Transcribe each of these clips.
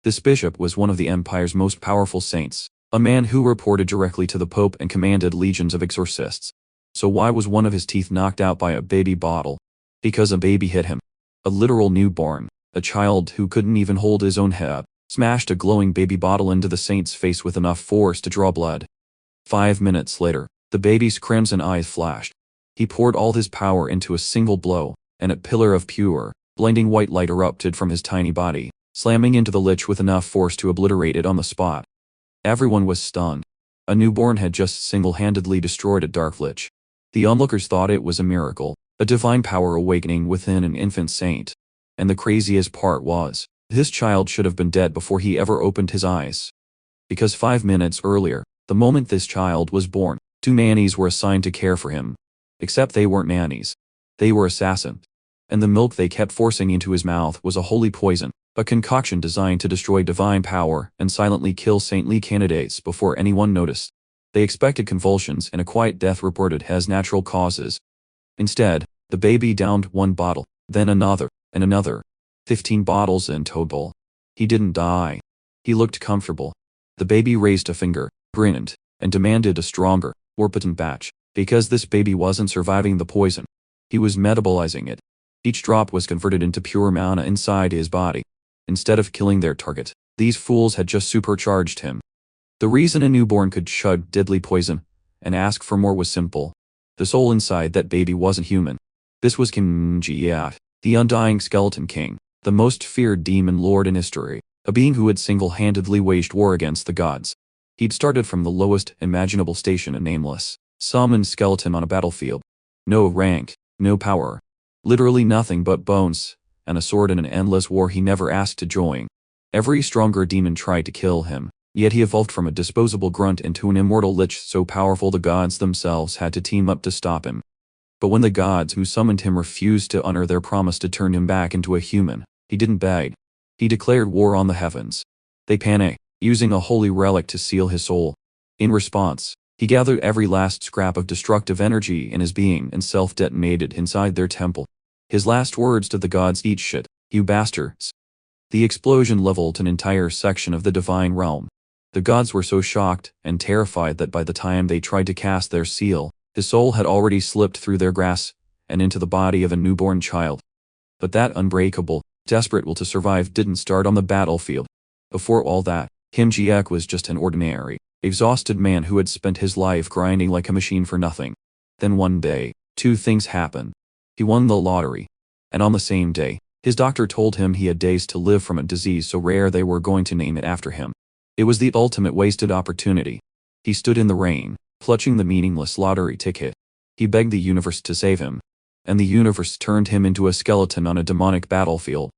This bishop was one of the empire's most powerful saints, a man who reported directly to the Pope and commanded legions of exorcists. So why was one of his teeth knocked out by a baby bottle? Because a baby hit him. A literal newborn, a child who couldn't even hold his own head, smashed a glowing baby bottle into the saint's face with enough force to draw blood. 5 minutes later, the baby's crimson eyes flashed. He poured all his power into a single blow, and a pillar of pure, blinding white light erupted from his tiny body, slamming into the lich with enough force to obliterate it on the spot. Everyone was stunned. A newborn had just single-handedly destroyed a dark lich. The onlookers thought it was a miracle, a divine power awakening within an infant saint. And the craziest part was, this child should have been dead before he ever opened his eyes. Because 5 minutes earlier, the moment this child was born, 2 nannies were assigned to care for him. Except they weren't nannies. They were assassins. And the milk they kept forcing into his mouth was a holy poison, a concoction designed to destroy divine power and silently kill saintly candidates before anyone noticed. They expected convulsions and a quiet death reported as natural causes. Instead, the baby downed 1 bottle, then another, and another. 15 bottles in total. He didn't die. He looked comfortable. The baby raised a finger, grinned, and demanded a stronger, more potent batch, because this baby wasn't surviving the poison. He was metabolizing it. Each drop was converted into pure mana inside his body. Instead of killing their target, these fools had just supercharged him. The reason a newborn could chug deadly poison and ask for more was simple. The soul inside that baby wasn't human. This was Kim Ji-Yak, the undying skeleton king, the most feared demon lord in history, a being who had single-handedly waged war against the gods. He'd started from the lowest imaginable station, a nameless, summoned skeleton on a battlefield. No rank, no power. Literally nothing but bones, and a sword in an endless war he never asked to join. Every stronger demon tried to kill him, yet he evolved from a disposable grunt into an immortal lich so powerful the gods themselves had to team up to stop him. But when the gods who summoned him refused to honor their promise to turn him back into a human, he didn't beg. He declared war on the heavens. They panicked, using a holy relic to seal his soul. In response, he gathered every last scrap of destructive energy in his being and self-detonated inside their temple. His last words to the gods: "Eat shit, you bastards." The explosion leveled an entire section of the divine realm. The gods were so shocked and terrified that by the time they tried to cast their seal, his soul had already slipped through their grasp and into the body of a newborn child. But that unbreakable, desperate will to survive didn't start on the battlefield. Before all that, Kim Ji-Yak was just an ordinary, exhausted man who had spent his life grinding like a machine for nothing. Then one day, 2 things happened. He won the lottery. And on the same day, his doctor told him he had days to live from a disease so rare they were going to name it after him. It was the ultimate wasted opportunity. He stood in the rain, clutching the meaningless lottery ticket. He begged the universe to save him. And the universe turned him into a skeleton on a demonic battlefield.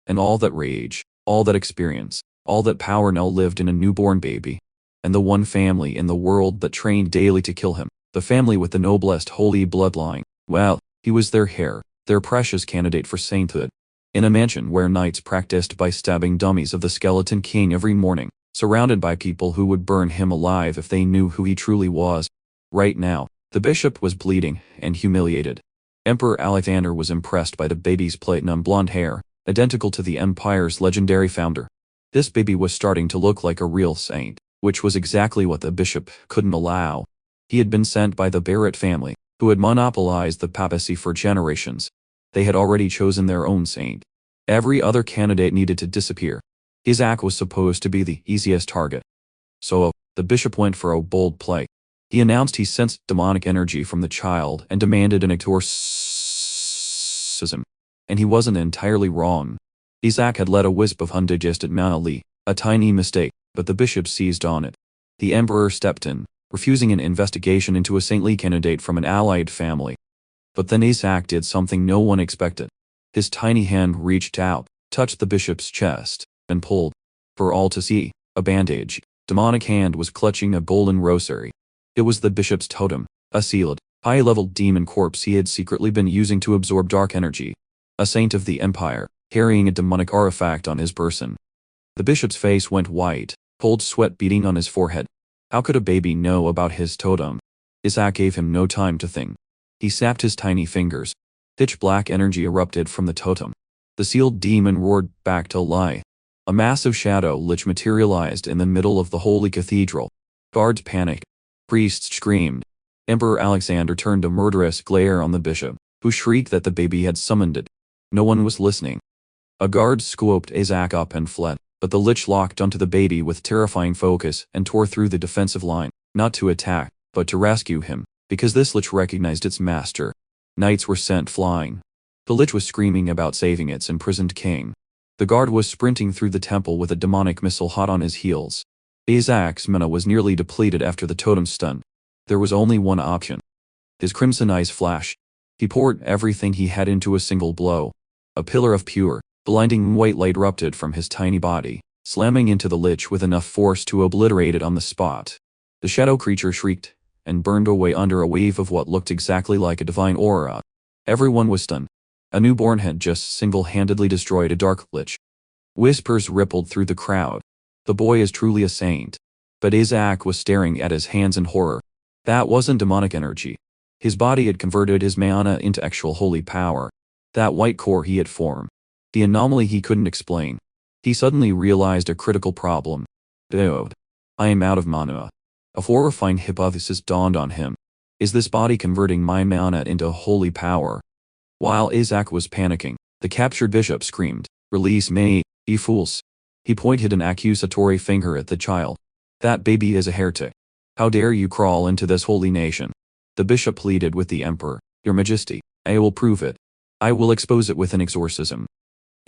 And all that rage, all that experience, all that power now lived in a newborn baby. And the one family in the world that trained daily to kill him, the family with the noblest holy bloodline, well, he was their heir, their precious candidate for sainthood. In a mansion where knights practiced by stabbing dummies of the skeleton king every morning, surrounded by people who would burn him alive if they knew who he truly was. Right now, the bishop was bleeding and humiliated. Emperor Alexander was impressed by the baby's platinum blonde hair, identical to the empire's legendary founder. This baby was starting to look like a real saint, which was exactly what the bishop couldn't allow. He had been sent by the Barrett family, who had monopolized the papacy for generations. They had already chosen their own saint. Every other candidate needed to disappear. Isaac was supposed to be the easiest target. So, the bishop went for a bold play. He announced he sensed demonic energy from the child and demanded an exorcism. And he wasn't entirely wrong. Isaac had let a wisp of undigested mana leak, a tiny mistake, but the bishop seized on it. The emperor stepped in, refusing an investigation into a saintly candidate from an allied family. But then Isaac did something no one expected. His tiny hand reached out, touched the bishop's chest, and pulled. For all to see, a bandage, demonic hand was clutching a golden rosary. It was the bishop's totem, a sealed, high-level demon corpse he had secretly been using to absorb dark energy. A saint of the empire, carrying a demonic artifact on his person. The bishop's face went white, cold sweat beading on his forehead. How could a baby know about his totem? Isaac gave him no time to think. He snapped his tiny fingers. Pitch black energy erupted from the totem. The sealed demon roared back to life. A massive shadow lich materialized in the middle of the holy cathedral. Guards panicked. Priests screamed. Emperor Alexander turned a murderous glare on the bishop, who shrieked that the baby had summoned it. No one was listening. A guard scooped Isaac up and fled, but the lich locked onto the baby with terrifying focus and tore through the defensive line, not to attack, but to rescue him, because this lich recognized its master. Knights were sent flying. The lich was screaming about saving its imprisoned king. The guard was sprinting through the temple with a demonic missile hot on his heels. Isaac's mana was nearly depleted after the totem stun. There was only one option. His crimson eyes flashed. He poured everything he had into a single blow. A pillar of pure, blinding white light erupted from his tiny body, slamming into the lich with enough force to obliterate it on the spot. The shadow creature shrieked, and burned away under a wave of what looked exactly like a divine aura. Everyone was stunned. A newborn had just single-handedly destroyed a dark lich. Whispers rippled through the crowd. The boy is truly a saint. But Isaac was staring at his hands in horror. That wasn't demonic energy. His body had converted his mana into actual holy power. That white core he had formed. The anomaly he couldn't explain. He suddenly realized a critical problem. Dude. I am out of mana. A horrifying hypothesis dawned on him. Is this body converting my mana into holy power? While Isaac was panicking, the captured bishop screamed, "Release me, ye fools." He pointed an accusatory finger at the child. "That baby is a heretic. How dare you crawl into this holy nation?" The bishop pleaded with the emperor, "Your Majesty, I will prove it. I will expose it with an exorcism."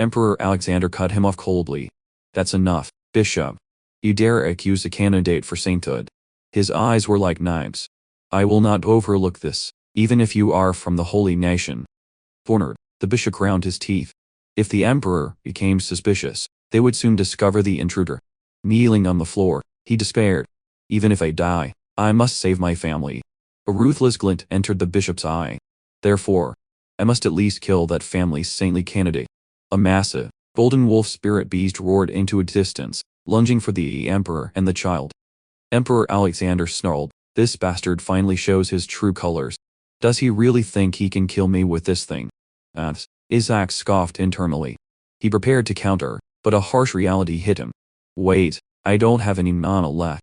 Emperor Alexander cut him off coldly. "That's enough, bishop. You dare accuse a candidate for sainthood." His eyes were like knives. "I will not overlook this, even if you are from the holy nation." Cornered, the bishop ground his teeth. If the emperor became suspicious, they would soon discover the intruder. Kneeling on the floor, he despaired. "Even if I die, I must save my family." A ruthless glint entered the bishop's eye. "Therefore, I must at least kill that family's saintly candidate." A massive, golden wolf spirit beast roared into existence, lunging for the emperor and the child. Emperor Alexander snarled, "This bastard finally shows his true colors. Does he really think he can kill me with this thing?" Isaac scoffed internally. He prepared to counter, but a harsh reality hit him. "Wait, I don't have any mana left."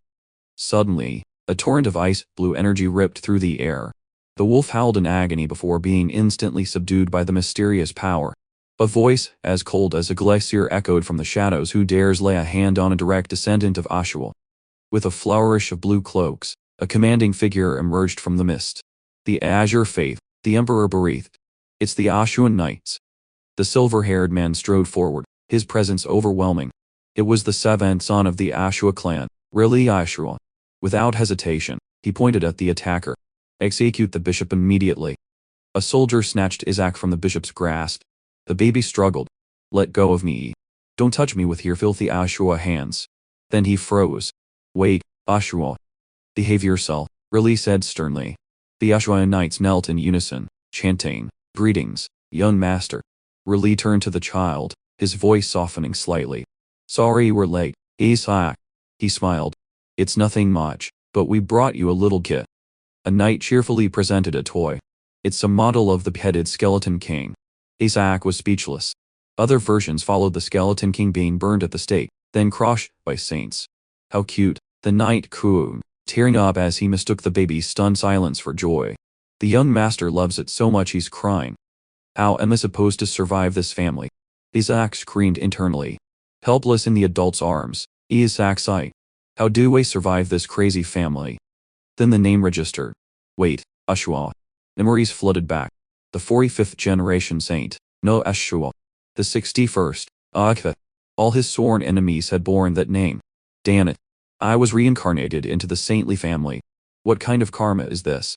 Suddenly, a torrent of ice blue energy ripped through the air. The wolf howled in agony before being instantly subdued by the mysterious power. A voice, as cold as a glacier, echoed from the shadows. "Who dares lay a hand on a direct descendant of Ashua?" With a flourish of blue cloaks, a commanding figure emerged from the mist. The azure faith, the emperor breathed. "It's the Ashuan Knights." The silver-haired man strode forward, his presence overwhelming. It was the seventh son of the Ashua clan, Reli Ashua. Without hesitation, he pointed at the attacker. "Execute the bishop immediately." A soldier snatched Isaac from the bishop's grasp. The baby struggled. "Let go of me. Don't touch me with your filthy Ashua hands." Then he froze. "Wait, Ashua. Behave yourself," Reli said sternly. The Ashuan knights knelt in unison, chanting, "Greetings, young master." Reli turned to the child, his voice softening slightly. "Sorry we're late, Isaac." He smiled. "It's nothing much, but we brought you a little kit." A knight cheerfully presented a toy. "It's a model of the beheaded skeleton king." Isaac was speechless. Other versions followed the skeleton king being burned at the stake, then crushed by saints. "How cute," the knight cooed, tearing up as he mistook the baby's stunned silence for joy. "The young master loves it so much he's crying. How am I supposed to survive this family?" Isaac screamed internally. Helpless in the adult's arms, Isaac sighed. "How do I survive this crazy family?" Then the name registered. "Wait, Ashua." Memories flooded back. The 45th generation saint, no Ashua. The 61st, Akha. All his sworn enemies had borne that name. Damn it. I was reincarnated into the saintly family. What kind of karma is this?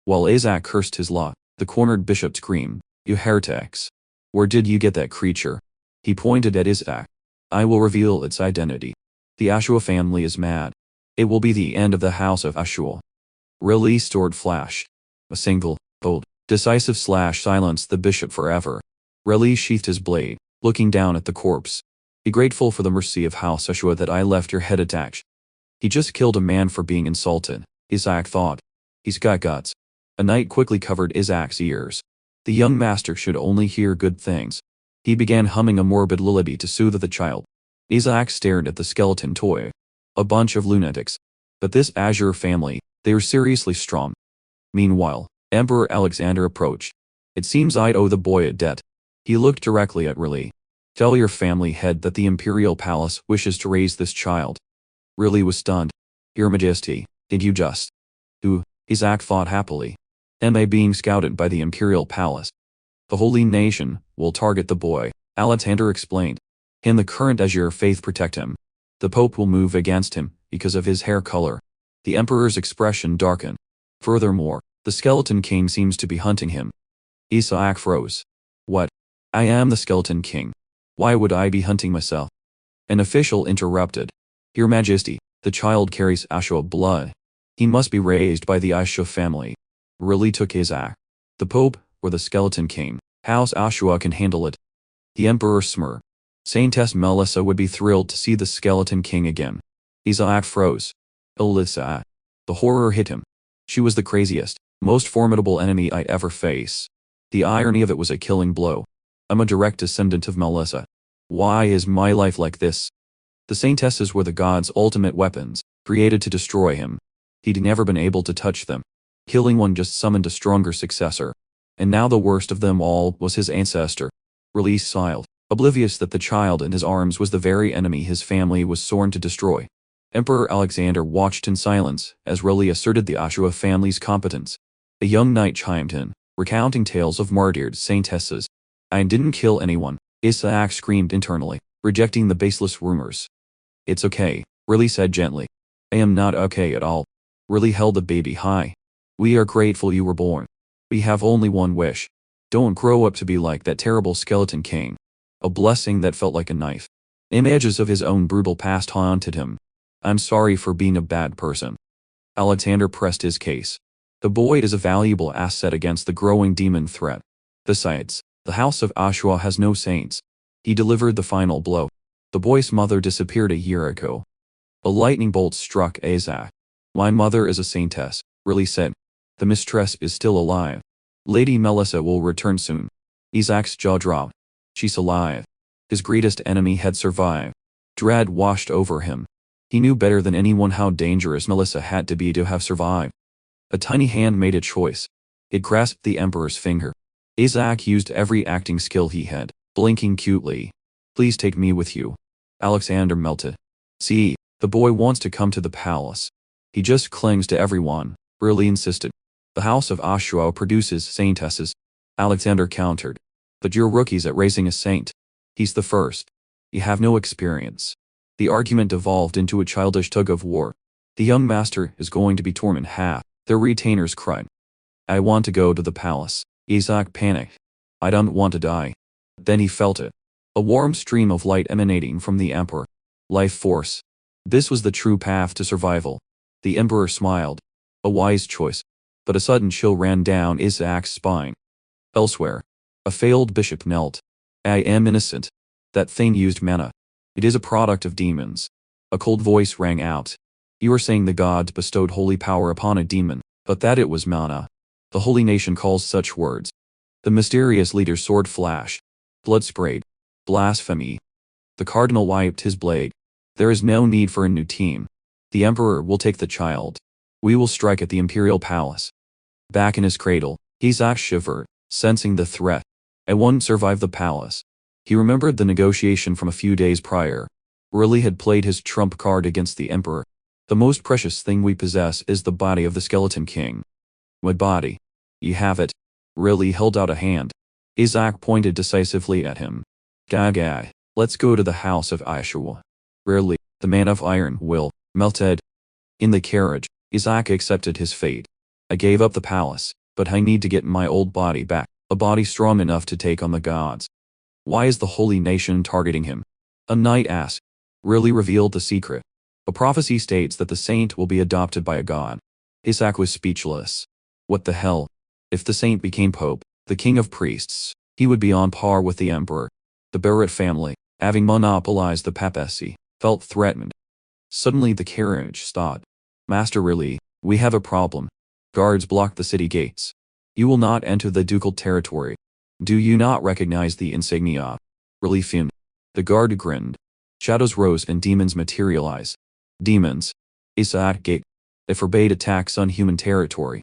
While Isaac cursed his luck, the cornered bishop screamed, "You heretics! Where did you get that creature?" He pointed at Isaac. "I will reveal its identity. The Ashua family is mad. It will be the end of the house of Ashua." Release sword flashed. A single, bold, decisive slash silenced the bishop forever. Release sheathed his blade, looking down at the corpse. "Be grateful for the mercy of House Ashua that I left your head attached." He just killed a man for being insulted, Isaac thought. He's got guts. A knight quickly covered Isaac's ears. The young master should only hear good things. He began humming a morbid lullaby to soothe the child. Isaac stared at the skeleton toy. A bunch of lunatics. But this Azure family, they are seriously strong. Meanwhile, Emperor Alexander approached. It seems I'd owe the boy a debt. He looked directly at Riley. Tell your family head that the imperial palace wishes to raise this child. Riley was stunned. Your Majesty, did you just? Who? Isaac thought happily. Am I being scouted by the imperial palace? The holy nation will target the boy, Alexander explained. In the current Azure faith protect him. The Pope will move against him because of his hair color. The Emperor's expression darkened. Furthermore, the Skeleton King seems to be hunting him. Isaac froze. What? I am the Skeleton King. Why would I be hunting myself? An official interrupted. Your Majesty, the child carries Ashua blood. He must be raised by the Ashua family. Riley took Isaac. The Pope, or the Skeleton King, House Ashua can handle it. The Emperor smirked. Saintess Melissa would be thrilled to see the Skeleton King again. Isaac froze. Alyssa. The horror hit him. She was the craziest, most formidable enemy I'd ever face. The irony of it was a killing blow. I'm a direct descendant of Melissa. Why is my life like this? The Saintesses were the god's ultimate weapons, created to destroy him. He'd never been able to touch them. Killing one just summoned a stronger successor. And now the worst of them all was his ancestor. Riley sighed, oblivious that the child in his arms was the very enemy his family was sworn to destroy. Emperor Alexander watched in silence as Riley asserted the Ashua family's competence. A young knight chimed in, recounting tales of martyred saintesses. I didn't kill anyone, Isaac screamed internally, rejecting the baseless rumors. It's okay, Riley said gently. I am not okay at all. Riley held the baby high. We are grateful you were born. We have only one wish. Don't grow up to be like that terrible Skeleton King. A blessing that felt like a knife. Images of his own brutal past haunted him. I'm sorry for being a bad person. Alexander pressed his case. The boy is a valuable asset against the growing demon threat. Besides, the House of Ashua has no saints. He delivered the final blow. The boy's mother disappeared a year ago. A lightning bolt struck Isaac. My mother is a saintess, Riley said. The mistress is still alive. Lady Melissa will return soon. Isaac's jaw dropped. She's alive. His greatest enemy had survived. Dread washed over him. He knew better than anyone how dangerous Melissa had to be to have survived. A tiny hand made a choice. It grasped the Emperor's finger. Isaac used every acting skill he had, blinking cutely. Please take me with you. Alexander melted. See, the boy wants to come to the palace. He just clings to everyone, Riley insisted. The House of Ashua produces saintesses. Alexander countered. But you're rookies at raising a saint. He's the first. You have no experience. The argument devolved into a childish tug-of-war. The young master is going to be torn in half, their retainers cried. I want to go to the palace. Isaac panicked. I don't want to die. Then he felt it. A warm stream of light emanating from the Emperor. Life force. This was the true path to survival. The Emperor smiled. A wise choice. But a sudden chill ran down Isaac's spine. Elsewhere, a failed bishop knelt. I am innocent. That thing used mana. It is a product of demons. A cold voice rang out. You are saying the gods bestowed holy power upon a demon, but that it was mana. The holy nation calls such words. The mysterious leader's sword flashed. Blood sprayed. Blasphemy. The cardinal wiped his blade. There is no need for a new team. The Emperor will take the child. We will strike at the imperial palace. Back in his cradle, Isaac shivered, sensing the threat. I won't survive the palace. He remembered the negotiation from a few days prior. Riley had played his trump card against the Emperor. The most precious thing we possess is the body of the Skeleton King. What body? You have it. Riley held out a hand. Isaac pointed decisively at him. Gaga, let's go to the House of Ashua. Riley, the man of iron, will, melted. In the carriage, Isaac accepted his fate. I gave up the palace, but I need to get my old body back, a body strong enough to take on the gods. Why is the holy nation targeting him? A knight asked. Riley revealed the secret. A prophecy states that the saint will be adopted by a god. Isaac was speechless. What the hell? If the saint became pope, the king of priests, he would be on par with the emperor. The Barrett family, having monopolized the papacy, felt threatened. Suddenly the carriage stopped. Master Riley, we have a problem. Guards blocked the city gates. You will not enter the ducal territory. Do you not recognize the insignia? Riley fumed. The guard grinned. Shadows rose and demons materialized. Demons. Isaac gate. They forbade attacks on human territory.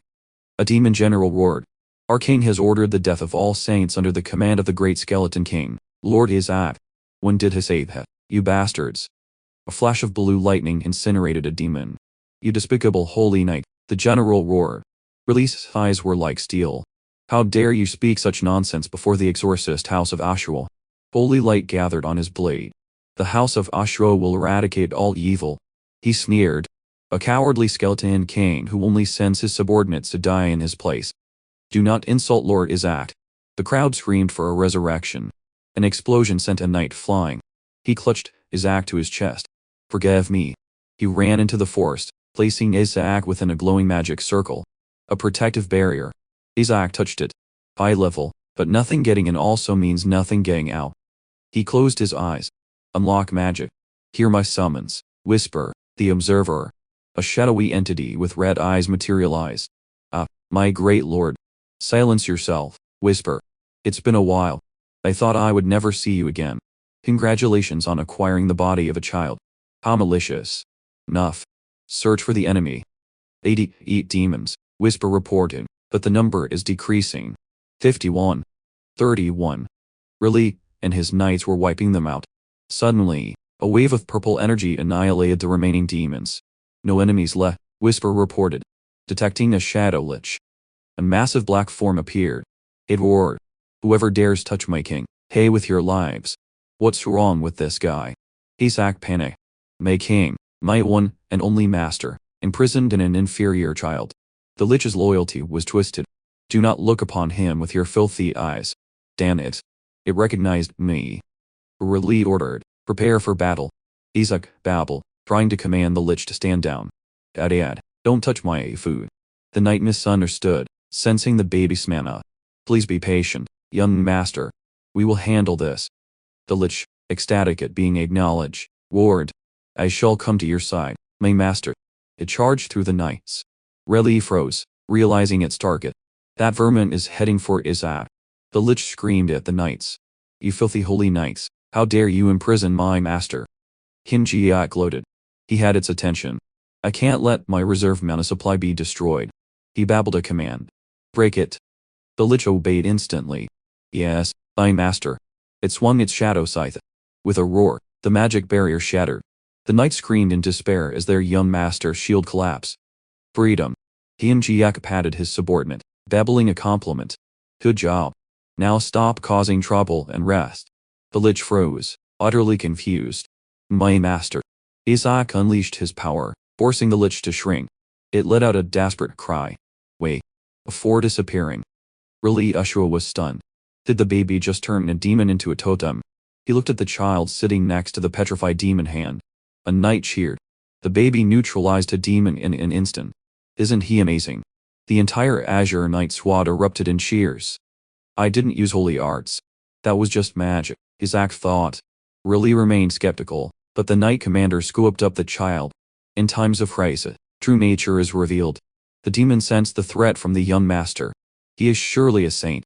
A demon general roared. Our king has ordered the death of all saints under the command of the great skeleton king, Lord Isaac. When did he say that, you bastards? A flash of blue lightning incinerated a demon. You despicable holy knight, the general roared. Release's eyes were like steel. How dare you speak such nonsense before the exorcist house of Ashura? Holy light gathered on his blade. The house of Ashura will eradicate all evil. He sneered. A cowardly skeleton king who only sends his subordinates to die in his place. Do not insult Lord Isaac. The crowd screamed for a resurrection. An explosion sent a knight flying. He clutched Isaac to his chest. Forgive me. He ran into the forest, placing Isaac within a glowing magic circle. A protective barrier. Isaac touched it. High level, but nothing getting in also means nothing getting out. He closed his eyes. Unlock magic. Hear my summons. Whisper. The observer. A shadowy entity with red eyes materialized. Ah, my great lord. Silence yourself. Whisper. It's been a while. I thought I would never see you again. Congratulations on acquiring the body of a child. How malicious. Enough. Search for the enemy. 88 demons. Whisper reported, but the number is decreasing. 51. 31. Really, and his knights were wiping them out. Suddenly, a wave of purple energy annihilated the remaining demons. No enemies left, Whisper reported. Detecting a shadow lich. A massive black form appeared. It roared. Whoever dares touch my king, pay with your lives. What's wrong with this guy? Isaac panicked. My king, my one and only master, imprisoned in an inferior child. The lich's loyalty was twisted. Do not look upon him with your filthy eyes. Damn it. It recognized me. Raleigh ordered. Prepare for battle. Isaac babbled, trying to command the lich to stand down. Dad, don't touch my food. The knight misunderstood, sensing the baby's mana. Please be patient, young master. We will handle this. The lich, ecstatic at being acknowledged, roared. I shall come to your side, my master. It charged through the knights. Raleigh froze, realizing its target. That vermin is heading for Isaac. The lich screamed at the knights. You filthy holy knights, how dare you imprison my master? Hinjiak gloated. He had its attention. I can't let my reserve mana supply be destroyed. He babbled a command. Break it. The lich obeyed instantly. Yes, my master. It swung its shadow scythe. With a roar, the magic barrier shattered. The knights screamed in despair as their young master's shield collapsed. Freedom. Hinjiak patted his subordinate, babbling a compliment. Good job. Now stop causing trouble and rest. The lich froze, utterly confused. My master. Isaac unleashed his power, forcing the lich to shrink. It let out a desperate cry. Wait. Before disappearing. Raleigh Ashura was stunned. Did the baby just turn a demon into a totem? He looked at the child sitting next to the petrified demon hand. A knight cheered. The baby neutralized a demon in an instant. Isn't he amazing? The entire Azure Knight squad erupted in cheers. I didn't use holy arts. That was just magic, Isaac thought. Raleigh remained skeptical, but the knight commander scooped up the child. In times of crisis, true nature is revealed. The demon sensed the threat from the young master. He is surely a saint.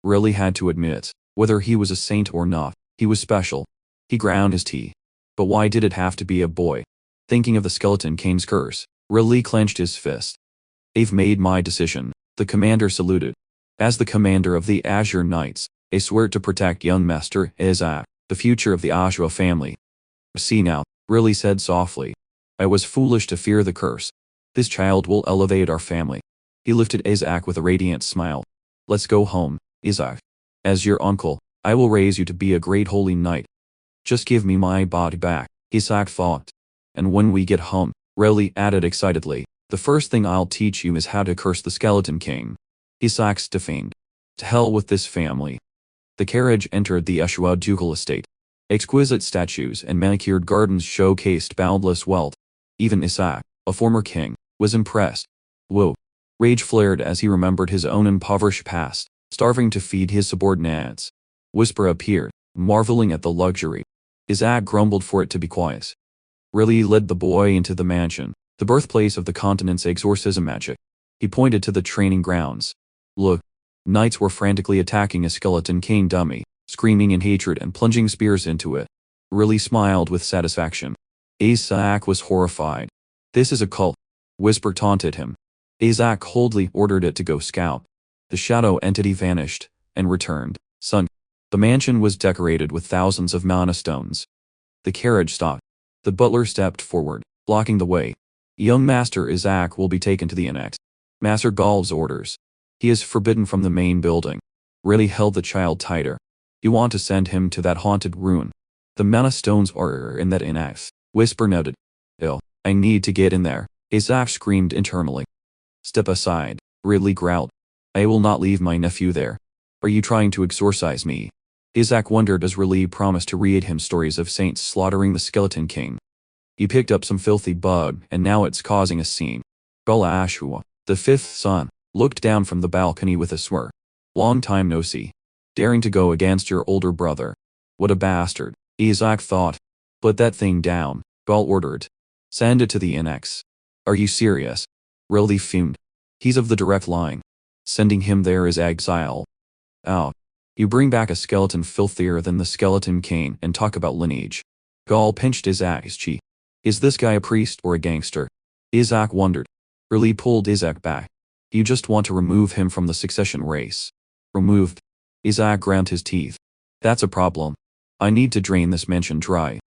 Raleigh had to admit, whether he was a saint or not, he was special. He ground his teeth. But why did it have to be a boy? Thinking of the skeleton king's curse, Raleigh clenched his fist. I've made my decision, the commander saluted. As the commander of the Azure Knights, I swear to protect young master Isaac, the future of the Ashura family. See now, Raleigh said softly. I was foolish to fear the curse. This child will elevate our family. He lifted Isaac with a radiant smile. Let's go home, Isaac. As your uncle, I will raise you to be a great holy knight. Just give me my body back, Isaac thought. And when we get home, Raleigh added excitedly, the first thing I'll teach you is how to curse the skeleton king. Isaac defamed. To hell with this family. The carriage entered the Ashura ducal estate. Exquisite statues and manicured gardens showcased boundless wealth. Even Isaac, a former king, was impressed. Whoa. Rage flared as he remembered his own impoverished past, starving to feed his subordinates. Whisper appeared, marveling at the luxury. Isaac grumbled for it to be quiet. Raleigh led the boy into the mansion, the birthplace of the continent's exorcism magic. He pointed to the training grounds. Look. Knights were frantically attacking a skeleton king dummy, screaming in hatred and plunging spears into it. Really smiled with satisfaction. Isaac was horrified. This is a cult. Whisper taunted him. Isaac coldly ordered it to go scout. The shadow entity vanished and returned. Son. The mansion was decorated with thousands of mana stones. The carriage stopped. The butler stepped forward, blocking the way. Young Master Isaac will be taken to the annex. Master Gal's orders. He is forbidden from the main building. Really held the child tighter. You want to send him to that haunted ruin. The mana stones are in that annex. Whisper noted. Ill. I need to get in there. Isaac screamed internally. Step aside. Ridley growled. I will not leave my nephew there. Are you trying to exorcise me? Isaac wondered as Ridley promised to read him stories of saints slaughtering the Skeleton King. He picked up some filthy bug, and now it's causing a scene. Gala Ashua, the fifth son, looked down from the balcony with a swear. Long time no see. Daring to go against your older brother. What a bastard, Isaac thought. Put that thing down, Gal ordered. Send it to the annex. Are you serious? Ridley fumed. He's of the direct line. Sending him there is exile. Out. You bring back a skeleton filthier than the Skeleton King and talk about lineage. Gal pinched Isaac's cheek. Is this guy a priest or a gangster? Isaac wondered. Ridley pulled Isaac back. You just want to remove him from the succession race. Removed. Isaac ground his teeth. That's a problem. I need to drain this mansion dry.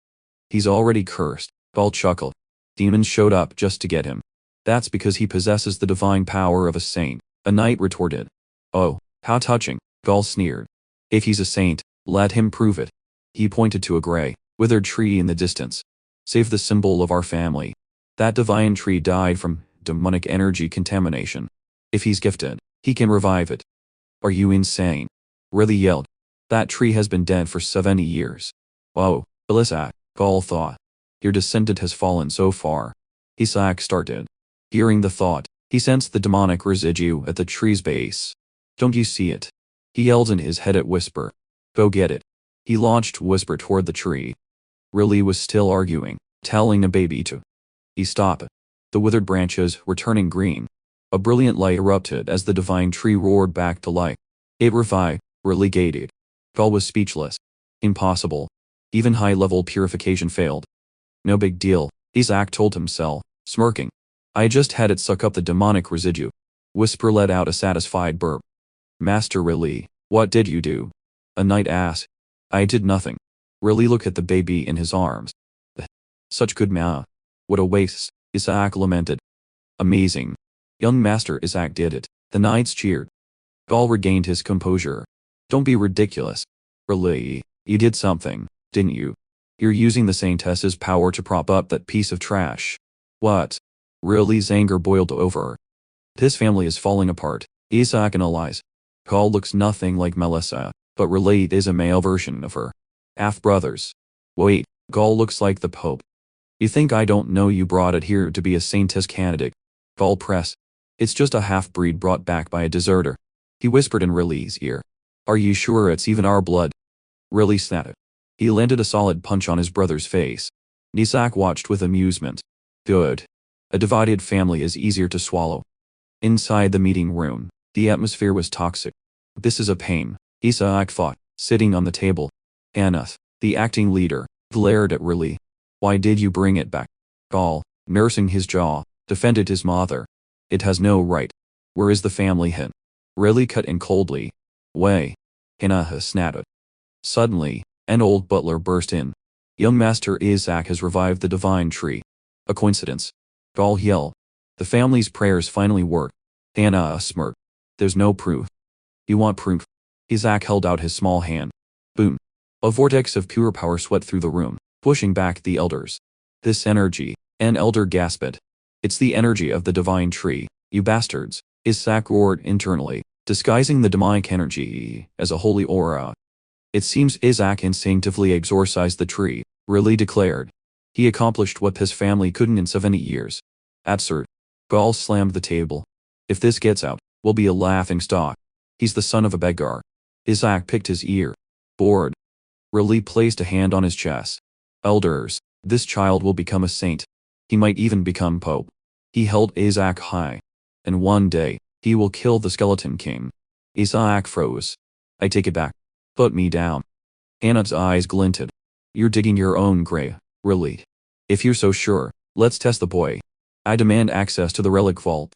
He's already cursed. Gal chuckled. Demons showed up just to get him. That's because he possesses the divine power of a saint, a knight retorted. Oh, how touching, Gal sneered. If he's a saint, let him prove it. He pointed to a gray, withered tree in the distance. Save the symbol of our family. That divine tree died from demonic energy contamination. If he's gifted, he can revive it. Are you insane? Ridley yelled. That tree has been dead for 70 years. Oh, Alyssa, Gal thought. Your descendant has fallen so far. Isaac started. Hearing the thought, he sensed the demonic residue at the tree's base. Don't you see it? He yelled in his head at Whisper. Go get it. He launched Whisper toward the tree. Ridley was still arguing, telling a baby to. He stopped. The withered branches were turning green. A brilliant light erupted as the divine tree roared back to life. It revived, Ridley gated. Gal was speechless. Impossible. Even high-level purification failed. No big deal, Isaac told himself, smirking. I just had it suck up the demonic residue. Whisper let out a satisfied burp. Master Ridley, what did you do? A knight asked. I did nothing. Ridley looked at the baby in his arms. Such good ma. What a waste, Isaac lamented. Amazing. Young Master Isaac did it. The knights cheered. Gal regained his composure. Don't be ridiculous. Ridley, you did something, didn't you? You're using the Saintess's power to prop up that piece of trash. What? Ridley's anger boiled over. His family is falling apart, Isaac analyzed. Gal looks nothing like Melissa, but Ridley is a male version of her. Half-brothers. Wait, Gal looks like the Pope. You think I don't know you brought it here to be a Saintess candidate? Gal pressed. It's just a half-breed brought back by a deserter. He whispered in Ridley's ear. Are you sure it's even our blood? Ridley snapped. He landed a solid punch on his brother's face. Isaac watched with amusement. Good. A divided family is easier to swallow. Inside the meeting room, the atmosphere was toxic. This is a pain, Isaac thought, sitting on the table. Aneth, the acting leader, glared at Ridley. Why did you bring it back? Gal, nursing his jaw, defended his mother. It has no right. Where is the family hen? Ridley cut in coldly. Way. Hannah snapped. Suddenly, an old butler burst in. Young Master Isaac has revived the divine tree. A coincidence. Gal yelled. The family's prayers finally worked. Hannah smirked. There's no proof. You want proof? Isaac held out his small hand. Boom. A vortex of pure power swept through the room, pushing back the elders. This energy, an elder gasped. It's the energy of the divine tree, you bastards, Isaac roared internally, disguising the demonic energy as a holy aura. It seems Isaac instinctively exorcised the tree, Ridley declared. He accomplished what his family couldn't in 70 years. Absurd. Gal slammed the table. If this gets out, we'll be a laughing stock. He's the son of a beggar. Isaac picked his ear. Bored. Ridley placed a hand on his chest. Elders, this child will become a saint. He might even become Pope. He held Isaac high. And one day, he will kill the Skeleton King. Isaac froze. I take it back. Put me down. Hannah's eyes glinted. You're digging your own grave, really. If you're so sure, let's test the boy. I demand access to the relic vault.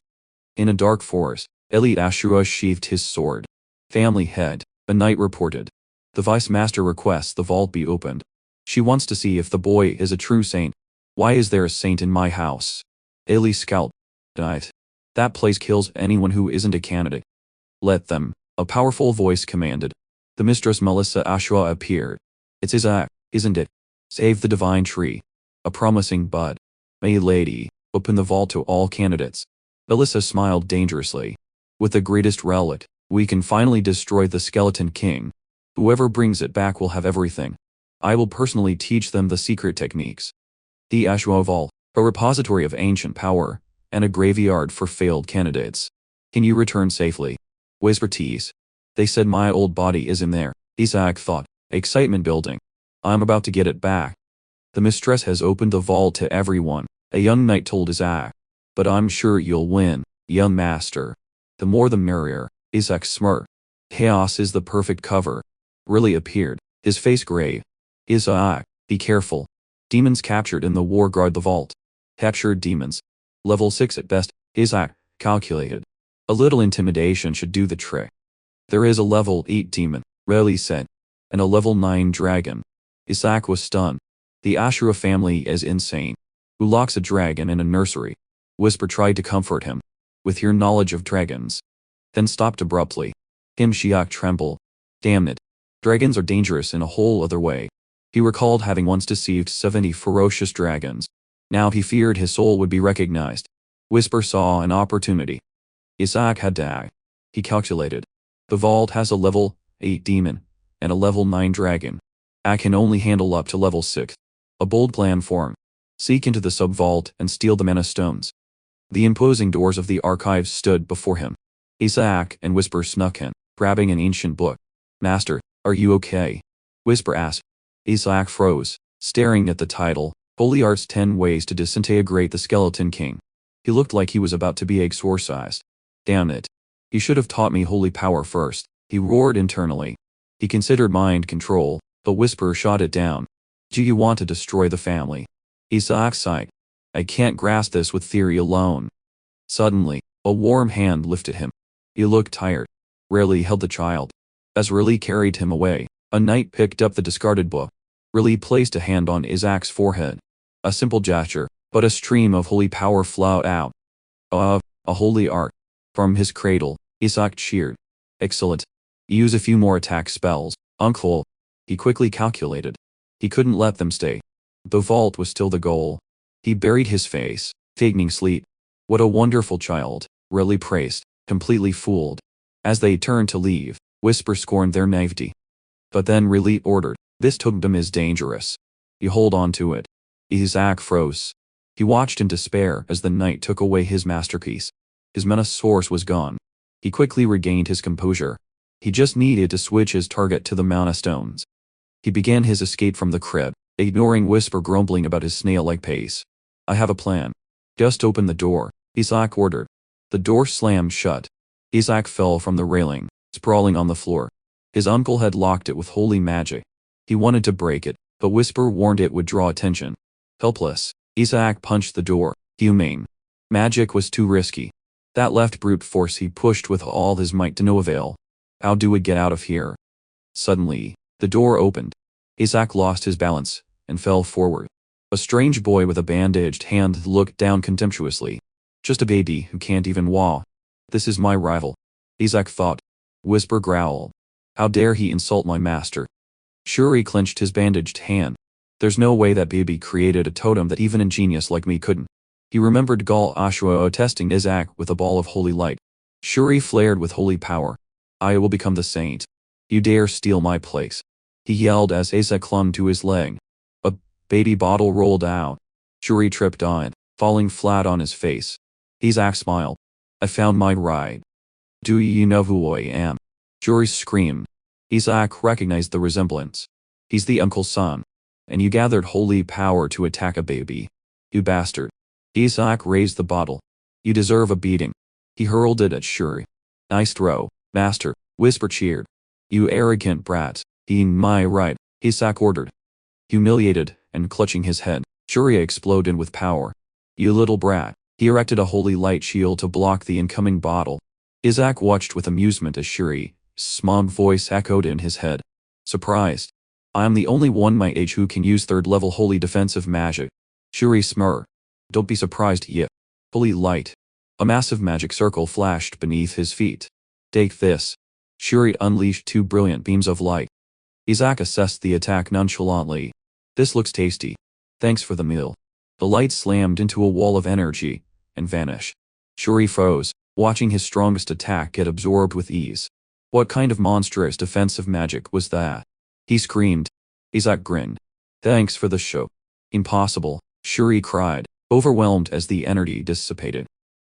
In a dark forest, Elite Ashura sheathed his sword. Family head, a knight reported. The vice master requests the vault be opened. She wants to see if the boy is a true saint. Why is there a saint in my house? Eli scowled. Knight. That place kills anyone who isn't a candidate. Let them, a powerful voice commanded. The mistress Melissa Ashura appeared. It's Isaac, isn't it? Save the divine tree. A promising bud. May lady, open the vault to all candidates. Melissa smiled dangerously. With the greatest relic, we can finally destroy the skeleton king. Whoever brings it back will have everything. I will personally teach them the secret techniques. The Ashura Vault, a repository of ancient power, and a graveyard for failed candidates. Can you return safely? Whisper tease. They said my old body is in there, Isaac thought, excitement building. I'm about to get it back. The mistress has opened the vault to everyone, a young knight told Isaac. But I'm sure you'll win, young master. The more the merrier, Isaac smirked. Chaos is the perfect cover. Really appeared, his face grave. Isaac, be careful. Demons captured in the war guard the vault. Captured demons. Level 6 at best, Isaac calculated. A little intimidation should do the trick. There is a level 8 demon, Reli said, and a level 9 dragon. Isaac was stunned. The Ashura family is insane. Who locks a dragon in a nursery? Whisper tried to comfort him. With your knowledge of dragons. Then stopped abruptly. Shiak trembled. Damn it. Dragons are dangerous in a whole other way. He recalled having once deceived 70 ferocious dragons. Now he feared his soul would be recognized. Whisper saw an opportunity. Isaac had to act. He calculated. The vault has a level 8 demon and a level 9 dragon. I can only handle up to level 6. A bold plan formed. Seek into the sub-vault and steal the mana stones. The imposing doors of the archives stood before him. Isaac and Whisper snuck in, grabbing an ancient book. Master, are you okay? Whisper asked. Isaac froze, staring at the title, Holy Art's 10 Ways to Disintegrate the Skeleton King. He looked like he was about to be exorcised. Damn it. He should have taught me holy power first, he roared internally. He considered mind control, but Whisper shot it down. Do you want to destroy the family? Isaac sighed. I can't grasp this with theory alone. Suddenly, a warm hand lifted him. He looked tired. Reli held the child. As Reli carried him away, a knight picked up the discarded book. Reli placed a hand on Isaac's forehead. A simple gesture, but a stream of holy power flowed out. A holy art. From his cradle, Isaac cheered. Excellent. Use a few more attack spells, uncle. He quickly calculated. He couldn't let them stay. The vault was still the goal. He buried his face, feigning sleep. What a wonderful child, Reli praised, completely fooled. As they turned to leave, Whisper scorned their naivety. But then Reli ordered, this totem is dangerous. You hold on to it. Isaac froze. He watched in despair as the knight took away his masterpiece. His mana source was gone. He quickly regained his composure. He just needed to switch his target to the mana stones. He began his escape from the crib, ignoring Whisper grumbling about his snail-like pace. I have a plan. Just open the door, Isaac ordered. The door slammed shut. Isaac fell from the railing, sprawling on the floor. His uncle had locked it with holy magic. He wanted to break it, but Whisper warned it would draw attention. Helpless, Isaac punched the door. Humane. Magic was too risky. That left brute force he pushed with all his might to no avail. How do we get out of here? Suddenly, the door opened. Isaac lost his balance and fell forward. A strange boy with a bandaged hand looked down contemptuously. Just a baby who can't even walk. This is my rival, Isaac thought. Whisper growled. How dare he insult my master? Shuri clenched his bandaged hand. There's no way that baby created a totem that even a genius like me couldn't. He remembered Gal Ashua testing Isaac with a ball of holy light. Shuri flared with holy power. I will become the saint. You dare steal my place. He yelled as Isaac clung to his leg. A baby bottle rolled out. Shuri tripped on it, falling flat on his face. Isaac smiled. I found my ride. Do you know who I am? Shuri screamed. Isaac recognized the resemblance. He's the uncle's son. And you gathered holy power to attack a baby. You bastard. Isaac raised the bottle. You deserve a beating. He hurled it at Shuri. Nice throw, master, Whisper cheered. You arrogant brat, my right, Isaac ordered. Humiliated, and clutching his head, Shuri exploded with power. You little brat. He erected a holy light shield to block the incoming bottle. Isaac watched with amusement as Shuri's smog voice echoed in his head. Surprised. I am the only one my age who can use third-level holy defensive magic. Shuri smur. Don't be surprised yet. Holy light. A massive magic circle flashed beneath his feet. Take this. Shuri unleashed 2 brilliant beams of light. Isaac assessed the attack nonchalantly. This looks tasty. Thanks for the meal. The light slammed into a wall of energy and vanished. Shuri froze, watching his strongest attack get absorbed with ease. What kind of monstrous defensive magic was that? He screamed. Isaac grinned. Thanks for the show. Impossible, Shuri cried, overwhelmed as the energy dissipated.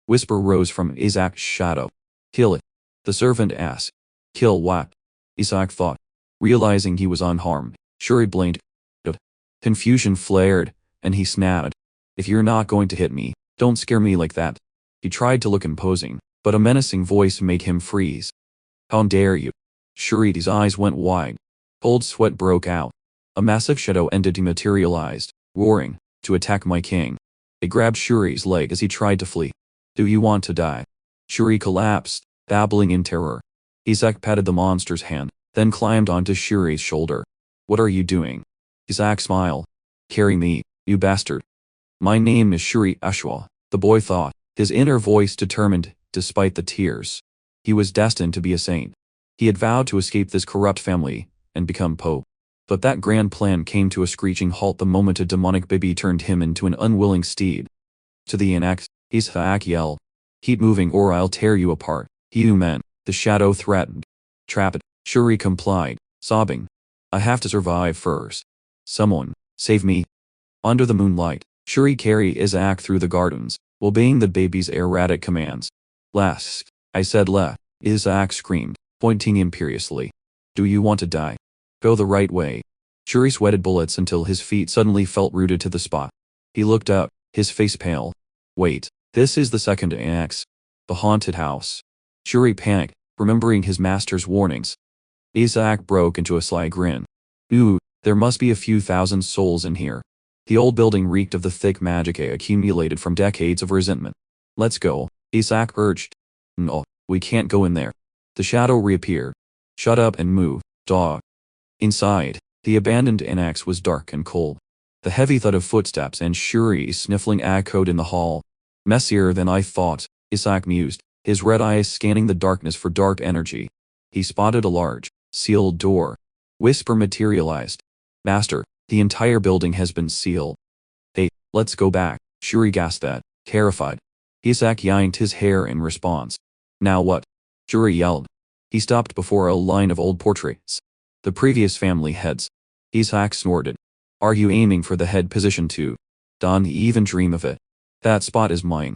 Whisper rose from Isaac's shadow. Kill it. The servant asked. Kill what? Isaac thought. Realizing he was unharmed, Shuri blinked. Confusion flared, and he snapped. If you're not going to hit me, don't scare me like that. He tried to look imposing, but a menacing voice made him freeze. How dare you? Shuri's eyes went wide. Cold sweat broke out. A massive shadow entity materialized, roaring, to attack my king. It grabbed Shuri's leg as he tried to flee. Do you want to die? Shuri collapsed, babbling in terror. Isaac patted the monster's hand, then climbed onto Shuri's shoulder. What are you doing? Isaac smiled. Carry me, you bastard. My name is Shuri Ashwa, the boy thought, his inner voice determined, despite the tears. He was destined to be a saint. He had vowed to escape this corrupt family and become Pope. But that grand plan came to a screeching halt the moment a demonic baby turned him into an unwilling steed. To the annex, Isaac yelled. Keep moving or I'll tear you apart. Human, the shadow threatened. Trap it. Shuri complied, sobbing. I have to survive first. Someone, save me. Under the moonlight, Shuri carried Isaac through the gardens, obeying the baby's erratic commands. Last, I said left, Isaac screamed, pointing imperiously. Do you want to die? Go the right way. Shuri sweated bullets until his feet suddenly felt rooted to the spot. He looked up, his face pale. Wait, this is the second annex. The haunted house. Shuri panicked, remembering his master's warnings. Isaac broke into a sly grin. Ooh, there must be a few thousand souls in here. The old building reeked of the thick magic accumulated from decades of resentment. Let's go, Isaac urged. No, we can't go in there. The shadow reappeared. Shut up and move, dog. Inside, the abandoned annex was dark and cold. The heavy thud of footsteps and Shuri's sniffling echoed in the hall. Messier than I thought, Isaac mused, his red eyes scanning the darkness for dark energy. He spotted a large, sealed door. Whisper materialized. Master, the entire building has been sealed. Hey, let's go back, Shuri gasped that, terrified. Isaac yanked his hair in response. Now what? Shuri yelled. He stopped before a line of old portraits. The previous family heads. Isaac snorted. Are you aiming for the head position too? Don't even dream of it. That spot is mine.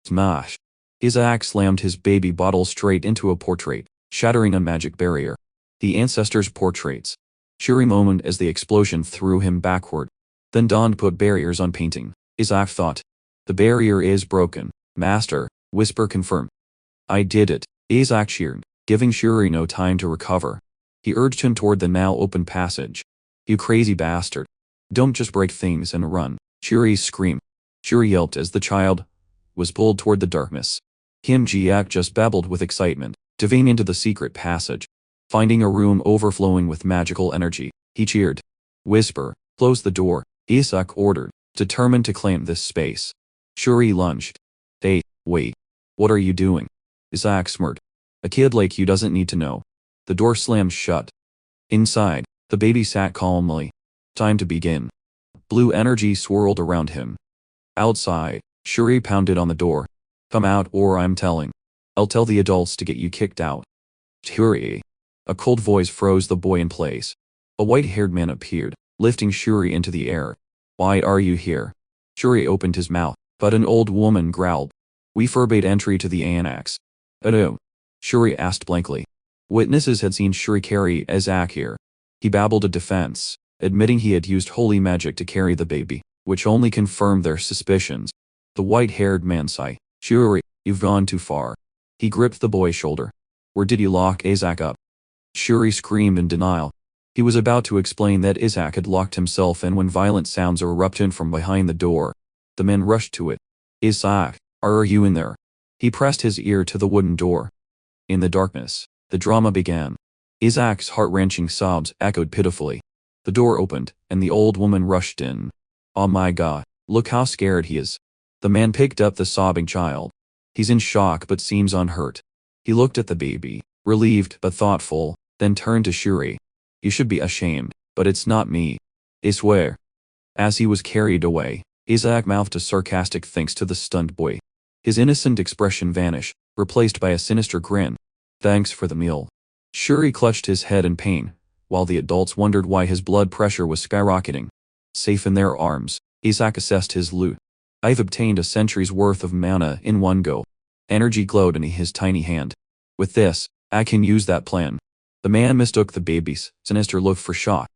Smash. Isaac slammed his baby bottle straight into a portrait, shattering a magic barrier. The ancestors' portraits. Shuri moaned as the explosion threw him backward. Then Don put barriers on painting. Isaac thought. The barrier is broken, master, Whisper confirmed. I did it, Isaac cheered, giving Shuri no time to recover. He urged him toward the now open passage. You crazy bastard. Don't just break things and run, Shuri screamed. Shuri yelped as the child was pulled toward the darkness. Kim Jiak just babbled with excitement, diving into the secret passage. Finding a room overflowing with magical energy, he cheered. Whisper, close the door, Isaac ordered, determined to claim this space. Shuri lunged. Hey, wait. What are you doing? Isaac smirked. A kid like you doesn't need to know. The door slammed shut. Inside, the baby sat calmly. Time to begin. Blue energy swirled around him. Outside, Shuri pounded on the door. Come out or I'm telling. I'll tell the adults to get you kicked out. Shuri. A cold voice froze the boy in place. A white-haired man appeared, lifting Shuri into the air. Why are you here? Shuri opened his mouth, but an old woman growled. We forbade entry to the annex. Oh. Shuri asked blankly. Witnesses had seen Shuri carry Isaac here. He babbled a defense, admitting he had used holy magic to carry the baby, which only confirmed their suspicions. The white-haired man sighed. Shuri, you've gone too far. He gripped the boy's shoulder. Where did you lock Isaac up? Shuri screamed in denial. He was about to explain that Isaac had locked himself in when violent sounds erupted from behind the door. The men rushed to it. Isaac, are you in there? He pressed his ear to the wooden door. In the darkness, the drama began. Isaac's heart-wrenching sobs echoed pitifully. The door opened, and the old woman rushed in. Oh my God, look how scared he is. The man picked up the sobbing child. He's in shock but seems unhurt. He looked at the baby, relieved but thoughtful, then turned to Shuri. You should be ashamed, but it's not me. I swear. As he was carried away, Isaac mouthed a sarcastic thanks to the stunned boy. His innocent expression vanished, replaced by a sinister grin. Thanks for the meal. Shuri clutched his head in pain, while the adults wondered why his blood pressure was skyrocketing. Safe in their arms, Isaac assessed his loot. I've obtained a century's worth of mana in one go. Energy glowed in his tiny hand. With this, I can use that plan. The man mistook the baby's sinister look for shock.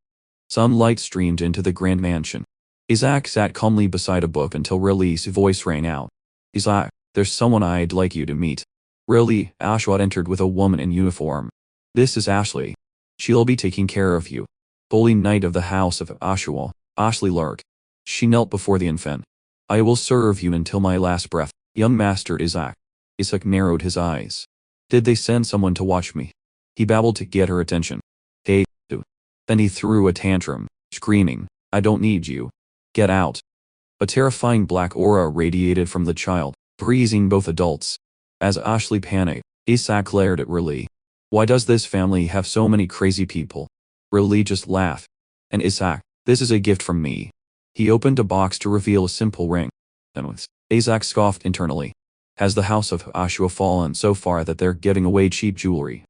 Sunlight streamed into the grand mansion. Isaac sat calmly beside a book until Riley's voice rang out. Isaac, there's someone I'd like you to meet. Riley, Ashwat entered with a woman in uniform. This is Ashley. She'll be taking care of you. Holy Knight of the House of Ashwa, Ashley Lark. She knelt before the infant. I will serve you until my last breath, young master Isaac. Isaac narrowed his eyes. Did they send someone to watch me? He babbled to get her attention. Hey, do. Then he threw a tantrum, screaming, I don't need you. Get out. A terrifying black aura radiated from the child, freezing both adults. As Ashley panicked, Isaac glared at Riley. Why does this family have so many crazy people? Riley just laughed. And Isaac, this is a gift from me. He opened a box to reveal a simple ring. And Isaac scoffed internally. Has the House of Ashwa fallen so far that they're giving away cheap jewelry?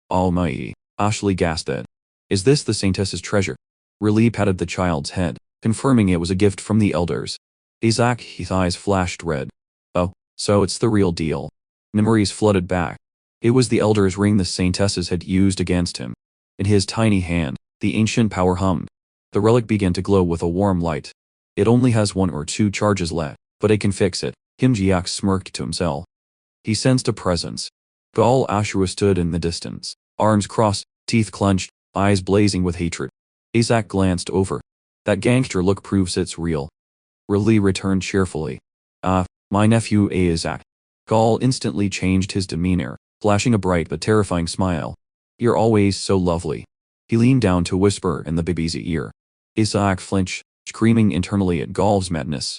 Almighty, Ashley gasped at. Is this the Saintess's treasure? Riley patted the child's head, confirming it was a gift from the elders. Isaac, his eyes flashed red. Oh, so it's the real deal. Memories flooded back. It was the elder's ring the Saintesses had used against him. In his tiny hand, the ancient power hummed. The relic began to glow with a warm light. It only has 1 or 2 charges left, but I can fix it. Kim Jiak smirked to himself. He sensed a presence. Baal Ashura stood in the distance, arms crossed, teeth clenched, eyes blazing with hatred. Isaac glanced over. That gangster look proves it's real. Riley returned cheerfully. My nephew Isaac. Gaul instantly changed his demeanor, flashing a bright but terrifying smile. You're always so lovely. He leaned down to whisper in the baby's ear. Isaac flinched, screaming internally at Gaul's madness.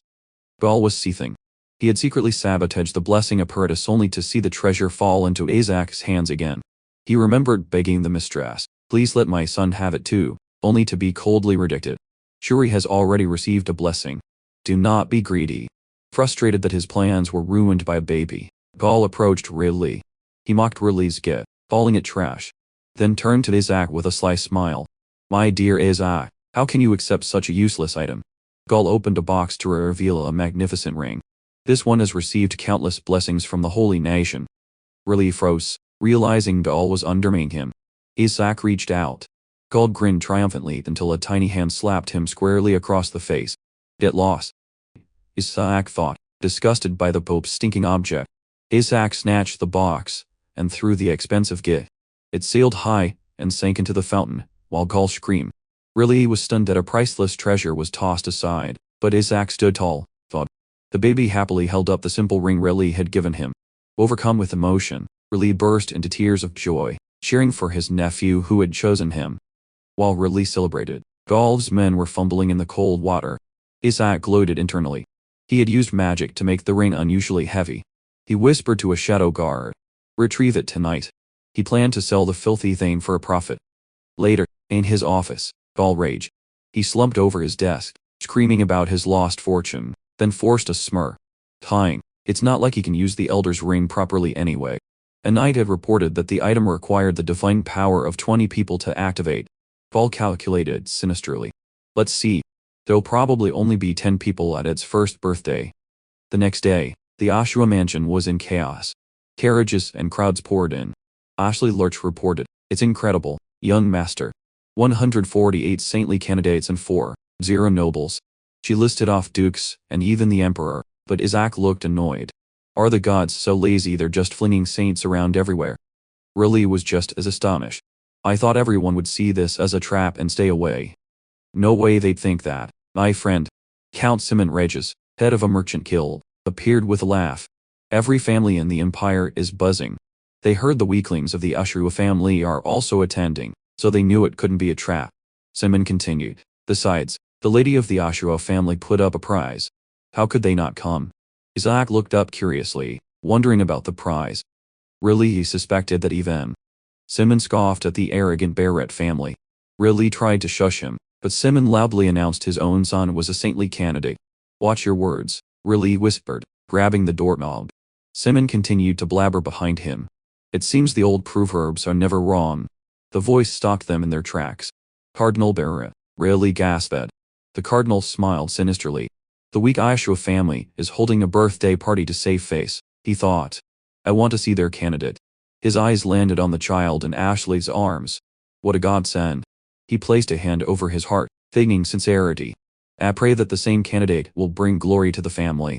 Gaul was seething. He had secretly sabotaged the blessing apparatus only to see the treasure fall into Isaac's hands again. He remembered begging the mistress, please let my son have it too, only to be coldly rejected. Shuri has already received a blessing. Do not be greedy. Frustrated that his plans were ruined by a baby, Gaul approached Riley. He mocked Riley's gift, calling it trash. Then turned to Isaac with a sly smile. My dear Isaac, how can you accept such a useless item? Gaul opened a box to reveal a magnificent ring. This one has received countless blessings from the holy nation. Riley froze, realizing Gaul was undermining him. Isaac reached out. Gaul grinned triumphantly until a tiny hand slapped him squarely across the face. Get lost. Isaac thought, disgusted by the Pope's stinking object. Isaac snatched the box and threw the expensive gift. It sailed high and sank into the fountain, while Gaul screamed. Riley was stunned that a priceless treasure was tossed aside, but Isaac stood tall, thought. The baby happily held up the simple ring Riley had given him. Overcome with emotion, Riley burst into tears of joy, cheering for his nephew who had chosen him. While Riley celebrated, Gaul's men were fumbling in the cold water. Isaac gloated internally. He had used magic to make the ring unusually heavy. He whispered to a shadow guard. Retrieve it tonight. He planned to sell the filthy thing for a profit. Later, in his office, Gaul raged. He slumped over his desk, screaming about his lost fortune, then forced a smirk. Fine, it's not like he can use the Elder's ring properly anyway. A knight had reported that the item required the divine power of 20 people to activate. Gaul calculated sinisterly. Let's see. There'll probably only be 10 people at its first birthday. The next day, the Ashura mansion was in chaos. Carriages and crowds poured in. Ashley Lurch reported, it's incredible, young master. 148 saintly candidates and 0 nobles. She listed off dukes and even the emperor, but Isaac looked annoyed. Are the gods so lazy they're just flinging saints around everywhere? Riley was just as astonished. I thought everyone would see this as a trap and stay away. No way they'd think that. My friend, Count Simon Regis, head of a merchant guild, appeared with a laugh. Every family in the empire is buzzing. They heard the weaklings of the Ashura family are also attending, so they knew it couldn't be a trap. Simon continued. Besides, the lady of the Ashura family put up a prize. How could they not come? Isaac looked up curiously, wondering about the prize. Really, he suspected that even. Simon scoffed at the arrogant Barrett family. Really tried to shush him, but Simon loudly announced his own son was a saintly candidate. Watch your words, Really whispered, grabbing the doorknob. Simon continued to blabber behind him. It seems the old proverbs are never wrong. The voice stopped them in their tracks. Cardinal Barrett, Really gasped. The cardinal smiled sinisterly. The weak Ashura family is holding a birthday party to save face, he thought. I want to see their candidate. His eyes landed on the child in Ashley's arms. What a godsend. He placed a hand over his heart, feigning sincerity. I pray that the same candidate will bring glory to the family.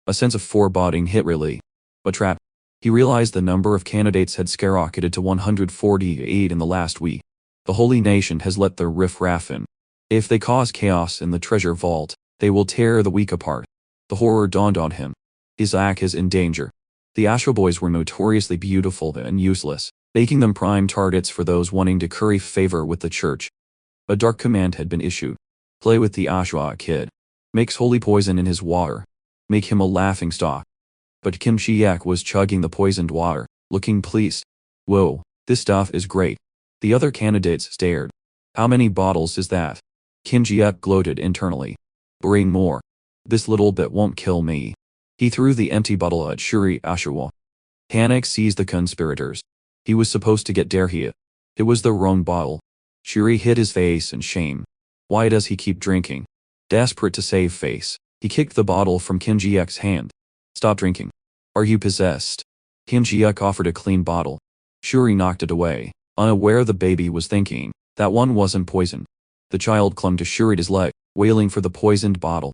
A sense of foreboding hit Really. A trap. He realized the number of candidates had skyrocketed to 148 in the last week. The holy nation has let their riff-raff in. If they cause chaos in the treasure vault, they will tear the weak apart. The horror dawned on him. Isaac is in danger. The Ashura boys were notoriously beautiful and useless, making them prime targets for those wanting to curry favor with the church. A dark command had been issued. Play with the Ashura kid. Mix holy poison in his water. Make him a laughingstock. But Kim Chi-ek was chugging the poisoned water, looking pleased. Whoa, this stuff is great. The other candidates stared. How many bottles is that? Kim Chi-ek gloated internally. Bring more. This little bit won't kill me. He threw the empty bottle at Shuri Ashura. Panic seized the conspirators. He was supposed to get Derhia. It was the wrong bottle. Shuri hid his face in shame. Why does he keep drinking? Desperate to save face, he kicked the bottle from Kim Ji-ek's hand. Stop drinking. Are you possessed? Kim Ji-ek offered a clean bottle. Shuri knocked it away, unaware the baby was thinking, that one wasn't poison. The child clung to Shuri's leg, wailing for the poisoned bottle.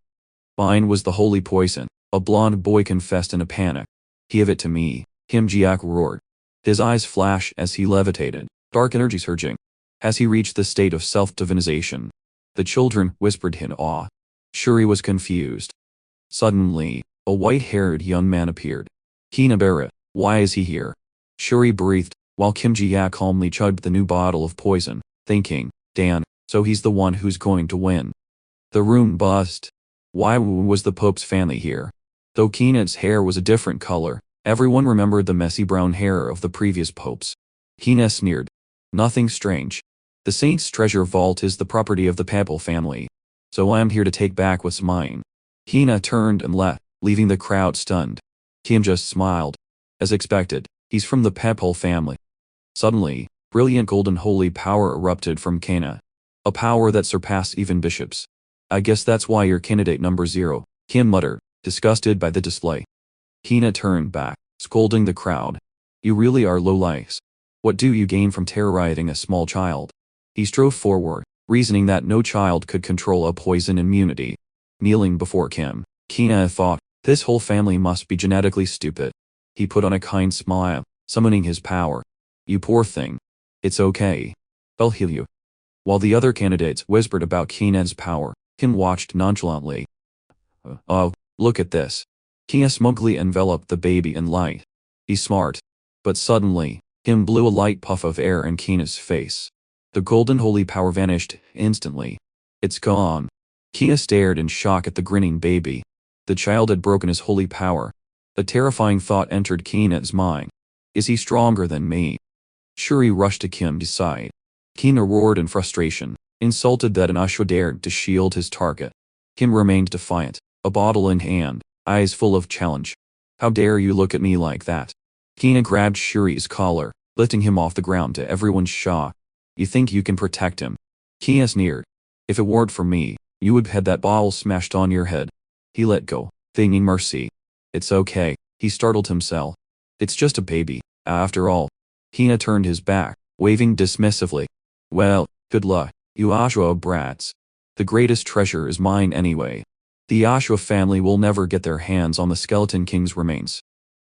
Mine was the holy poison, a blonde boy confessed in a panic. Give it to me, Kim Ji-ek roared. His eyes flashed as he levitated, dark energy surging. As he reached the state of self-divinization, the children whispered in awe. Shuri was confused. Suddenly, a white-haired young man appeared. Hina Barrett, why is he here? Shuri breathed, while Kim Ji-ek calmly chugged the new bottle of poison, thinking, Dan, so he's the one who's going to win. The room buzzed. Why was the Pope's family here? Though Keenan's hair was a different color, everyone remembered the messy brown hair of the previous popes. Hina sneered. Nothing strange. The saint's treasure vault is the property of the papal family. So I'm here to take back what's mine. Hina turned and left, leaving the crowd stunned. Kim just smiled. As expected, he's from the papal family. Suddenly, brilliant golden holy power erupted from Kana. A power that surpassed even bishops. I guess that's why you're candidate number 0, Kim muttered, disgusted by the display. Hina turned back, scolding the crowd. You really are lowlifes. What do you gain from terrorizing a small child? He strode forward, reasoning that no child could control a poison immunity. Kneeling before Kim, Hina thought, this whole family must be genetically stupid. He put on a kind smile, summoning his power. You poor thing. It's okay. I'll heal you. While the other candidates whispered about Keenan's power, Kim watched nonchalantly. Oh, look at this. Kia smugly enveloped the baby in light. He's smart. But suddenly, Kim blew a light puff of air in Keena's face. The golden holy power vanished instantly. It's gone. Kia stared in shock at the grinning baby. The child had broken his holy power. A terrifying thought entered Keena's mind. Is he stronger than me? Shuri rushed to Kim's side. Keena roared in frustration, insulted that an Ashura dared to shield his target. Kim remained defiant, a bottle in hand, eyes full of challenge. How dare you look at me like that? Keena grabbed Shuri's collar, lifting him off the ground to everyone's shock. You think you can protect him? Keena sneered. If it weren't for me, you would have had that bottle smashed on your head. He let go, feigning mercy. It's okay, he startled himself. It's just a baby, after all. Keena turned his back, waving dismissively. Well, good luck, you Ashura brats. The greatest treasure is mine anyway. The Ashura family will never get their hands on the Skeleton King's remains.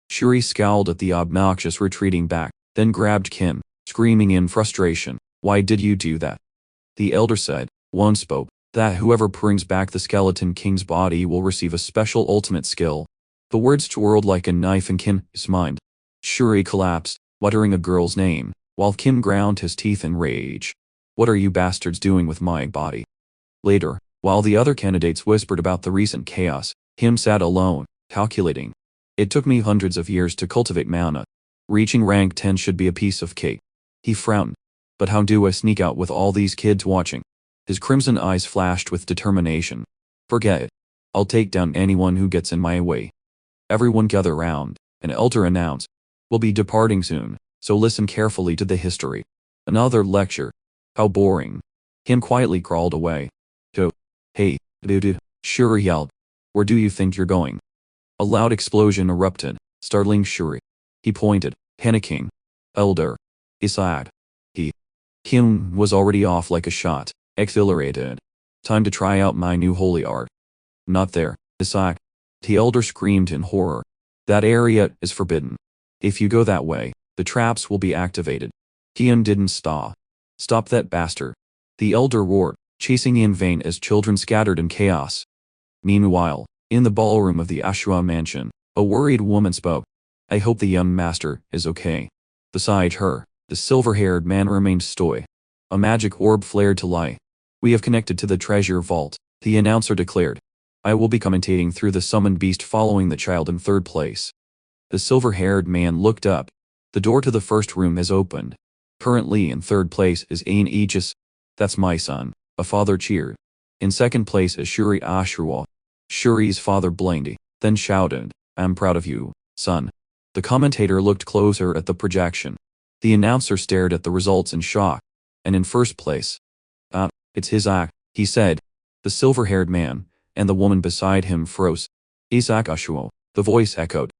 Shuri scowled at the obnoxious retreating back, then grabbed Kim, screaming in frustration. Why did you do that? The elder said, one spoke, that whoever brings back the skeleton king's body will receive a special ultimate skill. The words twirled like a knife in Kim's mind. Shuri collapsed, muttering a girl's name, while Kim ground his teeth in rage. What are you bastards doing with my body? Later, while the other candidates whispered about the recent chaos, Kim sat alone, calculating. It took me hundreds of years to cultivate mana. Reaching rank 10 should be a piece of cake. He frowned. But how do I sneak out with all these kids watching? His crimson eyes flashed with determination. Forget it. I'll take down anyone who gets in my way. Everyone gather round, an elder announced. We'll be departing soon, so listen carefully to the history. Another lecture. How boring. Kim quietly crawled away. Hey, dude, Shuri yelled. Where do you think you're going? A loud explosion erupted, startling Shuri. He pointed, panicking. Elder. Isaac. Kim was already off like a shot, exhilarated. Time to try out my new holy art. Not there, Isaac. The elder screamed in horror. That area is forbidden. If you go that way, the traps will be activated. Kim didn't stop. Stop that bastard. The elder roared, chasing in vain as children scattered in chaos. Meanwhile, in the ballroom of the Ashua mansion, a worried woman spoke. I hope the young master is okay. Beside her, the silver-haired man remained stoic. A magic orb flared to light. We have connected to the treasure vault, the announcer declared. I will be commentating through the summoned beast following the child in third place. The silver-haired man looked up. The door to the first room has opened. Currently in third place is Ain Aegis. That's my son, a father cheered. In second place is Shuri Ashura. Shuri's father blinked, then shouted, I'm proud of you, son. The commentator looked closer at the projection. The announcer stared at the results in shock. And in first place. It's Isaac, he said. The silver-haired man, and the woman beside him froze. Isaac Ashua, the voice echoed.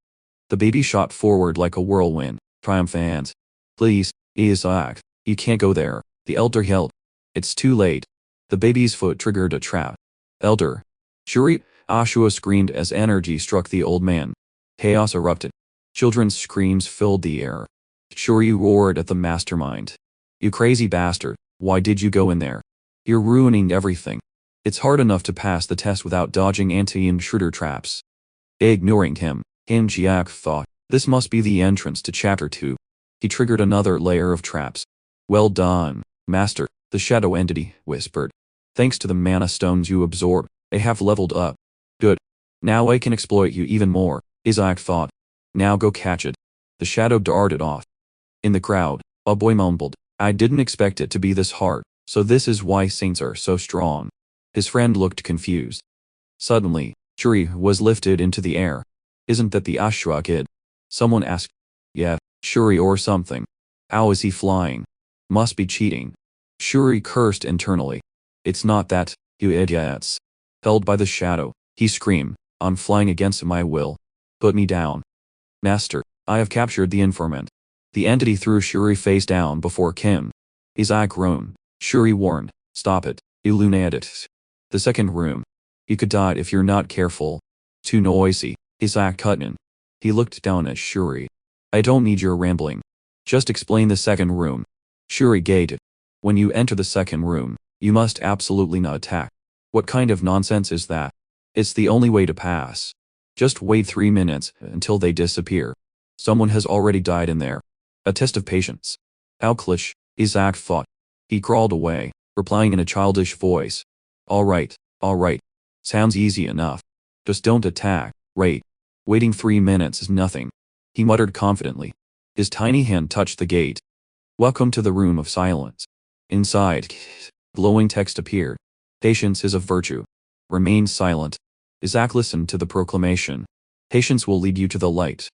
The baby shot forward like a whirlwind, triumphant. Please, Isaac, you can't go there, the elder yelled. It's too late. The baby's foot triggered a trap. Elder. Shuri, Ashua screamed as energy struck the old man. Chaos erupted. Children's screams filled the air. Shuri roared at the mastermind. You crazy bastard, why did you go in there? You're ruining everything. It's hard enough to pass the test without dodging anti-intruder traps. Ignoring him, Jiak thought, this must be the entrance to Chapter 2. He triggered another layer of traps. Well done, Master, the shadow entity whispered. Thanks to the mana stones you absorbed, I have leveled up. Good. Now I can exploit you even more, Isaac thought. Now go catch it. The shadow darted off. In the crowd, a boy mumbled, I didn't expect it to be this hard, so this is why saints are so strong. His friend looked confused. Suddenly, Shuri was lifted into the air. Isn't that the Ashura kid? Someone asked. Yeah, Shuri or something. How is he flying? Must be cheating. Shuri cursed internally. It's not that, you idiots. Held by the shadow, he screamed, I'm flying against my will. Put me down. Master, I have captured the informant. The entity threw Shuri face down before Kim. Isaac groaned. Shuri warned, stop it, you lunatic. The second room. You could die if you're not careful. Too noisy, Isaac cut in. He looked down at Shuri. I don't need your rambling. Just explain the second room. Shuri gated. When you enter the second room, you must absolutely not attack. What kind of nonsense is that? It's the only way to pass. Just wait 3 minutes until they disappear. Someone has already died in there. A test of patience. Outclassed, Isaac thought. He crawled away, replying in a childish voice. All right. Sounds easy enough. Just don't attack, right? Waiting 3 minutes is nothing. He muttered confidently. His tiny hand touched the gate. Welcome to the room of silence. Inside, glowing text appeared. Patience is a virtue. Remain silent. Isaac listened to the proclamation. Patience will lead you to the light.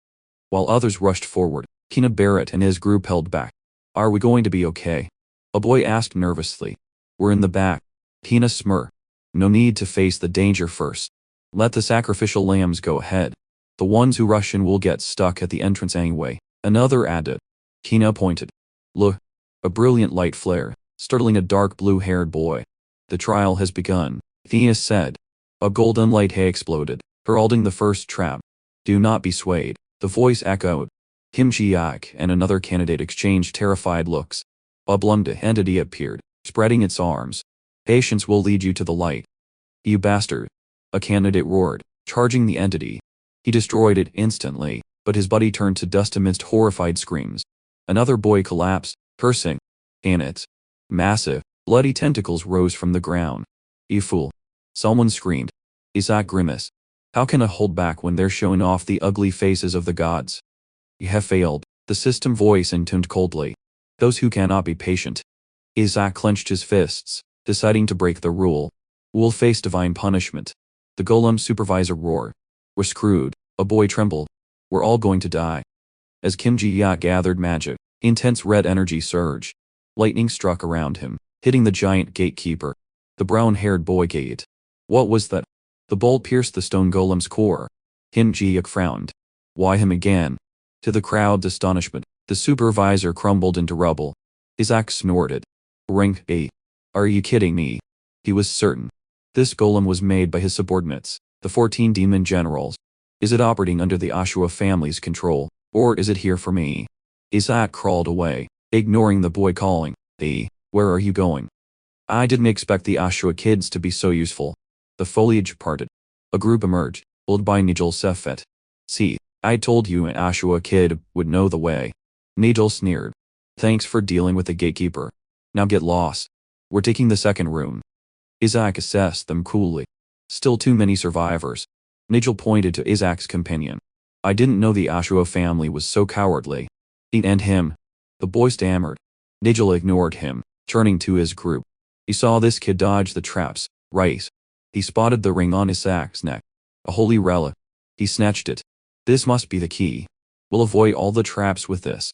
While others rushed forward, Kina Barrett and his group held back. Are we going to be okay? A boy asked nervously. We're in the back. Kina smirked. No need to face the danger first. Let the sacrificial lambs go ahead. The ones who rush in will get stuck at the entrance anyway. Another added. Kina pointed. Look. A brilliant light flare, startling a dark blue-haired boy. The trial has begun, Thea said. A golden light exploded, heralding the first trap. Do not be swayed, the voice echoed. Kim Ji-ak and another candidate exchanged terrified looks. A blonde entity appeared, spreading its arms. Patience will lead you to the light. You bastard. A candidate roared, charging the entity. He destroyed it instantly, but his body turned to dust amidst horrified screams. Another boy collapsed, cursing. And its massive, bloody tentacles rose from the ground. You fool. Someone screamed. Isaac grimaced. How can I hold back when they're showing off the ugly faces of the gods? You have failed, the system voice intoned coldly. Those who cannot be patient. Isaac clenched his fists, deciding to break the rule. We'll face divine punishment. The golem supervisor roared. We're screwed. A boy trembled. We're all going to die. As Kim Ji-ak gathered magic, intense red energy surged. Lightning struck around him, hitting the giant gatekeeper. The brown-haired boy gate. What was that? The bolt pierced the stone golem's core. Kim Ji-ak frowned. Why him again? To the crowd's astonishment, the supervisor crumbled into rubble. Isaac snorted. Rank 8. Are you kidding me? He was certain. This golem was made by his subordinates, the 14 demon generals. Is it operating under the Ashua family's control, or is it here for me? Isaac crawled away, ignoring the boy calling. Hey, where are you going? I didn't expect the Ashua kids to be so useful. The foliage parted. A group emerged, pulled by Nigel Sefet. See, I told you an Ashua kid would know the way. Nigel sneered. Thanks for dealing with the gatekeeper. Now get lost. We're taking the second room. Isaac assessed them coolly. Still too many survivors. Nigel pointed to Isaac's companion. I didn't know the Ashua family was so cowardly. He'd end him. The boy stammered. Nigel ignored him, turning to his group. He saw this kid dodge the traps, right? He spotted the ring on Isaac's neck. A holy relic. He snatched it. This must be the key. We'll avoid all the traps with this.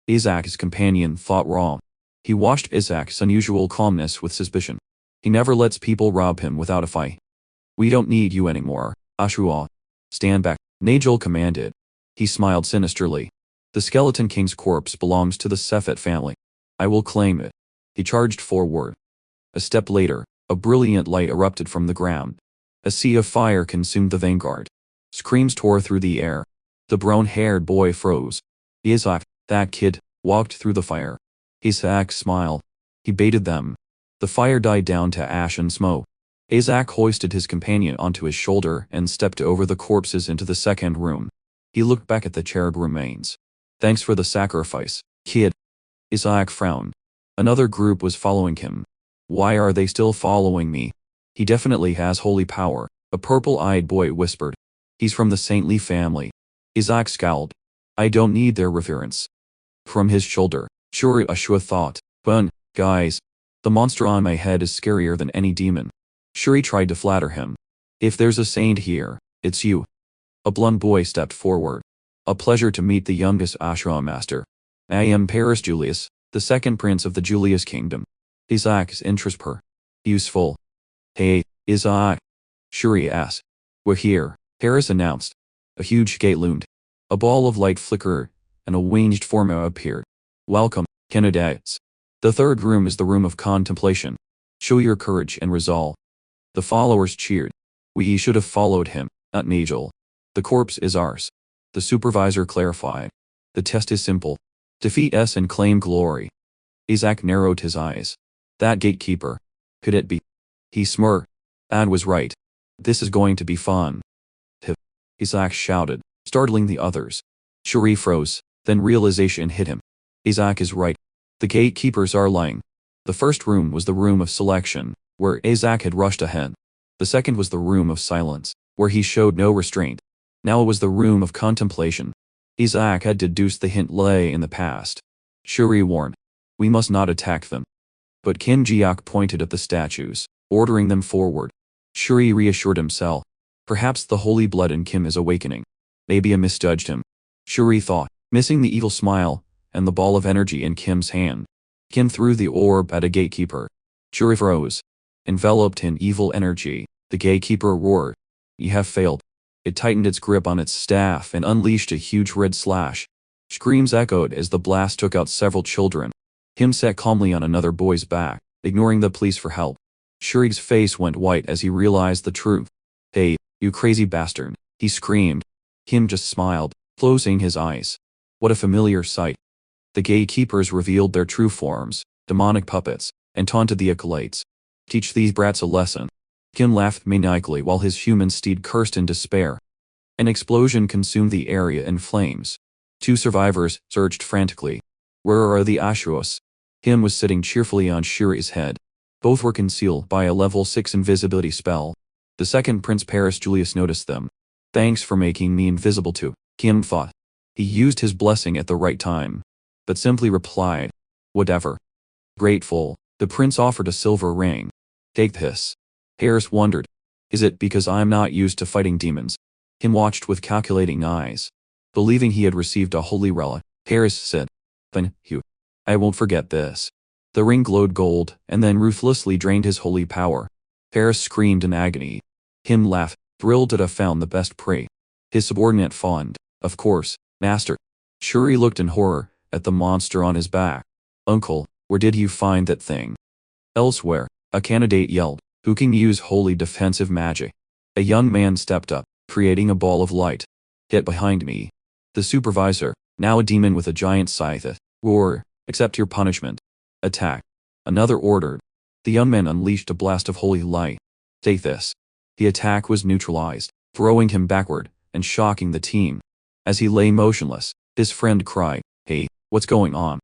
Isaac's companion thought wrong. He watched Isaac's unusual calmness with suspicion. He never lets people rob him without a fight. We don't need you anymore, Ashua. Stand back, Nigel commanded. He smiled sinisterly. The Skeleton King's corpse belongs to the Sefet family. I will claim it. He charged forward. A step later, a brilliant light erupted from the ground. A sea of fire consumed the vanguard. Screams tore through the air. The brown-haired boy froze. Isaac, that kid, walked through the fire. Isaac smiled. He baited them. The fire died down to ash and smoke. Isaac hoisted his companion onto his shoulder and stepped over the corpses into the second room. He looked back at the charred remains. Thanks for the sacrifice, kid. Isaac frowned. Another group was following him. Why are they still following me? He definitely has holy power, a purple-eyed boy whispered. He's from the saintly family. Isaac scowled. I don't need their reverence. From his shoulder, Shuri Ashua thought, Bun, guys. The monster on my head is scarier than any demon. Shuri tried to flatter him. If there's a saint here, it's you. A blonde boy stepped forward. A pleasure to meet the youngest Ashura master. I am Paris Julius, the second prince of the Julius kingdom. Isaac's interest per. Useful. Hey, Isaac. Shuri asked. We're here, Paris announced. A huge gate loomed. A ball of light flickered, and a winged form appeared. Welcome, candidates. The third room is the room of contemplation. Show your courage and resolve. The followers cheered. We should have followed him, not Nigel. The corpse is ours. The supervisor clarified. The test is simple. Defeat us and claim glory. Isaac narrowed his eyes. That gatekeeper. Could it be? He smirked. Ad was right. This is going to be fun. Hip. Isaac shouted, startling the others. Shuri froze, then realization hit him. Isaac is right. The gatekeepers are lying. The first room was the room of selection, where Isaac had rushed ahead. The second was the room of silence, where he showed no restraint. Now it was the room of contemplation. Isaac had deduced the hint lay in the past. Shuri warned. We must not attack them. But Kim Ji-ak pointed at the statues, ordering them forward. Shuri reassured himself. Perhaps the holy blood in Kim is awakening. Maybe I misjudged him. Shuri thought, missing the evil smile, and the ball of energy in Kim's hand. Kim threw the orb at a gatekeeper. Shuri froze. Enveloped in evil energy, the gatekeeper roared. You have failed. It tightened its grip on its staff and unleashed a huge red slash. Screams echoed as the blast took out several children. Kim sat calmly on another boy's back, ignoring the pleas for help. Shuri's face went white as he realized the truth. Hey, you crazy bastard, he screamed. Kim just smiled, closing his eyes. What a familiar sight. The gatekeepers revealed their true forms, demonic puppets, and taunted the acolytes. Teach these brats a lesson. Kim laughed maniacally while his human steed cursed in despair. An explosion consumed the area in flames. 2 survivors searched frantically. Where are the Ashuos? Kim was sitting cheerfully on Shuri's head. Both were concealed by a level 6 invisibility spell. The second Prince Paris Julius noticed them. Thanks for making me invisible too, Kim thought. He used his blessing at the right time, but simply replied, whatever. Grateful, the prince offered a silver ring. Take this. Paris wondered. Is it because I'm not used to fighting demons? Kim watched with calculating eyes. Believing he had received a holy relic, Paris said, Thank you. I won't forget this. The ring glowed gold and then ruthlessly drained his holy power. Paris screamed in agony. Kim laughed, thrilled to have found the best prey. His subordinate fawned, of course, master. Shuri looked in horror at the monster on his back. Uncle, where did you find that thing? Elsewhere, a candidate yelled, who can use holy defensive magic? A young man stepped up, creating a ball of light. Hit behind me. The supervisor, now a demon with a giant scythe, roared, accept your punishment. Attack. Another ordered. The young man unleashed a blast of holy light. Take this. The attack was neutralized, throwing him backward and shocking the team. As he lay motionless, his friend cried, Hey, what's going on?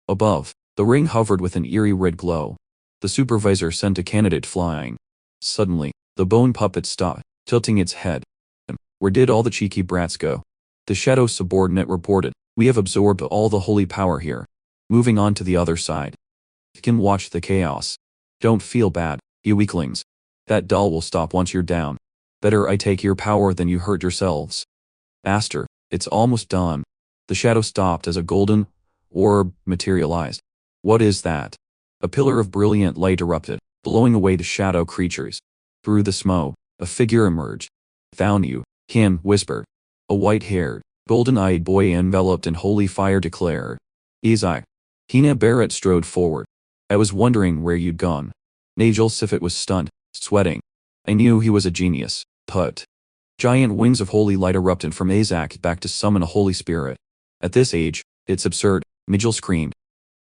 Above, the ring hovered with an eerie red glow. The supervisor sent a candidate flying. Suddenly, the bone puppet stopped, tilting its head. Where did all the cheeky brats go? The shadow subordinate reported, We have absorbed all the holy power here. Moving on to the other side. Kim watched the chaos. Don't feel bad, you weaklings. That doll will stop once you're down. Better I take your power than you hurt yourselves. Master, it's almost done. The shadow stopped as a golden orb materialized. What is that? A pillar of brilliant light erupted, blowing away the shadow creatures. Through the smoke, a figure emerged. Found you, Kim whispered. A white-haired, golden-eyed boy enveloped in holy fire declared. Isaac. Hina Barrett strode forward. I was wondering where you'd gone. Nigel Sifit was stunned, sweating. I knew he was a genius, but... Giant wings of holy light erupted from Isaac back to summon a holy spirit. At this age, it's absurd, Nigel screamed.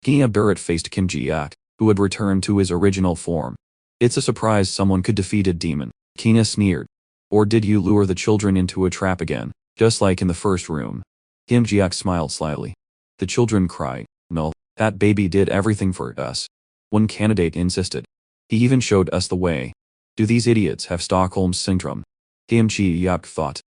Hina Barrett faced Kim Ji-ak, who had returned to his original form. It's a surprise someone could defeat a demon, Kina sneered. Or did you lure the children into a trap again, just like in the first room? Kim Ji-ak smiled slyly. The children cried, No, that baby did everything for us. One candidate insisted. He even showed us the way. Do these idiots have Stockholm Syndrome? Kim Ji-ak thought.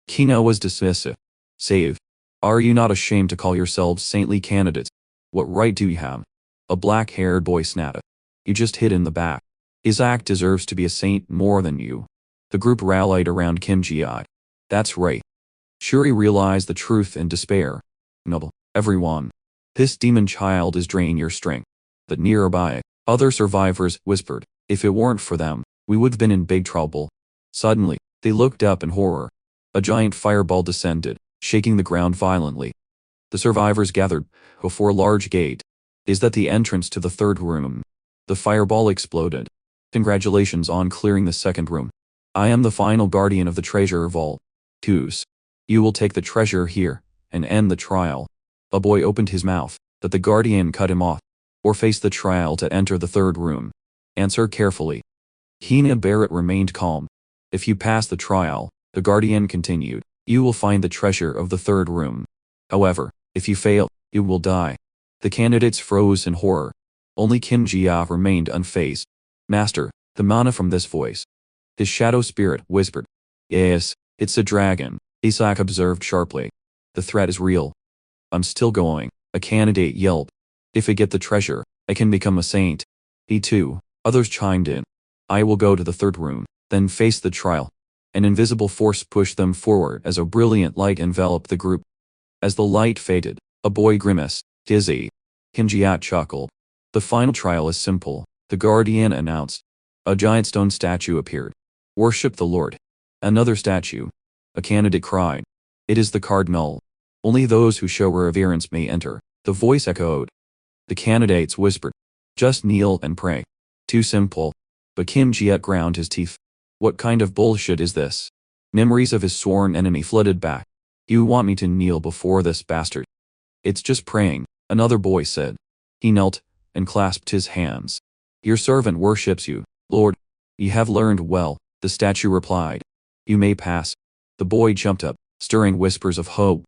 Kina was dismissive. Save. Are you not ashamed to call yourselves saintly candidates? What right do you have? A black-haired boy snapped. You just hid in the back. Isaac deserves to be a saint more than you. The group rallied around Kim Ji-ak. That's right. Shuri realized the truth in despair. No, everyone. This demon child is draining your strength. But nearby, other survivors whispered, if it weren't for them, we would have been in big trouble. Suddenly, they looked up in horror. A giant fireball descended, shaking the ground violently. The survivors gathered before a large gate. Is that the entrance to the third room? The fireball exploded. Congratulations on clearing the second room. I am the final guardian of the treasure vault. Twos. You will take the treasure here and end the trial. A boy opened his mouth, but the guardian cut him off. Or face the trial to enter the third room. Answer carefully. Hina Barrett remained calm. If you pass the trial, the guardian continued, you will find the treasure of the third room. However, if you fail, you will die. The candidates froze in horror. Only Kim Ji-ak remained unfazed. Master, the mana from this voice. His shadow spirit whispered. Yes, it's a dragon, Isaac observed sharply. The threat is real. I'm still going, a candidate yelled. If I get the treasure, I can become a saint. He too, others chimed in. I will go to the third room, then face the trial. An invisible force pushed them forward as a brilliant light enveloped the group. As the light faded, a boy grimaced, dizzy. Kim Ji-ak chuckled. The final trial is simple, the guardian announced. A giant stone statue appeared. Worship the Lord. Another statue. A candidate cried. It is the cardinal. Only those who show reverence may enter, the voice echoed. The candidates whispered. Just kneel and pray. Too simple. But Kim Ji-ak ground his teeth. What kind of bullshit is this? Memories of his sworn enemy flooded back. You want me to kneel before this bastard? It's just praying, another boy said. He knelt and clasped his hands. Your servant worships you, Lord. You have learned well, the statue replied. You may pass. The boy jumped up, stirring whispers of hope.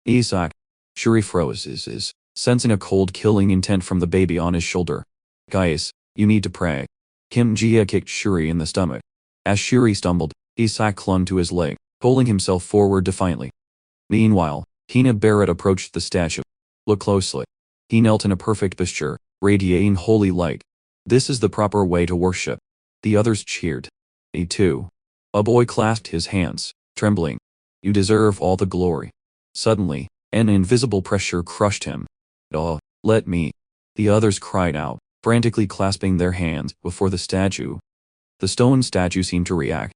Isaac. Shuri froze, sensing a cold killing intent from the baby on his shoulder. Guys, you need to pray. Kim Jia kicked Shuri in the stomach. As Shuri stumbled, Isaac clung to his leg, pulling himself forward defiantly. Meanwhile, Hina Barrett approached the statue. Look closely. He knelt in a perfect posture, radiating holy light. This is the proper way to worship. The others cheered. Me too. A boy clasped his hands, trembling. You deserve all the glory. Suddenly, an invisible pressure crushed him. Oh, let me. The others cried out, frantically clasping their hands before the statue. The stone statue seemed to react.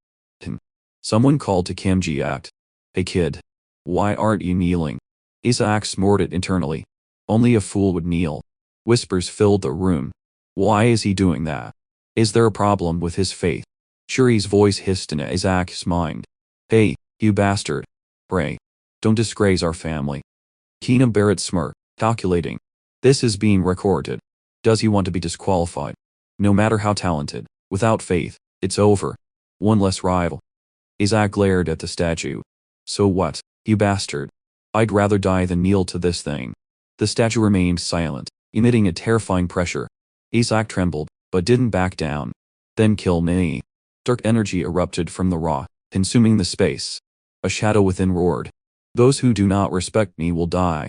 Someone called to Kim Ji-act. Hey kid. Why aren't you kneeling? Isaac snorted internally. Only a fool would kneel. Whispers filled the room. Why is he doing that? Is there a problem with his faith? Shuri's voice hissed in Isaac's mind. Hey, you bastard. Pray. Don't disgrace our family. Hina Barrett smirked, calculating. This is being recorded. Does he want to be disqualified? No matter how talented, without faith, it's over. One less rival. Isaac glared at the statue. So what, you bastard? I'd rather die than kneel to this thing. The statue remained silent, emitting a terrifying pressure. Isaac trembled, but didn't back down. Then kill me. Dark energy erupted from the rock, consuming the space. A shadow within roared. Those who do not respect me will die.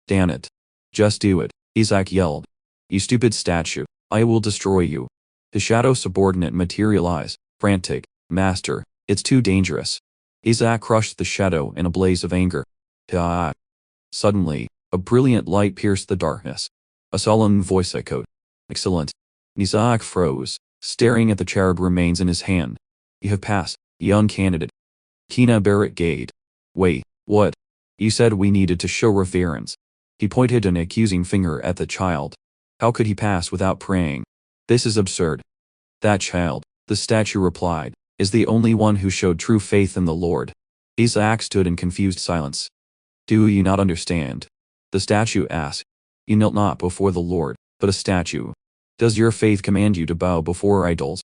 Damn it. Just do it, Isaac yelled. You stupid statue, I will destroy you. The shadow subordinate materialized, frantic. Master, it's too dangerous. Isaac crushed the shadow in a blaze of anger. Ah. Suddenly, a brilliant light pierced the darkness. A solemn voice echoed. Excellent. Isaac froze, staring at the charred remains in his hand. You have passed, young candidate. Hina Barrett gayed. Wait, what? You said we needed to show reverence. He pointed an accusing finger at the child. How could he pass without praying? This is absurd. That child, the statue replied, is the only one who showed true faith in the Lord. Isaac stood in confused silence. Do you not understand? The statue asked. You knelt not before the Lord, but a statue. Does your faith command you to bow before idols?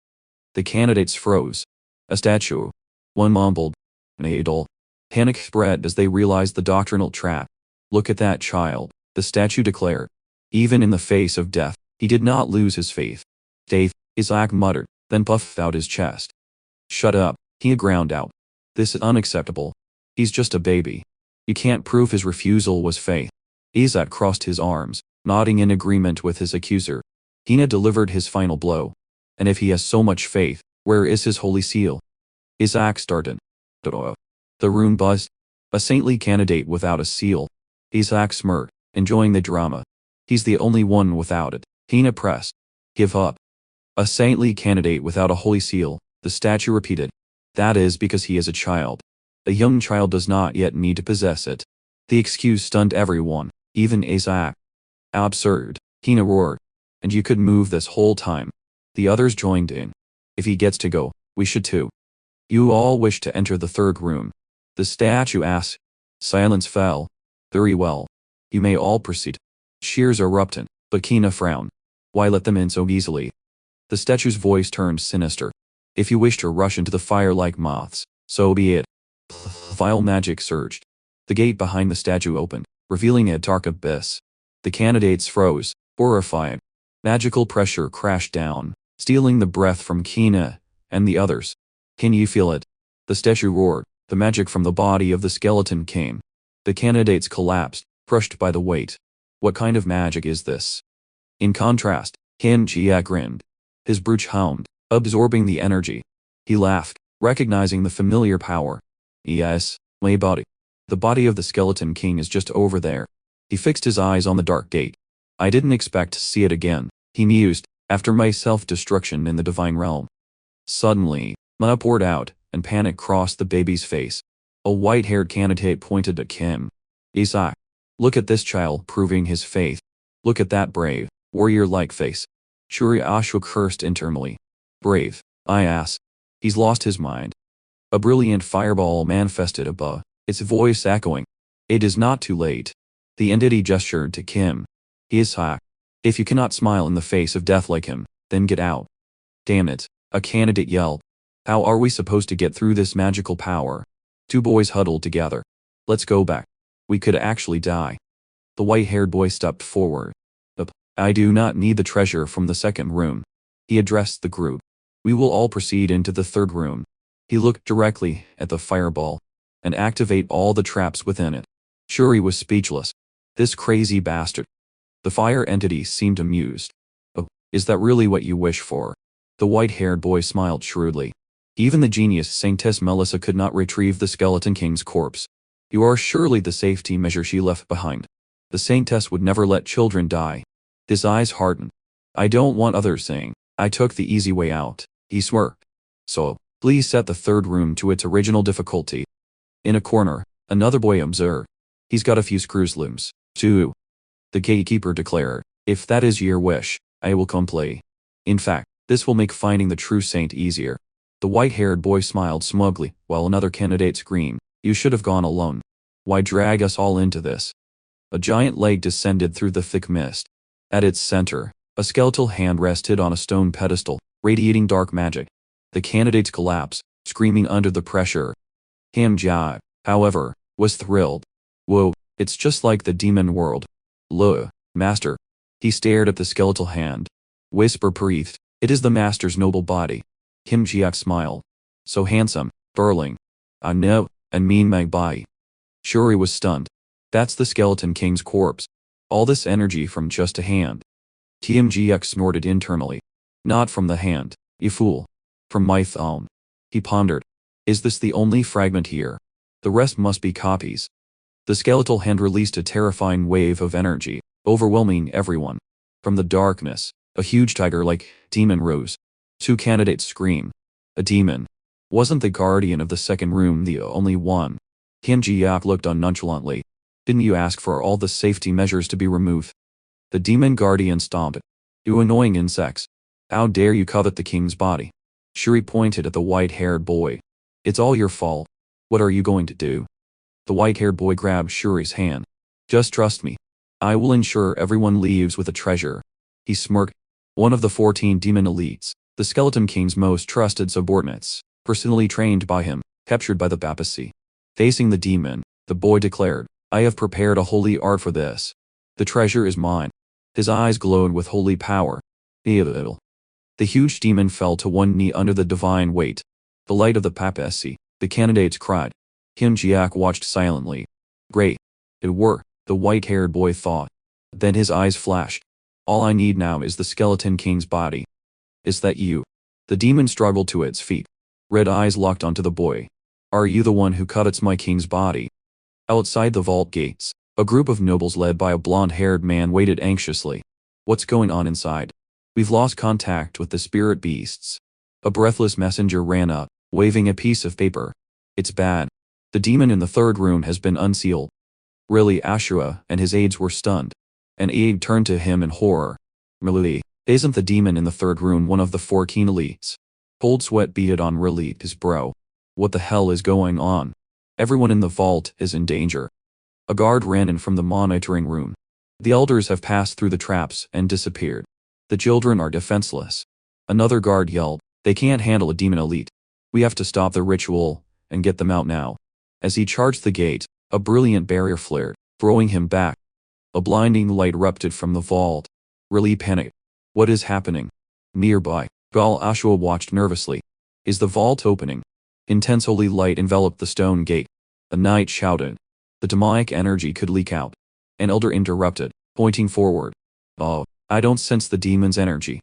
The candidates froze. A statue. One mumbled. An idol. Panic spread as they realized the doctrinal trap. Look at that child, the statue declared. Even in the face of death, he did not lose his faith. Faith, Isaac muttered, then puffed out his chest. Shut up, he ground out. This is unacceptable. He's just a baby. You can't prove his refusal was faith. Isaac crossed his arms, nodding in agreement with his accuser. Hina delivered his final blow. And if he has so much faith, where is his holy seal? Isaac started. The room buzzed. A saintly candidate without a seal. Isaac smirked, enjoying the drama. He's the only one without it. Hina pressed. Give up. A saintly candidate without a holy seal, the statue repeated. That is because he is a child. A young child does not yet need to possess it. The excuse stunned everyone, even Isaac. Absurd, Hina roared. And you could move this whole time. The others joined in. If he gets to go, we should too. You all wish to enter the third room. The statue asked. Silence fell. Very well. You may all proceed. Cheers erupted, but Hina frowned. Why let them in so easily? The statue's voice turned sinister. If you wish to rush into the fire like moths, so be it. Vile magic surged. The gate behind the statue opened, revealing a dark abyss. The candidates froze, horrified. Magical pressure crashed down, stealing the breath from Hina and the others. Can you feel it? The statue roared. The magic from the body of the skeleton came. The candidates collapsed, crushed by the weight. What kind of magic is this? In contrast, Kim Jia grinned. His brooch hummed, absorbing the energy. He laughed, recognizing the familiar power. Yes, my body. The body of the skeleton king is just over there. He fixed his eyes on the dark gate. I didn't expect to see it again, he mused, after my self-destruction in the divine realm. Suddenly, Ma poured out, and panic crossed the baby's face. A white-haired candidate pointed at Kim. Isaac. Look at this child proving his faith. Look at that brave, warrior-like face. Shuri Ashwa cursed internally. Brave, I asked. He's lost his mind. A brilliant fireball manifested above, its voice echoing. It is not too late. The entity gestured to Kim. He is hack. If you cannot smile in the face of death like him, then get out. Damn it, a candidate yelled. How are we supposed to get through this magical power? Two boys huddled together. Let's go back. We could actually die. The white-haired boy stepped forward. I do not need the treasure from the second room. He addressed the group. We will all proceed into the third room. He looked directly at the fireball and activate all the traps within it. Shuri was speechless. This crazy bastard. The fire entity seemed amused. Oh, is that really what you wish for? The white-haired boy smiled shrewdly. Even the genius Saintess Melissa could not retrieve the Skeleton King's corpse. You are surely the safety measure she left behind. The Saintess would never let children die. His eyes hardened. I don't want others saying, I took the easy way out. He smirked. So, please set the third room to its original difficulty. In a corner, another boy observed. He's got a few screws loose, too. The gatekeeper declared, if that is your wish, I will come play. In fact, this will make finding the true saint easier. The white-haired boy smiled smugly, while another candidate screamed, you should have gone alone. Why drag us all into this? A giant leg descended through the thick mist. At its center, a skeletal hand rested on a stone pedestal, radiating dark magic. The candidates collapsed, screaming under the pressure. Ham Jia, however, was thrilled. Whoa, it's just like the demon world. Look, master. He stared at the skeletal hand. Whisper breathed, it is the master's noble body. Kim Jiak smiled. So handsome, burling. I know, and mean my body. Shuri was stunned. That's the Skeleton King's corpse. All this energy from just a hand. Kim Jiak snorted internally. Not from the hand, you fool. From my thumb. He pondered. Is this the only fragment here? The rest must be copies. The skeletal hand released a terrifying wave of energy, overwhelming everyone. From the darkness, a huge tiger-like demon rose. Two candidates screamed. A demon. Wasn't the guardian of the second room the only one? Kim Jiak looked on nonchalantly. Didn't you ask for all the safety measures to be removed? The demon guardian stomped. You annoying insects. How dare you covet the king's body? Shuri pointed at the white-haired boy. It's all your fault. What are you going to do? The white-haired boy grabbed Shuri's hand. Just trust me. I will ensure everyone leaves with a treasure. He smirked. One of the 14 demon elites, the Skeleton King's most trusted subordinates, personally trained by him, captured by the papacy. Facing the demon, the boy declared, I have prepared a holy art for this. The treasure is mine. His eyes glowed with holy power. The huge demon fell to one knee under the divine weight. The light of the papacy, the candidates cried. Kim Jiak watched silently. Great. It worked, the white-haired boy thought. Then his eyes flashed. All I need now is the Skeleton King's body. Is that you? The demon struggled to its feet. Red eyes locked onto the boy. Are you the one who covets my king's body? Outside the vault gates, a group of nobles led by a blonde-haired man waited anxiously. What's going on inside? We've lost contact with the spirit beasts. A breathless messenger ran up, waving a piece of paper. It's bad. The demon in the third room has been unsealed. Really, Ashura and his aides were stunned. An aide turned to him in horror. Really, isn't the demon in the third room one of the 14 elites? Cold sweat beaded on his brow. What the hell is going on? Everyone in the vault is in danger. A guard ran in from the monitoring room. The elders have passed through the traps and disappeared. The children are defenseless. Another guard yelled, they can't handle a demon elite. We have to stop the ritual and get them out now. As he charged the gate, a brilliant barrier flared, throwing him back. A blinding light erupted from the vault. Really panicked. What is happening? Nearby, Gal Ashua watched nervously. Is the vault opening? Intense holy light enveloped the stone gate. A knight shouted. The demonic energy could leak out. An elder interrupted, pointing forward. Oh, I don't sense the demon's energy.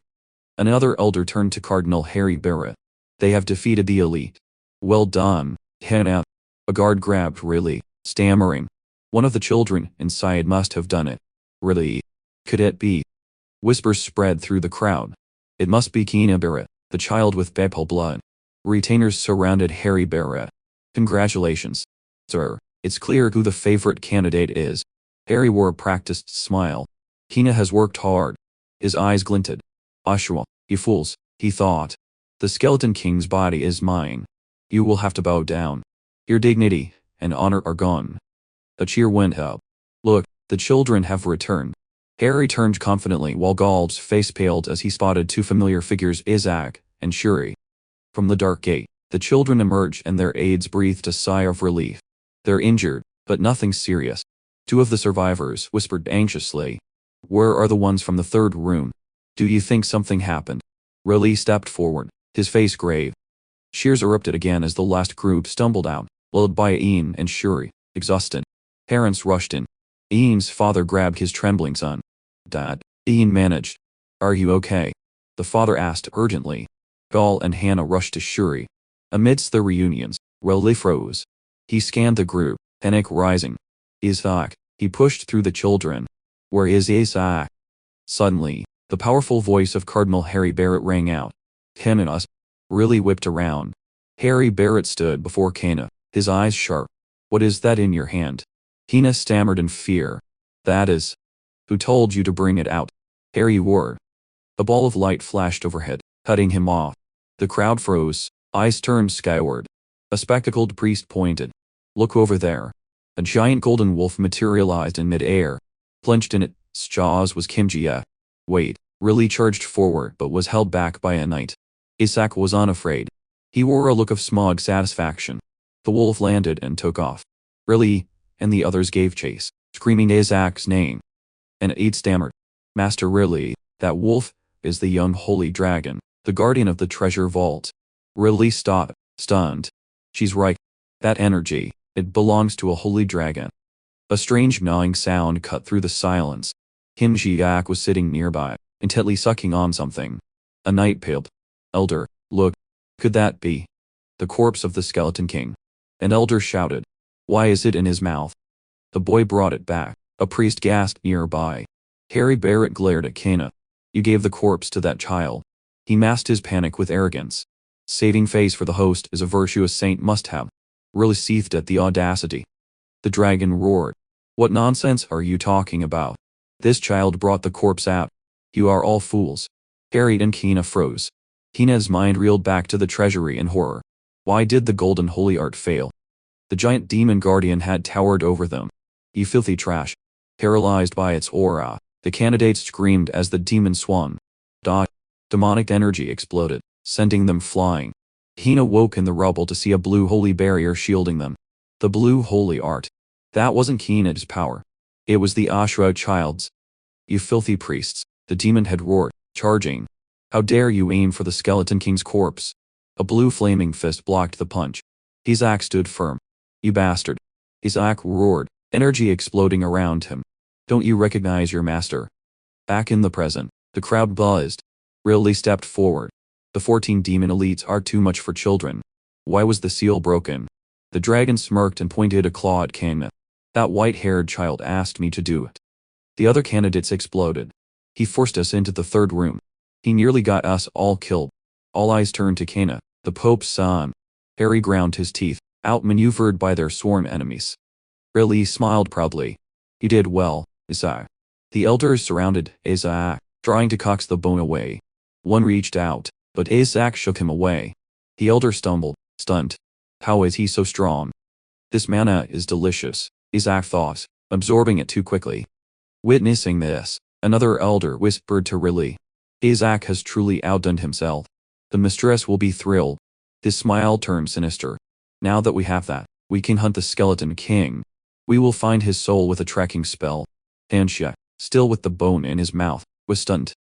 Another elder turned to Cardinal Harry Barrett. They have defeated the elite. Well done, Hannah. A guard grabbed Riley, stammering. One of the children inside must have done it. Really? Could it be? Whispers spread through the crowd. It must be Keena Barrett, the child with purple blood. Retainers surrounded Harry Barrett. Congratulations, sir. It's clear who the favorite candidate is. Harry wore a practiced smile. Keena has worked hard. His eyes glinted. Ashwa, you fools, he thought. The Skeleton King's body is mine. You will have to bow down. Your dignity and honor are gone. A cheer went up. Look, the The children have returned. Harry turned confidently while Gald's face paled as he spotted two familiar figures, Isaac and Shuri. From the dark gate, the children emerged and their aides breathed a sigh of relief. They're injured, but nothing serious. Two of the survivors whispered anxiously. Where are the ones from the third room? Do you think something happened? Riley stepped forward, his face grave. Cheers erupted again as the last group stumbled out, led by Ian and Shuri, exhausted. Parents rushed in. Ian's father grabbed his trembling son. Dad, Ian managed. Are you okay? The father asked urgently. Gal and Hannah rushed to Shuri. Amidst the reunions, Riley froze. He scanned the group, panic rising. Isaac, he pushed through the children. Where is Isaac? Suddenly, the powerful voice of Cardinal Harry Barrett rang out. Him and us. Riley whipped around. Harry Barrett stood before Kana, his eyes sharp. What is that in your hand? Hina stammered in fear. That is. Who told you to bring it out? Harry roared. A ball of light flashed overhead, cutting him off. The crowd froze, eyes turned skyward. A spectacled priest pointed. Look over there. A giant golden wolf materialized in mid-air. Clenched in its jaws was Kim Ji-a. Wait, Riley charged forward but was held back by a knight. Isaac was unafraid. He wore a look of smug satisfaction. The wolf landed and took off. Riley and the others gave chase, screaming Isaac's name. An aide stammered. Master Riley, that wolf is the young holy dragon, the guardian of the treasure vault. Riley stopped, stunned. She's right. That energy, it belongs to a holy dragon. A strange gnawing sound cut through the silence. Kim Ji-ak was sitting nearby, intently sucking on something. A knight paled. Elder, look. Could that be the corpse of the Skeleton King? An elder shouted. Why is it in his mouth? The boy brought it back. A priest gasped nearby. Harry Barrett glared at Kana. You gave the corpse to that child. He masked his panic with arrogance. Saving face for the host is a virtuous saint must have. Riley seethed at the audacity. The dragon roared. What nonsense are you talking about? This child brought the corpse out. You are all fools. Harry and Kina froze. Kina's mind reeled back to the treasury in horror. Why did the golden holy art fail? The giant demon guardian had towered over them. You filthy trash. Paralyzed by its aura, the candidates screamed as the demon swung. Demonic energy exploded, sending them flying. Hina woke in the rubble to see a blue holy barrier shielding them. The blue holy art. That wasn't Kina's power. It was the Ashra child's. You filthy priests, the demon had roared, charging. How dare you aim for the Skeleton King's corpse? A blue flaming fist blocked the punch. Isaac stood firm. You bastard. Isaac roared, energy exploding around him. Don't you recognize your master? Back in the present, the crowd buzzed. Riley stepped forward. The 14 demon elites are too much for children. Why was the seal broken? The dragon smirked and pointed a claw at Kana. That white-haired child asked me to do it. The other candidates exploded. He forced us into the third room. He nearly got us all killed. All eyes turned to Kana, the Pope's son. Harry ground his teeth, outmaneuvered by their sworn enemies. Riley smiled proudly. You did well, Isaac. The elders surrounded Isaac, trying to coax the bone away. One reached out, but Isaac shook him away. The elder stumbled, stunned. How is he so strong? This manna is delicious, Isaac thought, absorbing it too quickly. Witnessing this, another elder whispered to Riley. Isaac has truly outdone himself. The mistress will be thrilled. His smile turned sinister. Now that we have that, we can hunt the Skeleton King. We will find his soul with a tracking spell. Ansha, still with the bone in his mouth, was stunned.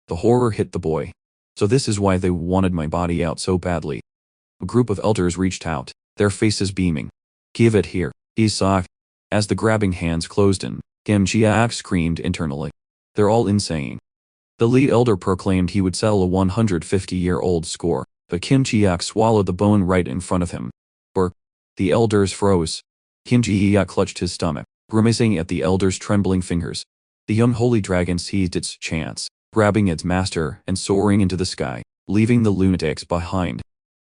The horror hit the boy. So this is why they wanted my body out so badly. A group of elders reached out, their faces beaming. Give it here, Isaac. As the grabbing hands closed in, Kim Ji-ak screamed internally. They're all insane. The lead elder proclaimed he would settle a 150-year-old score, but Kim Ji-ak swallowed the bone right in front of him. The elders froze. Kim Ji-ak clutched his stomach, grimacing at the elder's trembling fingers. The young holy dragon seized its chance, grabbing its master and soaring into the sky, leaving the lunatics behind.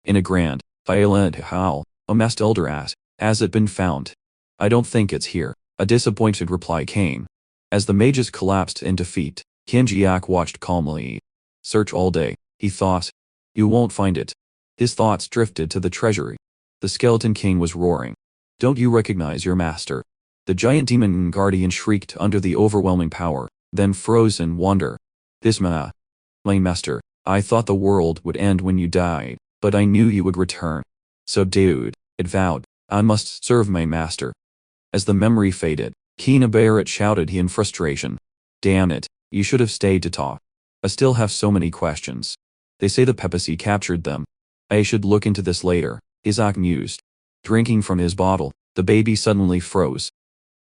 In a grand, violent howl, a masked elder asked, "Has it been found?" "I don't think it's here," a disappointed reply came. As the mages collapsed in defeat, Kim Ji-ak watched calmly. Search all day, he thought. You won't find it. His thoughts drifted to the treasury. The Skeleton King was roaring. Don't you recognize your master? The giant demon guardian shrieked under the overwhelming power, then froze in wonder. This my master, I thought the world would end when you died, but I knew you would return. So dude, it vowed, I must serve my master. As the memory faded, Kina Barrett shouted in frustration. Damn it, you should have stayed to talk. I still have so many questions. They say the papacy captured them. I should look into this later, Isaac mused. Drinking from his bottle, the baby suddenly froze.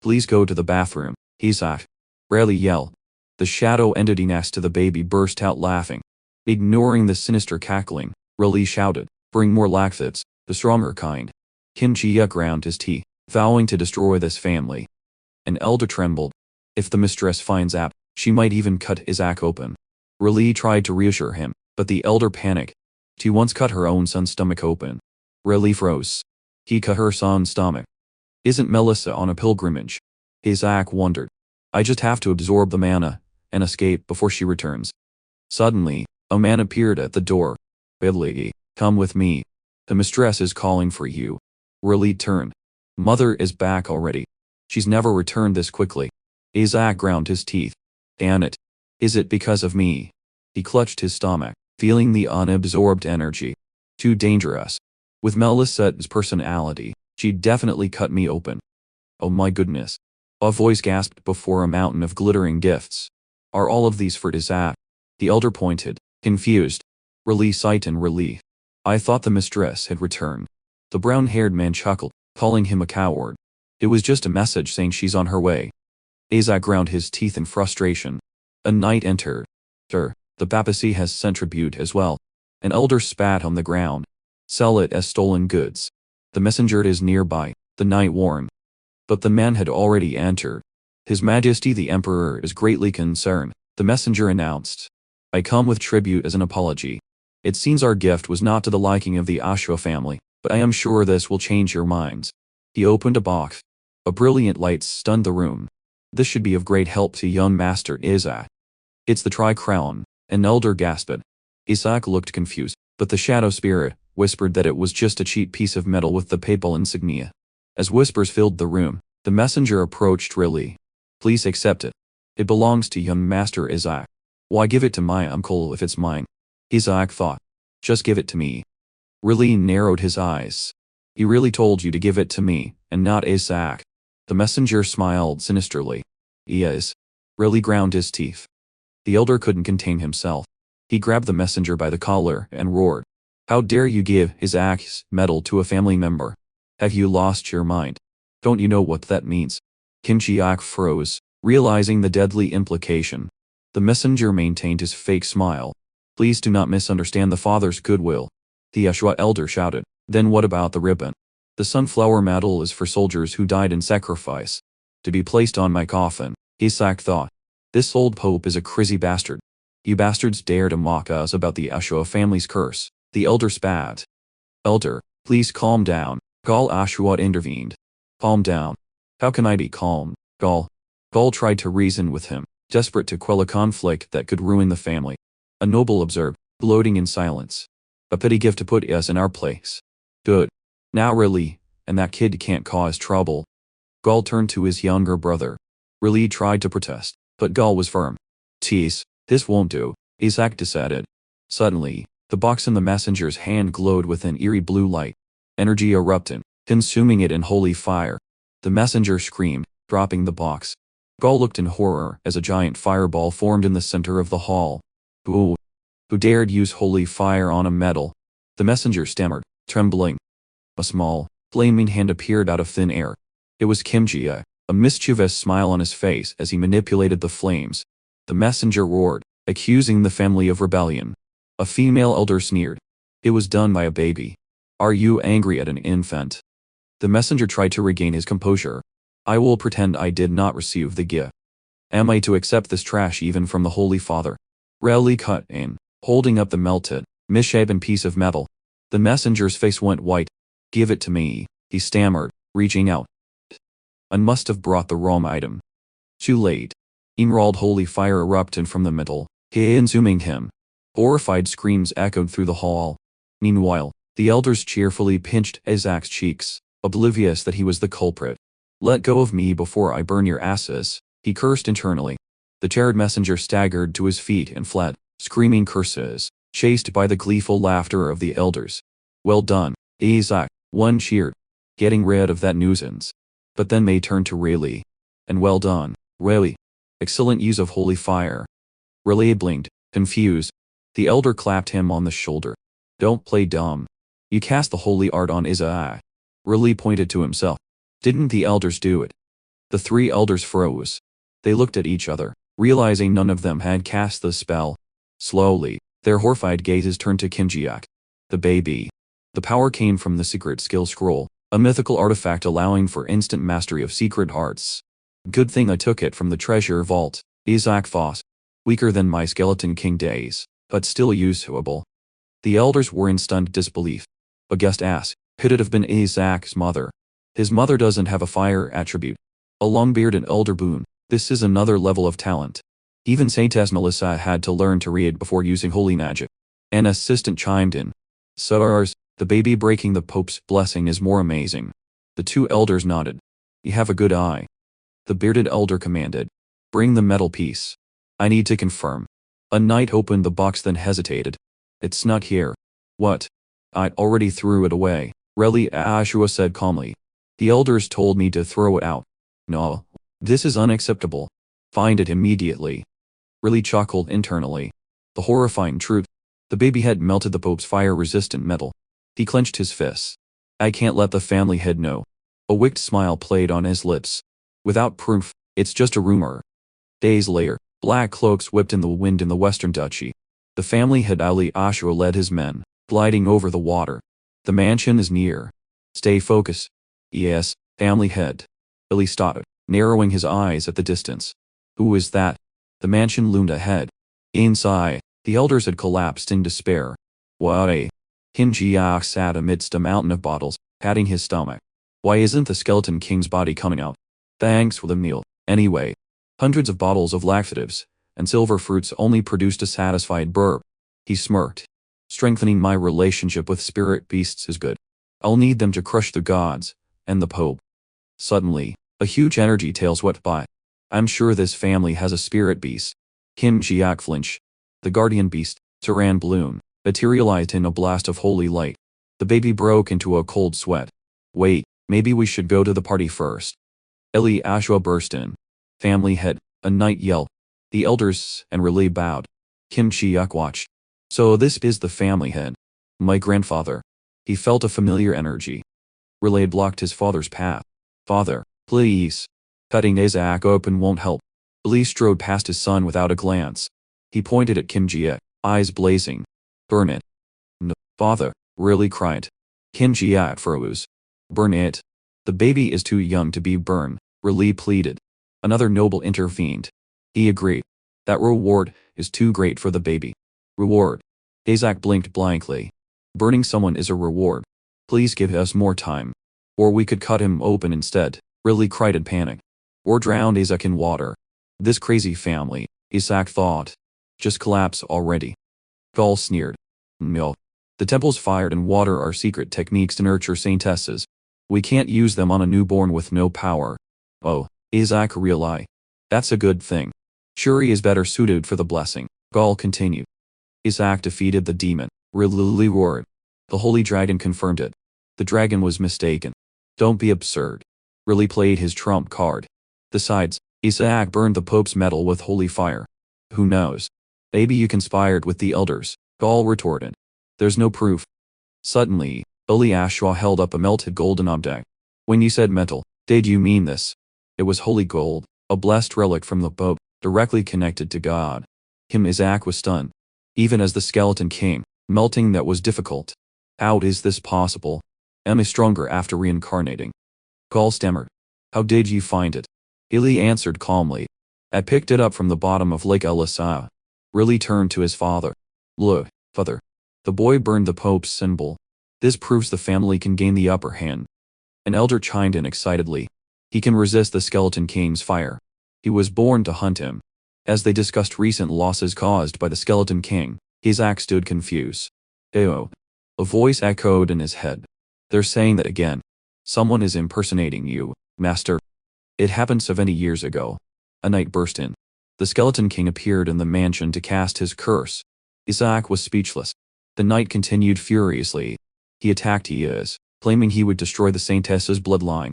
Please go to the bathroom, Isaac. Rarely yelled. The shadow entity next to the baby burst out laughing. Ignoring the sinister cackling, Raleigh shouted, bring more laxatives, the stronger kind. Kim Chia ground his teeth, vowing to destroy this family. An elder trembled. If the mistress finds out, she might even cut Isaac open. Raleigh tried to reassure him, but the elder panicked. She once cut her own son's stomach open. Raleigh froze. He cut her son's stomach. Isn't Melissa on a pilgrimage? Isaac wondered. I just have to absorb the mana and escape before she returns. Suddenly, a man appeared at the door. Billy, come with me. The mistress is calling for you. Raleigh turned. Mother is back already. She's never returned this quickly. Isaac ground his teeth. Damn it. Is it because of me? He clutched his stomach, feeling the unabsorbed energy. Too dangerous. With Melissa's personality, she'd definitely cut me open. Oh my goodness. A voice gasped before a mountain of glittering gifts. Are all of these for Isaac? The elder pointed, confused. Raleigh sighed in relief. I thought the mistress had returned. The brown-haired man chuckled, calling him a coward. It was just a message saying she's on her way. Isaac ground his teeth in frustration. A knight entered. Sir, the papacy has sent tribute as well. An elder spat on the ground. Sell it as stolen goods. The messenger is nearby, the knight warned. But the man had already entered. His Majesty the Emperor is greatly concerned, the messenger announced. I come with tribute as an apology. It seems our gift was not to the liking of the Ashwa family, but I am sure this will change your minds. He opened a box. A brilliant light stunned the room. This should be of great help to young Master Isaac. It's the Tri-Crown, an elder gasped. Isaac looked confused, but the shadow spirit whispered that it was just a cheap piece of metal with the papal insignia. As whispers filled the room, the messenger approached Raleigh. Please accept it. It belongs to young Master Isaac. Why give it to my uncle if it's mine? Isaac thought. Just give it to me. Raleigh narrowed his eyes. He really told you to give it to me, and not Isaac. The messenger smiled sinisterly. He is. Raleigh ground his teeth. The elder couldn't contain himself. He grabbed the messenger by the collar and roared. How dare you give Isaac's medal to a family member? Have you lost your mind? Don't you know what that means? Kim Chiak froze, realizing the deadly implication. The messenger maintained his fake smile. Please do not misunderstand the father's goodwill. The Ashwa elder shouted. Then what about the ribbon? The sunflower medal is for soldiers who died in sacrifice. To be placed on my coffin, Isaac thought. This old pope is a crazy bastard. You bastards dare to mock us about the Ashwa family's curse. The elder spat. Elder, please calm down. Gal Ashwa intervened. Calm down. How can I be calm, Gal? Gal tried to reason with him, desperate to quell a conflict that could ruin the family. A noble observed, gloating in silence. A petty gift to put us in our place. Good. Now Raleigh, and that kid can't cause trouble. Gal turned to his younger brother. Raleigh tried to protest, but Gal was firm. Tease, this won't do, Isaac decided. Suddenly, the box in the messenger's hand glowed with an eerie blue light. Energy erupted, consuming it in holy fire. The messenger screamed, dropping the box. Gal looked in horror as a giant fireball formed in the center of the hall. Who dared use holy fire on a metal? The messenger stammered, trembling. A small, flaming hand appeared out of thin air. It was Kim Jia, a mischievous smile on his face as he manipulated the flames. The messenger roared, accusing the family of rebellion. A female elder sneered. It was done by a baby. Are you angry at an infant? The messenger tried to regain his composure. I will pretend I did not receive the gift. Am I to accept this trash even from the Holy Father? Raleigh cut in, holding up the melted, misshapen piece of metal. The messenger's face went white. Give it to me, he stammered, reaching out. I must have brought the wrong item. Too late. Emerald holy fire erupted from the metal, consuming him. Horrified screams echoed through the hall. Meanwhile, the elders cheerfully pinched Isaac's cheeks, oblivious that he was the culprit. Let go of me before I burn your asses, he cursed internally. The chariot messenger staggered to his feet and fled, screaming curses, chased by the gleeful laughter of the elders. Well done, Isaac, one cheered, getting rid of that nuisance. But then May turned to Rayleigh. And well done, Rayleigh. Excellent use of holy fire. Rayleigh blinked, confused. The elder clapped him on the shoulder. Don't play dumb. You cast the holy art on Isaac. Rayleigh pointed to himself. Didn't the elders do it? The three elders froze. They looked at each other, realizing none of them had cast the spell. Slowly, their horrified gazes turned to Kim Ji-ak. The baby. The power came from the secret skill scroll, a mythical artifact allowing for instant mastery of secret arts. Good thing I took it from the treasure vault, Isaac thought. Weaker than my Skeleton King days, but still usable. The elders were in stunned disbelief. A guest asked, could it have been Isaac's mother? His mother doesn't have a fire attribute. A long-bearded elder boon. This is another level of talent. Even Saintess Melissa had to learn to read before using holy magic. An assistant chimed in. Sirs, the baby breaking the Pope's blessing is more amazing. The two elders nodded. You have a good eye. The bearded elder commanded. Bring the metal piece. I need to confirm. A knight opened the box then hesitated. It's not here. What? I already threw it away, Reli Ashua said calmly. The elders told me to throw it out. No. This is unacceptable. Find it immediately. Reli chuckled internally. The horrifying truth. The baby had melted the Pope's fire-resistant metal. He clenched his fists. I can't let the family head know. A wicked smile played on his lips. Without proof, it's just a rumor. Days later, black cloaks whipped in the wind in the Western Duchy. The family head Ali Ashura led his men, gliding over the water. The mansion is near. Stay focused. Yes, family head. Ali started, narrowing his eyes at the distance. Who is that? The mansion loomed ahead. Inside, the elders had collapsed in despair. Why? Kim Ji-ak sat amidst a mountain of bottles, patting his stomach. Why isn't the Skeleton King's body coming out? Thanks for the meal, anyway. Hundreds of bottles of laxatives and silver fruits only produced a satisfied burp. He smirked. Strengthening my relationship with spirit beasts is good. I'll need them to crush the gods and the Pope. Suddenly, a huge energy tail swept by. I'm sure this family has a spirit beast. Kim Ji-ak flinched. The guardian beast, Saran Bloom, materialized in a blast of holy light. The baby broke into a cold sweat. Wait, maybe we should go to the party first. Eli Ashwa burst in. Family head, a knight yelled. The elders and Relay bowed. Kim Ji-ak watched. So this is the family head. My grandfather. He felt a familiar energy. Relay blocked his father's path. Father, please. Cutting Isaac open won't help. Lee strode past his son without a glance. He pointed at Kim Ji-ak, eyes blazing. Burn it. No, father, Relay cried. Kim Ji-ak froze. Burn it. The baby is too young to be burned, Relay pleaded. Another noble intervened. He agreed. That reward is too great for the baby. Reward. Isaac blinked blankly. Burning someone is a reward. Please give us more time. Or we could cut him open instead, Relay cried in panic. Or drown Isaac in water. This crazy family, Isaac thought. Just collapse already. Gaul sneered. No. The temples fired and water are secret techniques to nurture saintesses. We can't use them on a newborn with no power. Oh, Isaac realized. That's a good thing. Shuri is better suited for the blessing, Gaul continued. Isaac defeated the demon, Rilili roared. The holy dragon confirmed it. The dragon was mistaken. Don't be absurd. Rilli played his trump card. Besides, Isaac burned the Pope's medal with holy fire. Who knows? Maybe you conspired with the elders, Gaul retorted. There's no proof. Suddenly, Uli Ashwa held up a melted golden object. When you said metal, did you mean this? It was holy gold, a blessed relic from the Pope, directly connected to God. Kim Isaac was stunned. Even as the Skeleton King, melting that was difficult. How is this possible? Am I stronger after reincarnating? Gaul stammered. How did you find it? Ili answered calmly. I picked it up from the bottom of Lake Elisa. Riley turned to his father. Look, father. The boy burned the Pope's symbol. This proves the family can gain the upper hand. An elder chimed in excitedly. He can resist the Skeleton King's fire. He was born to hunt him. As they discussed recent losses caused by the Skeleton King, Isaac stood confused. Ew. A voice echoed in his head. They're saying that again. Someone is impersonating you, master. It happened 70 years ago. A night burst in. The Skeleton King appeared in the mansion to cast his curse. Isaac was speechless. The knight continued furiously. He attacked Iaz, claiming he would destroy the Saintess's bloodline.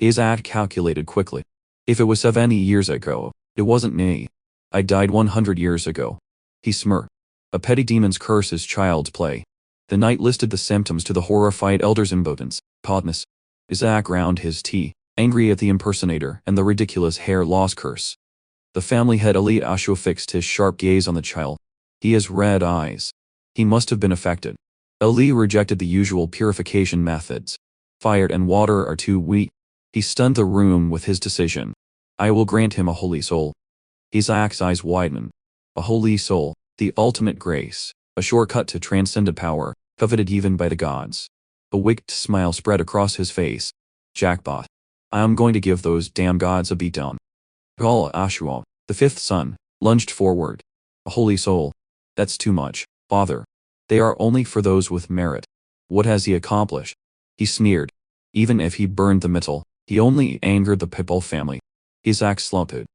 Isaac calculated quickly. If it was 70 years ago, it wasn't me. I died 100 years ago. He smirked. A petty demon's curse is child's play. The knight listed the symptoms to the horrified elder's impotence, podness. Isaac ground his teeth, angry at the impersonator and the ridiculous hair loss curse. The family head Ali Ashua fixed his sharp gaze on the child. He has red eyes. He must have been affected. Ali rejected the usual purification methods. Fire and water are too weak. He stunned the room with his decision. I will grant him a holy soul. Isaac's eyes widened. A holy soul, the ultimate grace, a shortcut to transcendent power, coveted even by the gods. A wicked smile spread across his face. Jackpot. I am going to give those damn gods a beatdown. Gal Ashua, the fifth son, lunged forward. A holy soul. That's too much, father. They are only for those with merit. What has he accomplished? He sneered. Even if he burned the metal, he only angered the Pitbull family. Isaac slumped.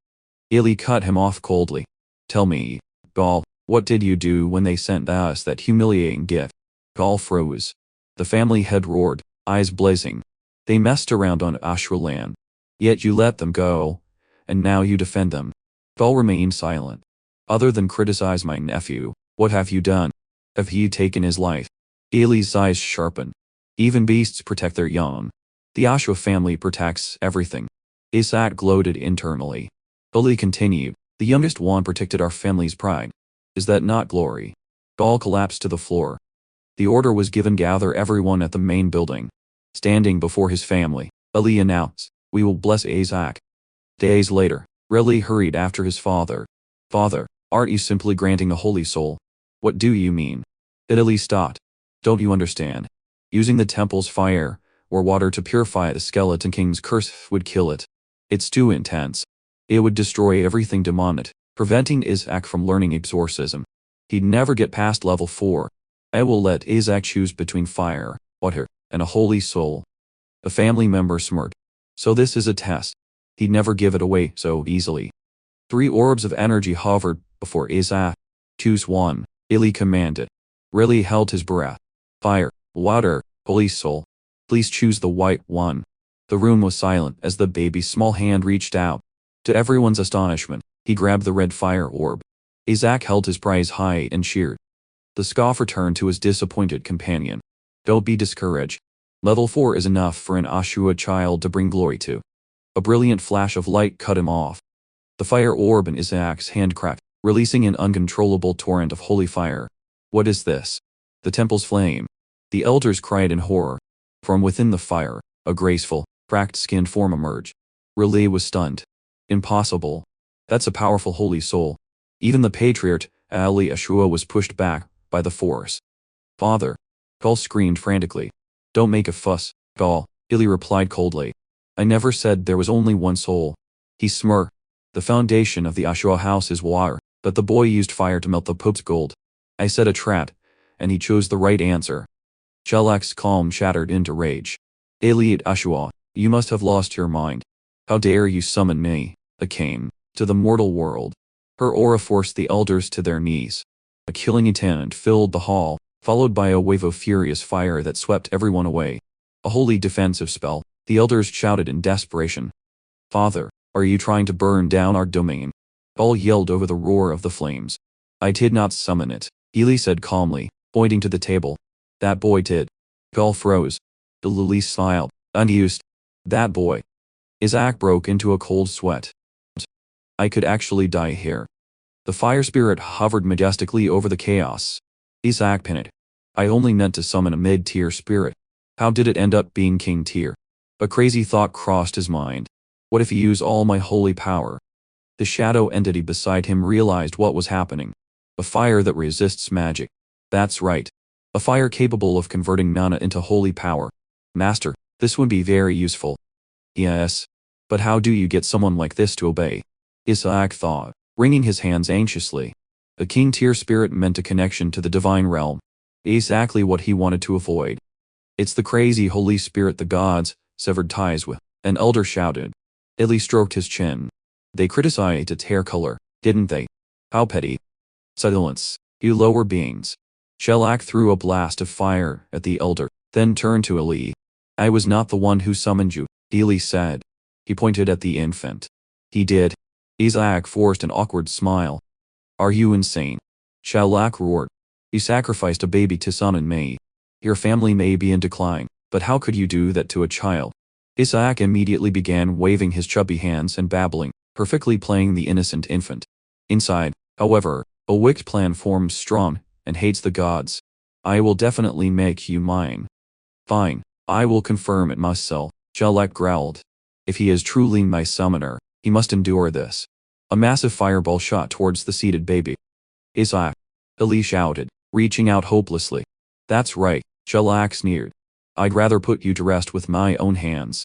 Ili cut him off coldly. Tell me, Gal, what did you do when they sent us that humiliating gift? Gal froze. The family head roared, eyes blazing. They messed around on Ashura land. Yet you let them go, and now you defend them. Gal remained silent. Other than criticize my nephew, what have you done? Have you taken his life? Ili's eyes sharpened. Even beasts protect their young. The Ashua family protects everything. Isaac gloated internally. Ili continued, the youngest one protected our family's pride. Is that not glory? Gal collapsed to the floor. The order was given, gather everyone at the main building. Standing before his family, Ali announced, we will bless Isaac. Days later, Reli hurried after his father. Father, aren't you simply granting a holy soul? What do you mean? Ali stopped. Don't you understand? Using the temple's fire or water to purify the Skeleton King's curse would kill it. It's too intense. It would destroy everything demonic, preventing Isaac from learning exorcism. He'd never get past level 4. I will let Isaac choose between fire, water, and a holy soul. A family member smirked. So this is a test. He'd never give it away so easily. 3 orbs of energy hovered before Isaac. Choose one, Ili commanded. Reli held his breath. Fire, water, holy soul. Please choose the white one. The room was silent as the baby's small hand reached out. To everyone's astonishment, he grabbed the red fire orb. Isaac held his prize high and cheered. The scoffer turned to his disappointed companion. Don't be discouraged. Level 4 is enough for an Ashua child to bring glory to. A brilliant flash of light cut him off. The fire orb in Isaac's hand cracked, releasing an uncontrollable torrent of holy fire. What is this? The temple's flame. The elders cried in horror. From within the fire, a graceful, cracked-skinned form emerged. Reli was stunned. Impossible. That's a powerful holy soul. Even the patriarch, Ali Ashua, was pushed back by the force. Father. Gal screamed frantically. Don't make a fuss, Gal, Ili replied coldly. I never said there was only one soul. He smirked. The foundation of the Ashua house is water, but the boy used fire to melt the Pope's gold. I said a trap, and he chose the right answer. Chelak's calm shattered into rage. Eliot Ashua, you must have lost your mind. How dare you summon me, a king, to the mortal world? Her aura forced the elders to their knees. A killing intent filled the hall, followed by a wave of furious fire that swept everyone away. A holy defensive spell, the elders shouted in desperation. Father, are you trying to burn down our domain? Gal yelled over the roar of the flames. I did not summon it, Eli said calmly, pointing to the table. That boy did. Gal froze. Lily smiled, unused. That boy. Isaac broke into a cold sweat. I could actually die here. The fire spirit hovered majestically over the chaos. Isaac panicked. I only meant to summon a mid-tier spirit. How did it end up being king tier? A crazy thought crossed his mind. What if he used all my holy power? The shadow entity beside him realized what was happening. A fire that resists magic. That's right. A fire capable of converting mana into holy power. Master, this would be very useful. Yes. But how do you get someone like this to obey? Isaac thought, wringing his hands anxiously. A king-tier spirit meant a connection to the divine realm. Exactly what he wanted to avoid. It's the crazy holy spirit the gods severed ties with, an elder shouted. Illy stroked his chin. They criticized its hair color, didn't they? How petty. Silence, you lower beings. Shellac threw a blast of fire at the elder, then turned to Illy. I was not the one who summoned you, Illy said. He pointed at the infant. He did. Isaac forced an awkward smile. Are you insane? Shellac roared. You sacrificed a baby to Sun and Mei. Your family may be in decline, but how could you do that to a child? Isaac immediately began waving his chubby hands and babbling, perfectly playing the innocent infant. Inside, however, a wicked plan forms strong, and hates the gods. I will definitely make you mine. Fine, I will confirm it myself, Shellac growled. If he is truly my summoner, he must endure this. A massive fireball shot towards the seated baby. Isaac, Illy shouted, reaching out hopelessly. That's right, Shellac sneered. I'd rather put you to rest with my own hands.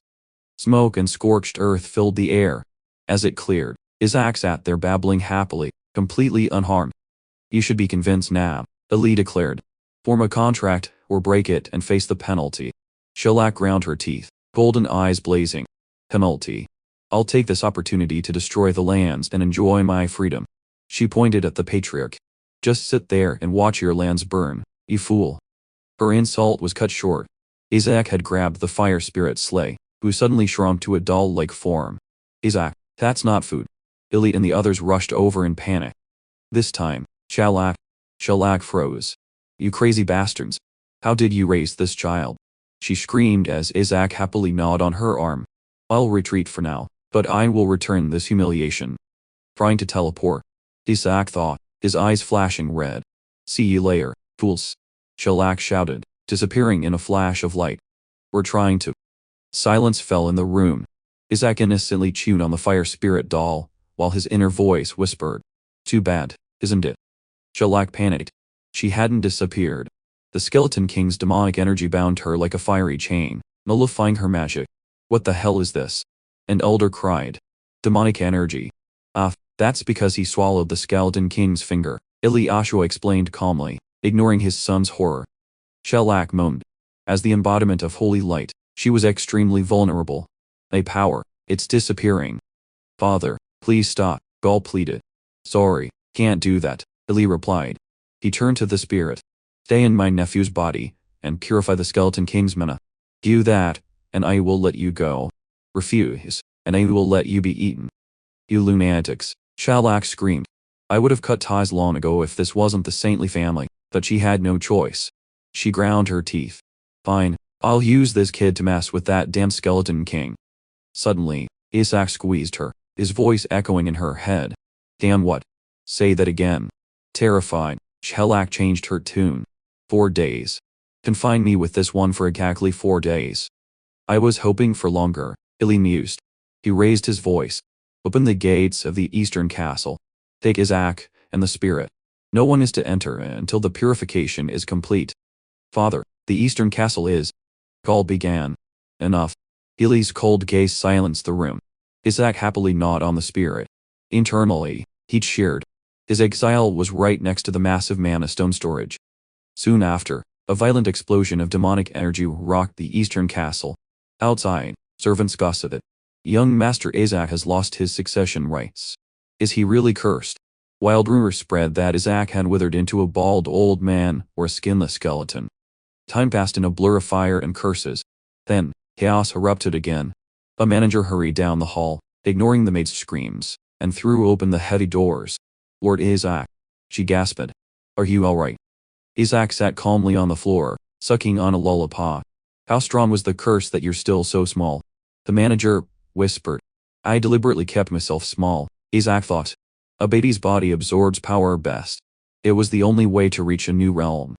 Smoke and scorched earth filled the air. As it cleared, Isaac sat there babbling happily, completely unharmed. You should be convinced now, Illy declared. Form a contract, or break it and face the penalty. Shellac ground her teeth, golden eyes blazing. Penalty. I'll take this opportunity to destroy the lands and enjoy my freedom. She pointed at the patriarch. Just sit there and watch your lands burn, you fool. Her insult was cut short. Isaac had grabbed the fire spirit sleigh, who suddenly shrunk to a doll-like form. Isaac, that's not food. Illy and the others rushed over in panic. This time, Shellac froze. You crazy bastards. How did you raise this child? She screamed as Isaac happily gnawed on her arm. I'll retreat for now, but I will return this humiliation. Trying to teleport, Isaac thought, his eyes flashing red. See you later, fools. Shellac shouted, disappearing in a flash of light. We're trying to. Silence fell in the room. Isaac innocently chewed on the fire spirit doll, while his inner voice whispered. Too bad, isn't it? Shellac panicked. She hadn't disappeared. The Skeleton King's demonic energy bound her like a fiery chain, nullifying her magic. What the hell is this? An elder cried. Demonic energy. That's because he swallowed the Skeleton King's finger, Illy explained calmly, ignoring his son's horror. Shellac moaned. As the embodiment of holy light, she was extremely vulnerable. A power, it's disappearing. Father, please stop, Gaul pleaded. Sorry, can't do that, Illy replied. He turned to the spirit. Stay in my nephew's body, and purify the Skeleton King's mana. Do that, and I will let you go. Refuse, and I will let you be eaten. You lunatics, Shellac screamed. I would have cut ties long ago if this wasn't the saintly family, but she had no choice. She ground her teeth. Fine, I'll use this kid to mess with that damn Skeleton King. Suddenly, Isaac squeezed her, his voice echoing in her head. Damn what? Say that again. Terrified, Shellac changed her tune. 4 days. Confine me with this one for exactly 4 days. I was hoping for longer, Illy mused. He raised his voice. Open the gates of the eastern castle. Take Isaac and the spirit. No one is to enter until the purification is complete. Father, the eastern castle is. Gaul began. Enough. Illy's cold gaze silenced the room. Isaac happily gnawed on the spirit. Internally, he cheered. His exile was right next to the massive mana stone storage. Soon after, a violent explosion of demonic energy rocked the eastern castle. Outside, servants gossiped. Young Master Isaac has lost his succession rights. Is he really cursed? Wild rumors spread that Isaac had withered into a bald old man or a skinless skeleton. Time passed in a blur of fire and curses. Then, chaos erupted again. A manager hurried down the hall, ignoring the maid's screams, and threw open the heavy doors. Lord Isaac. She gasped. Are you all right? Isaac sat calmly on the floor, sucking on a lullaby. How strong was the curse that you're still so small? The manager whispered. I deliberately kept myself small, Isaac thought. A baby's body absorbs power best. It was the only way to reach a new realm.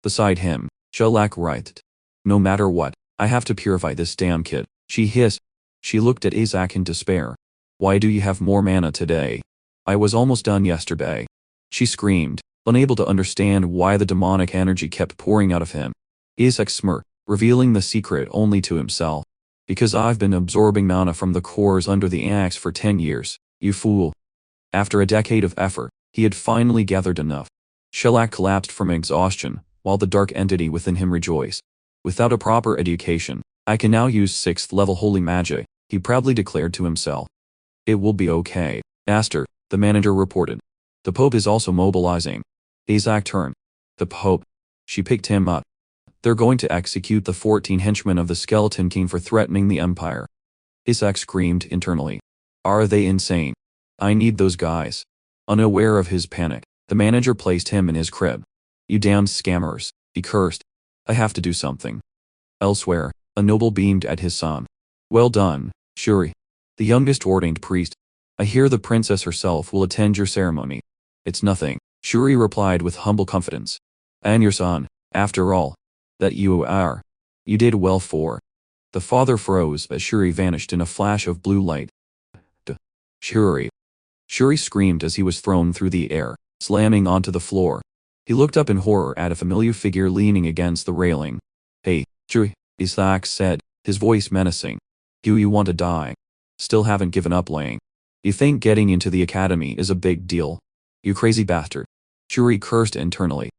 Beside him, Shellac writhed. No matter what, I have to purify this damn kid, she hissed. She looked at Isaac in despair. Why do you have more mana today? I was almost done yesterday. She screamed, unable to understand why the demonic energy kept pouring out of him. Isaac smirked, revealing the secret only to himself. Because I've been absorbing mana from the cores under the axe for 10 years, you fool. After a decade of effort, he had finally gathered enough. Shellac collapsed from exhaustion, while the dark entity within him rejoiced. Without a proper education, I can now use 6th level holy magic, he proudly declared to himself. It will be okay. Aster, the manager reported. The Pope is also mobilizing. Isaac turned. The Pope. She picked him up. They're going to execute the 14 henchmen of the Skeleton King for threatening the Empire. Isaac screamed internally. Are they insane? I need those guys. Unaware of his panic, the manager placed him in his crib. You damned scammers, he cursed. I have to do something. Elsewhere, a noble beamed at his son. Well done, Shuri. The youngest ordained priest. I hear the princess herself will attend your ceremony. It's nothing, Shuri replied with humble confidence. And your son, after all. That you are. You did well for. The father froze as Shuri vanished in a flash of blue light. Shuri. Shuri screamed as he was thrown through the air, slamming onto the floor. He looked up in horror at a familiar figure leaning against the railing. Hey, Shuri, Isaac said, his voice menacing. Do you want to die? Still haven't given up laying. You think getting into the academy is a big deal? You crazy bastard. Shuri cursed internally.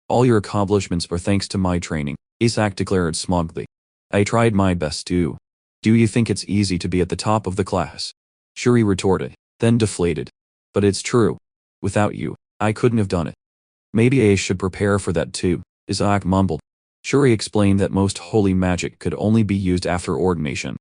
All your accomplishments are thanks to my training, Isaac declared smugly. I tried my best too. Do you think it's easy to be at the top of the class? Shuri retorted, then deflated. But it's true. Without you, I couldn't have done it. Maybe I should prepare for that too, Isaac mumbled. Shuri explained that most holy magic could only be used after ordination.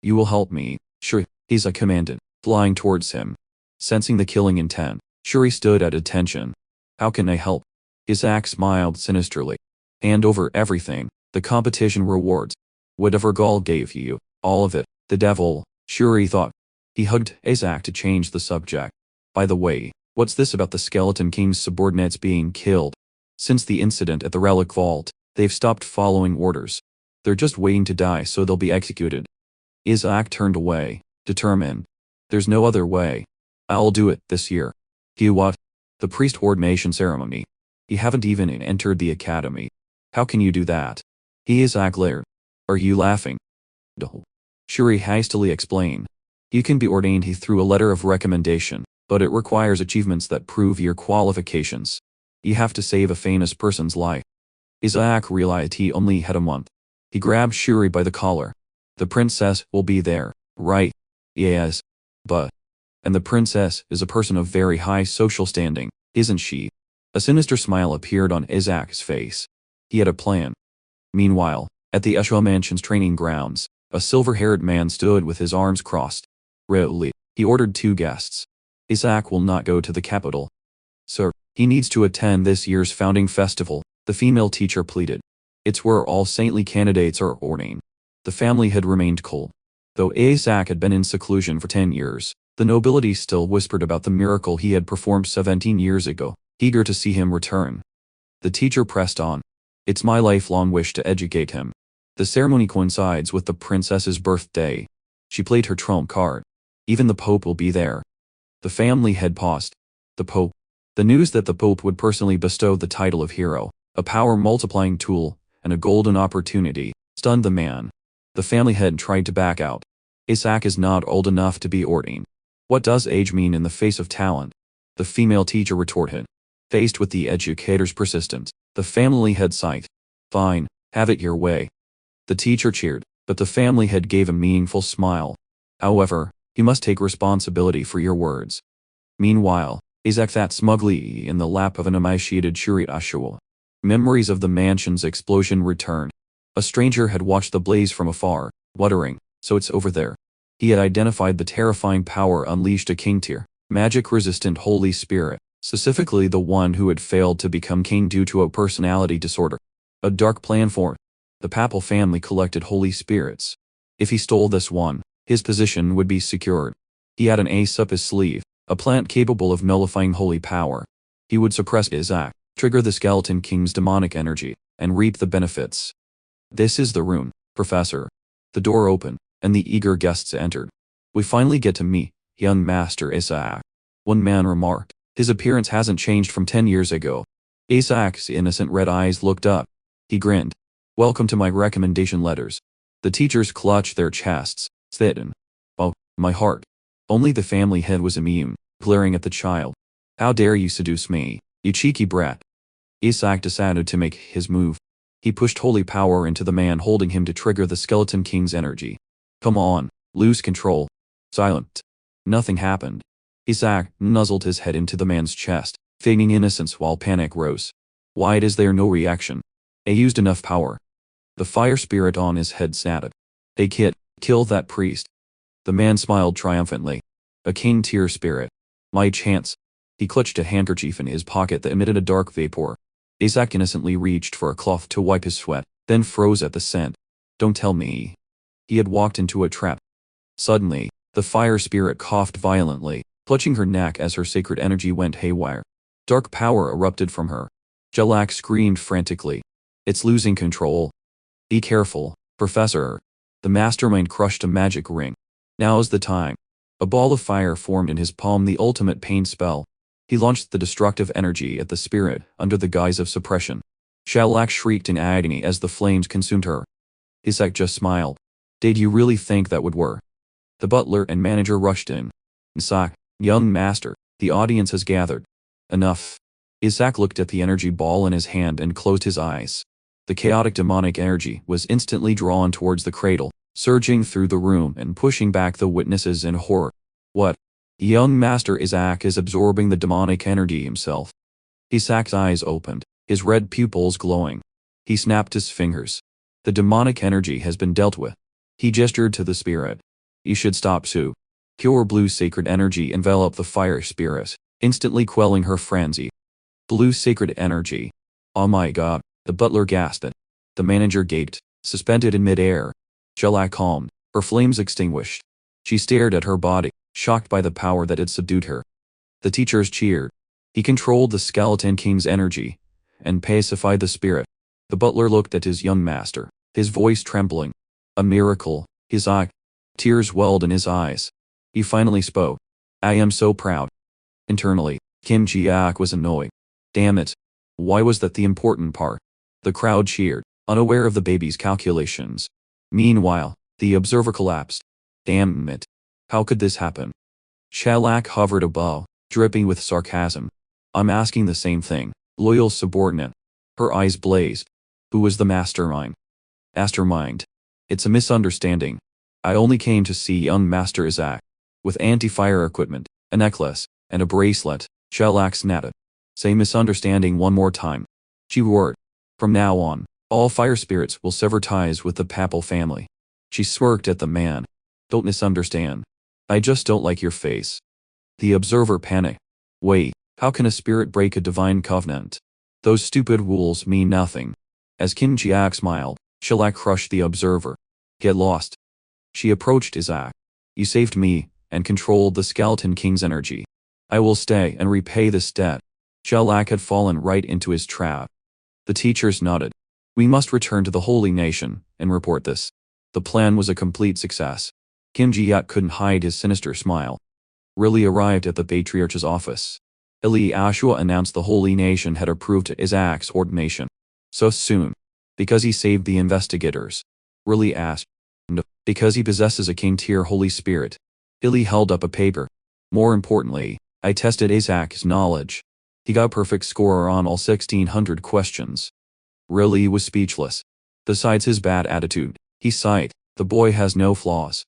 You will help me, Shuri, Isaac commanded, flying towards him. Sensing the killing intent, Shuri stood at attention. How can I help? Isaac smiled sinisterly. Hand over everything, the competition rewards. Whatever Gaul gave you, all of it, the devil, Shuri thought. He hugged Isaac to change the subject. By the way, what's this about the Skeleton King's subordinates being killed? Since the incident at the Relic Vault, they've stopped following orders. They're just waiting to die so they'll be executed. Isaac turned away, determined. There's no other way. I'll do it this year. Do you what? The priest ordination ceremony. You haven't even entered the academy. How can you do that? Isaac glared. Are you laughing? No. Shuri hastily explained. You can be ordained through a letter of recommendation, but it requires achievements that prove your qualifications. You have to save a famous person's life. Isaac realized he only had a month. He grabbed Shuri by the collar. The princess will be there, right? Yes. But. And the princess is a person of very high social standing, isn't she? A sinister smile appeared on Isaac's face. He had a plan. Meanwhile, at the Eshwa Mansion's training grounds, a silver-haired man stood with his arms crossed. Really, he ordered 2 guests. Isaac will not go to the capital. Sir, he needs to attend this year's founding festival, the female teacher pleaded. It's where all saintly candidates are ordained. The family had remained cold. Though Isaac had been in seclusion for 10 years, the nobility still whispered about the miracle he had performed 17 years ago, eager to see him return. The teacher pressed on. It's my lifelong wish to educate him. The ceremony coincides with the princess's birthday. She played her trump card. Even the Pope will be there. The family had paused. The Pope. The news that the Pope would personally bestow the title of hero, a power-multiplying tool, and a golden opportunity, stunned the man. The family had tried to back out. Isaac is not old enough to be ordained. What does age mean in the face of talent? The female teacher retorted. Faced with the educator's persistence, the family had sighed. Fine, have it your way. The teacher cheered, but the family head gave a meaningful smile. However, you must take responsibility for your words. Meanwhile, Isaac sat smugly in the lap of an emaciated Shuri Ashua. Memories of the mansion's explosion returned. A stranger had watched the blaze from afar, muttering, so it's over there. He had identified the terrifying power unleashed a king-tier, magic-resistant Holy Spirit, specifically the one who had failed to become king due to a personality disorder. A dark plan for the papal family collected Holy Spirits. If he stole this one, his position would be secured. He had an ace up his sleeve, a plant capable of nullifying holy power. He would suppress Isaac, trigger the Skeleton King's demonic energy, and reap the benefits. This is the room, Professor. The door opened, and the eager guests entered. We finally get to meet young Master Isaac. One man remarked. His appearance hasn't changed from 10 years ago. Isaac's innocent red eyes looked up. He grinned. Welcome to my recommendation letters. The teachers clutched their chests, smitten. Oh, my heart. Only the family head was immune, glaring at the child. How dare you seduce me, you cheeky brat. Isaac decided to make his move. He pushed holy power into the man holding him to trigger the Skeleton King's energy. Come on, Lose control. Silent. Nothing happened. Isaac nuzzled his head into the man's chest, feigning innocence while panic rose. Why is there no reaction? I used enough power. The fire spirit on his head snapped. Hey kid, kill that priest. The man smiled triumphantly. A king tier spirit. My chance. He clutched a handkerchief in his pocket that emitted a dark vapor. Isaac innocently reached for a cloth to wipe his sweat, then froze at the scent. Don't tell me. He had walked into a trap. Suddenly, the fire spirit coughed violently, clutching her neck as her sacred energy went haywire. Dark power erupted from her. Jelak screamed frantically. It's losing control. Be careful, Professor. The mastermind crushed a magic ring. Now's the time. A ball of fire formed in his palm, the ultimate pain spell. He launched the destructive energy at the spirit under the guise of suppression. Jelak shrieked in agony as the flames consumed her. Isaac just smiled. Did you really think that would work? The butler and manager rushed in. Isaac, young master, the audience has gathered. Enough. Isaac looked at the energy ball in his hand and closed his eyes. The chaotic demonic energy was instantly drawn towards the cradle, surging through the room and pushing back the witnesses in horror. What? Young master Isaac is absorbing the demonic energy himself. Isaac's eyes opened, his red pupils glowing. He snapped his fingers. The demonic energy has been dealt with. He gestured to the spirit. You should stop Sue. Pure blue sacred energy enveloped the fire spirit, instantly quelling her frenzy. Blue sacred energy. Oh my god, the butler gasped. The manager gaped, suspended in midair. Jelak calmed, her flames extinguished. She stared at her body, shocked by the power that had subdued her. The teachers cheered. He controlled the skeleton king's energy and pacified the spirit. The butler looked at his young master, his voice trembling. A miracle, Isaac. Tears welled in his eyes. He finally spoke. I am so proud. Internally, Kim Ji-ak was annoyed. Damn it. Why was that the important part? The crowd cheered, unaware of the baby's calculations. Meanwhile, the observer collapsed. Damn it. How could this happen? Jelak hovered above, dripping with sarcasm. I'm asking the same thing, loyal subordinate. Her eyes blazed. Who was the mastermind? Mastermind. It's a misunderstanding. I only came to see young Master Isaac. With anti-fire equipment, a necklace, and a bracelet, Jelak snapped. Say misunderstanding one more time. She roared. From now on, all fire spirits will sever ties with the papal family. She smirked at the man. Don't misunderstand. I just don't like your face. The observer panicked. Wait, how can a spirit break a divine covenant? Those stupid rules mean nothing. As Kim Ji-ak smiled, Jelak crushed the observer. Get lost. She approached Isaac. You saved me, and controlled the skeleton king's energy. I will stay and repay this debt. Jelak had fallen right into his trap. The teachers nodded. We must return to the Holy Nation, and report this. The plan was a complete success. Kim Ji-ak couldn't hide his sinister smile. Really arrived at the patriarch's office. Eli Ashua announced the Holy Nation had approved Isaac's ordination. So soon. Because he saved the investigators. Really asked. No, because he possesses a king-tier Holy Spirit. Ili held up a paper. More importantly, I tested Isaac's knowledge. He got perfect score on all 1,600 questions. Really was speechless. Besides his bad attitude, he sighed, the boy has no flaws.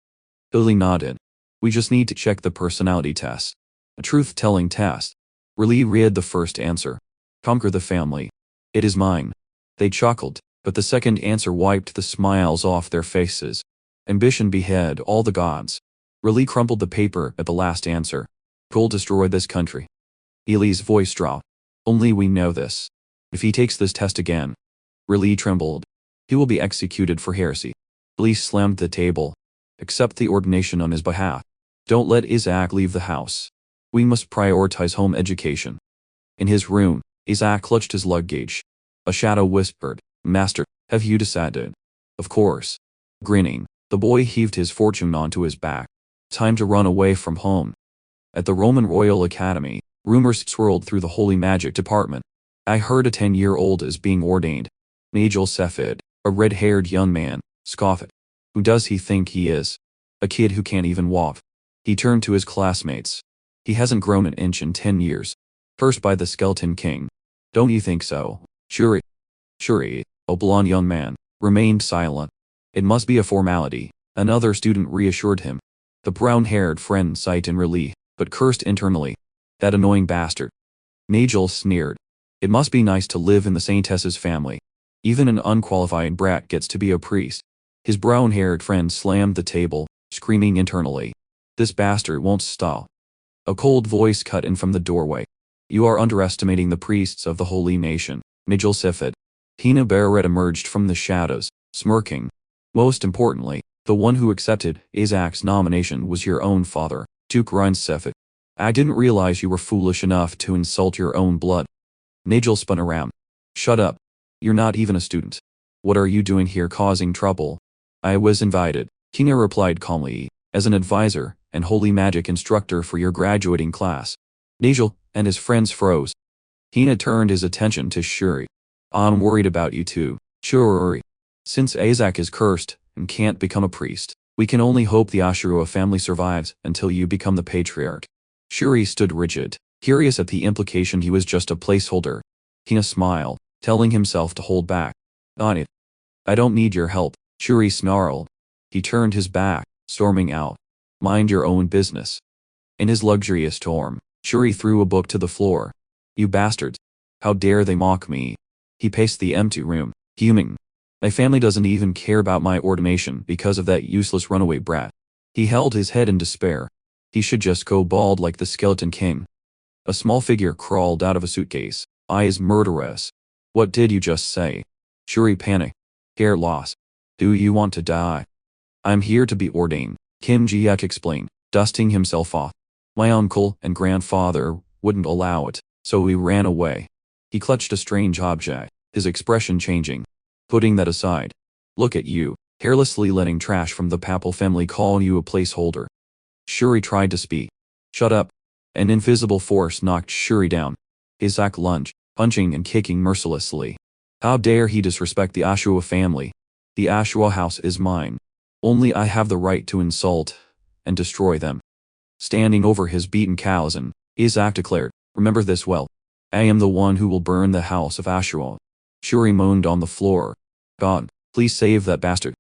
Ili nodded. We just need to check the personality test. A truth-telling test. Really read the first answer. Conquer the family. It is mine. They chuckled, but the second answer wiped the smiles off their faces. Ambition behead all the gods. Really crumpled the paper at the last answer. Goal destroy this country. Eli's voice dropped. Only we know this. If he takes this test again. Really trembled. He will be executed for heresy. Eli slammed the table. Accept the ordination on his behalf. Don't let Isaac leave the house. We must prioritize home education. In his room, Isaac clutched his luggage. A shadow whispered, Master, have you decided? Of course. Grinning, the boy heaved his fortune onto his back. Time to run away from home. At the Roman Royal Academy, rumors swirled through the Holy Magic Department. I heard a 10-year-old is being ordained. Nigel Cephid, a red-haired young man, scoffed. Who does he think he is? A kid who can't even walk. He turned to his classmates. He hasn't grown an inch in 10 years. Cursed by the Skeleton King. Don't you think so? Shuri, a blond young man, remained silent. It must be a formality, Another student reassured him. The brown-haired friend sighed in relief, but cursed internally. That annoying bastard. Nigel sneered. It must be nice to live in the Saintess's family. Even an unqualified brat gets to be a priest. His brown-haired friend slammed the table, screaming internally. This bastard won't stop. A cold voice cut in from the doorway. You are underestimating the priests of the holy nation, Nigel Sifid. Hina Barrett emerged from the shadows, smirking. Most importantly, the one who accepted Isaac's nomination was your own father, Duke Ryan Sifid. I didn't realize you were foolish enough to insult your own blood. Nigel spun around. Shut up. You're not even a student. What are you doing here causing trouble? I was invited, Hina replied calmly, as an advisor and holy magic instructor for your graduating class. Nigel and his friends froze. Hina turned his attention to Shuri. I'm worried about you too, Shuri. Since Isaac is cursed and can't become a priest, we can only hope the Ashura family survives until you become the patriarch. Shuri stood rigid, curious at the implication he was just a placeholder. Hina smiled, telling himself to hold back. On it. I don't need your help, Shuri snarled. He turned his back, storming out. Mind your own business. In his luxurious dorm, Shuri threw a book to the floor. You bastards. How dare they mock me? He paced the empty room, fuming. My family doesn't even care about my ordination because of that useless runaway brat. He held his head in despair. He should just go bald like the Skeleton King. A small figure crawled out of a suitcase, eyes murderous. What did you just say? Shuri panicked. Hair loss. Do you want to die? I'm here to be ordained, Kim Ji-ek explained, dusting himself off. My uncle and grandfather wouldn't allow it, so we ran away. He clutched a strange object, his expression changing. Putting that aside, look at you, carelessly letting trash from the papal family call you a placeholder. Shuri tried to speak. Shut up. An invisible force knocked Shuri down. Isaac lunged, punching and kicking mercilessly. How dare he disrespect the Ashua family? The Ashua house is mine. Only I have the right to insult and destroy them. Standing over his beaten cousin, Isaac declared, remember this well. I am the one who will burn the house of Ashua. Shuri moaned on the floor. God, please save that bastard.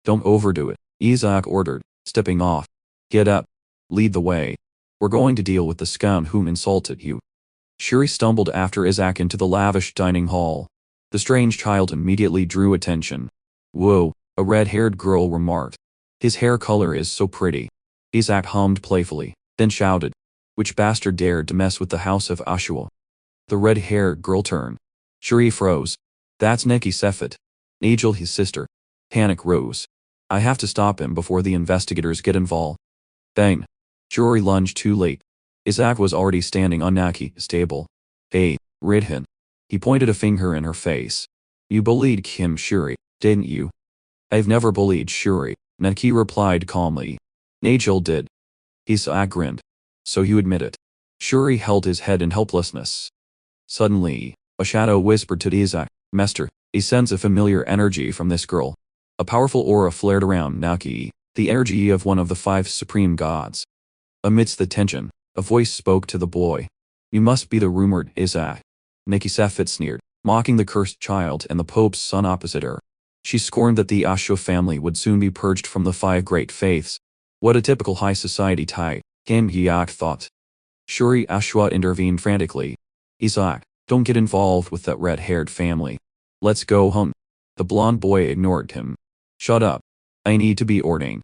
Don't overdo it, Isaac ordered, stepping off. Get up. Lead the way. We're going to deal with the scum whom insulted you. Shuri stumbled after Isaac into the lavish dining hall. The strange child immediately drew attention. Whoa, a red-haired girl remarked. His hair color is so pretty. Isaac hummed playfully, then shouted. Which bastard dared to mess with the house of Ashua? The red-haired girl turned. Shuri froze. That's Neki Sefit. Nigel, his sister. Panic rose. I have to stop him before the investigators get involved. Bang. Shuri lunged too late. Isaac was already standing on Naki's table. Hey, Ridhan. He pointed a finger in her face. You bullied Kim Shuri, didn't you? I've never bullied Shuri, Naki replied calmly. Nigel did. Isaac grinned. So you admit it. Shuri held his head in helplessness. Suddenly, a shadow whispered to Isaac, Master, he sends a familiar energy from this girl. A powerful aura flared around Naki, the energy of one of the 5 supreme gods. Amidst the tension, a voice spoke to the boy. You must be the rumored Isaac. Neki Sefit sneered, mocking the cursed child and the Pope's son opposite her. She scorned that the Ashua family would soon be purged from the 5 great faiths. What a typical high society type, Kim Hyak thought. Shuri Ashua intervened frantically. Isaac, don't get involved with that red-haired family. Let's go home. The blonde boy ignored him. Shut up. I need to be ordained.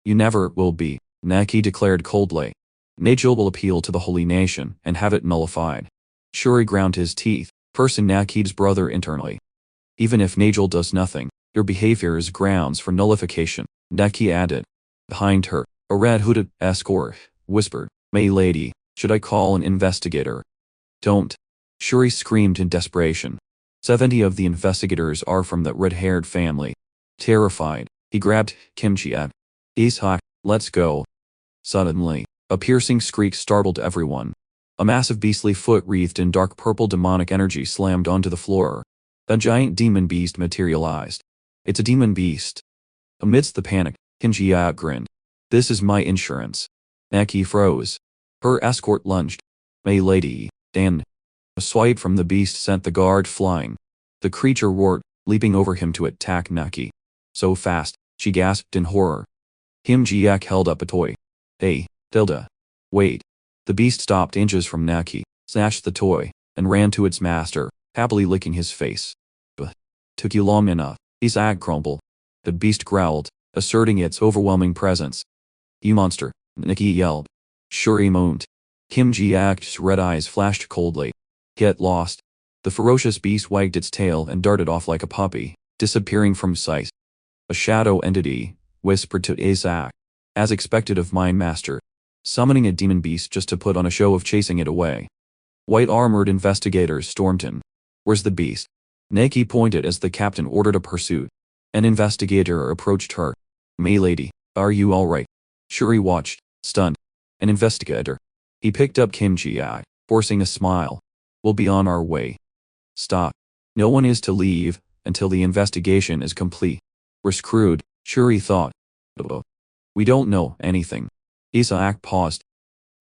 You never will be, Naki declared coldly. Nigel will appeal to the holy nation and have it nullified. Shuri ground his teeth, cursing Naki's brother internally. Even if Nigel does nothing, your behavior is grounds for nullification, Naki added. Behind her, a red-hooded escort whispered, My lady, should I call an investigator? Don't. Shuri screamed in desperation. 70 of the investigators are from that red-haired family. Terrified, he grabbed Kim Ji-ek. Ishak, let's go. Suddenly, a piercing shriek startled everyone. A massive beastly foot wreathed in dark purple demonic energy slammed onto the floor. A giant demon beast materialized. It's a demon beast. Amidst the panic, Kim Ji-ek grinned. This is my insurance. Neki froze. Her escort lunged. My lady, Dan. A swipe from the beast sent the guard flying. The creature roared, leaping over him to attack Neki. So fast, she gasped in horror. Kim Ji-ak held up a toy. Hey, Dilda. Wait. The beast stopped inches from Naki, snatched the toy, and ran to its master, happily licking his face. Took you long enough, Isaac grumbled. The beast growled, asserting its overwhelming presence. You monster, Nikki yelled. Shuri moaned. Kim Ji-ak's red eyes flashed coldly. Get lost. The ferocious beast wagged its tail and darted off like a puppy, disappearing from sight. A shadow entity whispered to Isaac, as expected of Mind Master, summoning a demon beast just to put on a show of chasing it away. White-armored investigators stormed in. Where's the beast? Neki pointed as the captain ordered a pursuit. An investigator approached her. Milady, are you all right? Shuri watched, stunned. An investigator. He picked up Kim Ji-ak, forcing a smile. We'll be on our way. Stop. No one is to leave until the investigation is complete. We're screwed, Shuri thought. We don't know anything. Isaac paused.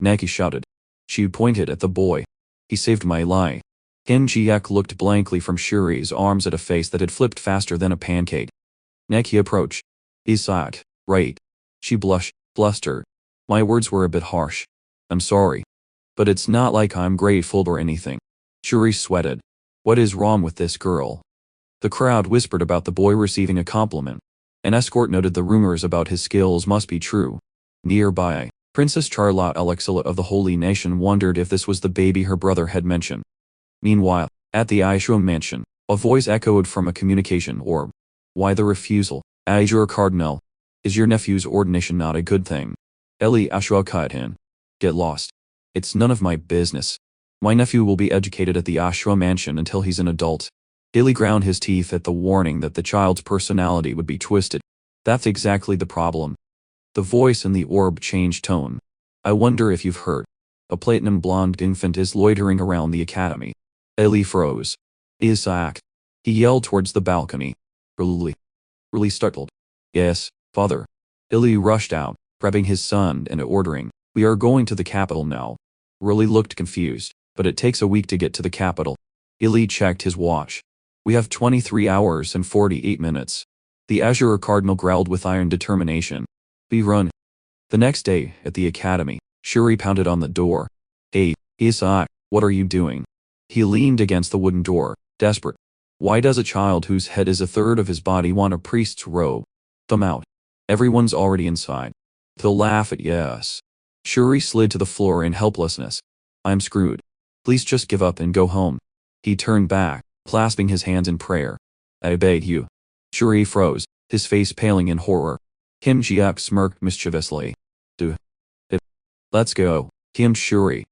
Neki shouted. She pointed at the boy. He saved my life. Kim Ji-ak looked blankly from Shuri's arms at a face that had flipped faster than a pancake. Neki approached. Isaac, right. She blushed, blustered. My words were a bit harsh. I'm sorry. But it's not like I'm grateful or anything. Shuri sweated. What is wrong with this girl? The crowd whispered about the boy receiving a compliment. An escort noted the rumors about his skills must be true. Nearby, Princess Charlotte Alexilla of the Holy Nation wondered if this was the baby her brother had mentioned. Meanwhile, at the Aishua mansion, a voice echoed from a communication orb. Why the refusal? Azure Cardinal. Is your nephew's ordination not a good thing? Eli Ashua cut in. Get lost. It's none of my business. My nephew will be educated at the Ashua mansion until he's an adult. Eli ground his teeth at the warning that the child's personality would be twisted. That's exactly the problem. The voice in the orb changed tone. I wonder if you've heard. A platinum blonde infant is loitering around the academy. Eli froze. Isaac. He yelled towards the balcony. Really startled. Yes, father. Eli rushed out, grabbing his son and ordering, we are going to the capital now. Really looked confused, but it takes a week to get to the capital. Eli checked his watch. We have 23 hours and 48 minutes. The Azure Cardinal growled with iron determination. We run. The next day, at the academy, Shuri pounded on the door. Hey, Isaac, what are you doing? He leaned against the wooden door, desperate. Why does a child whose head is a third of his body want a priest's robe? Thumb out. Everyone's already inside. They'll laugh at yes. Shuri slid to the floor in helplessness. I'm screwed. Please just give up and go home. He turned back, clasping his hands in prayer. I beg you. Shuri froze, his face paling in horror. Kim Ji-ak smirked mischievously. Let's go, Kim Shuri.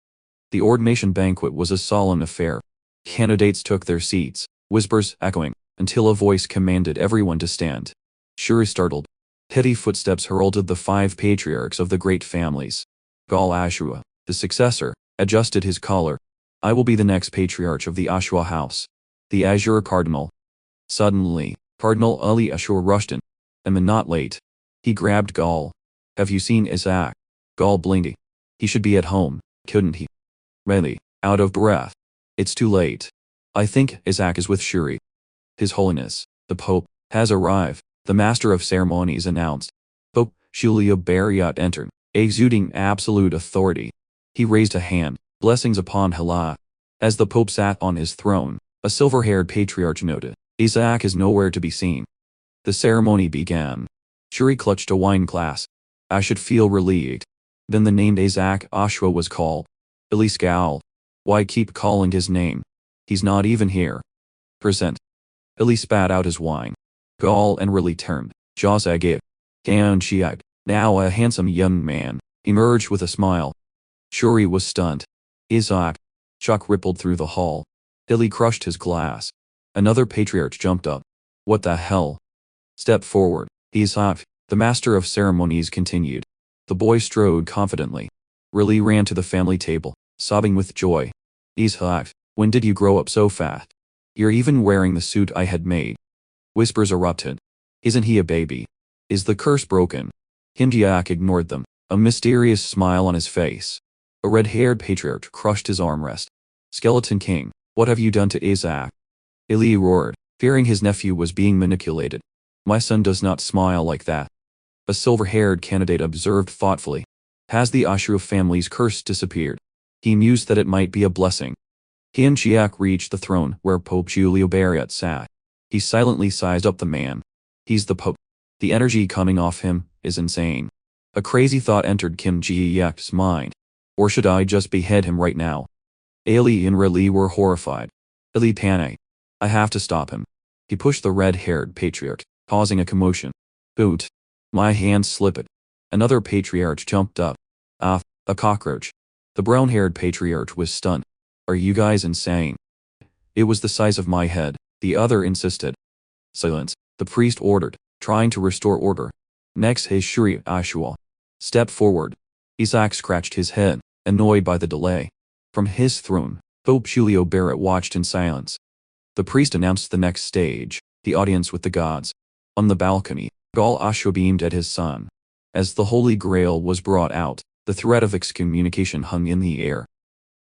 The ordination banquet was a solemn affair. Candidates took their seats, whispers echoing, until a voice commanded everyone to stand. Shuri startled. Heavy footsteps heralded the 5 patriarchs of the great families. Gal Ashua, the successor, adjusted his collar. I will be the next patriarch of the Ashua house. The Azure Cardinal. Suddenly, Cardinal Ali Ashur rushed in. Am I not late? He grabbed Gal. Have you seen Isaac? Gal blinked. He should be at home, couldn't he? Really, out of breath. It's too late. I think Isaac is with Shuri. His Holiness, the Pope, has arrived, the Master of Ceremonies announced. Pope Giulio Bariat entered, exuding absolute authority. He raised a hand, blessings upon Hala. As the Pope sat on his throne, a silver-haired patriarch noted, Isaac is nowhere to be seen. The ceremony began. Shuri clutched a wine glass. I should feel relieved. Then the name Isaac Ashua was called. Eli scowled. Why keep calling his name? He's not even here. Present. Eli spat out his wine. Gal and Riley turned, jaws agape. Gan Chiag, now a handsome young man, emerged with a smile. Shuri was stunned. Isaac. Shock rippled through the hall. Eli crushed his glass. Another patriarch jumped up. What the hell? Step forward, Isaac, the master of ceremonies continued. The boy strode confidently. Riley ran to the family table, sobbing with joy. Isaac, when did you grow up so fast? You're even wearing the suit I had made. Whispers erupted. Isn't he a baby? Is the curse broken? Kim Ji-ak ignored them, a mysterious smile on his face. A red-haired patriarch crushed his armrest. Skeleton King, what have you done to Isaac? Eli roared, fearing his nephew was being manipulated. My son does not smile like that. A silver-haired candidate observed thoughtfully. Has the Ashura family's curse disappeared? He mused that it might be a blessing. Hien Chiak reached the throne where Pope Giulio Bariat sat. He silently sized up the man. He's the Pope. The energy coming off him is insane. A crazy thought entered Kim Ji-yak's mind. Or should I just behead him right now? Ali and Reli were horrified. Ali panicked. I have to stop him. He pushed the red-haired patriarch, causing a commotion. Boot. My hand slipped. Another patriarch jumped up. Ah, a cockroach. The brown-haired patriarch was stunned. Are you guys insane? It was the size of my head, the other insisted. Silence, the priest ordered, trying to restore order. Next his Shuri Ashua. Step forward. Isaac scratched his head, annoyed by the delay. From his throne, Pope Giulio Barrett watched in silence. The priest announced the next stage, the audience with the gods. On the balcony, Gal Ashua beamed at his son. As the Holy Grail was brought out, the threat of excommunication hung in the air.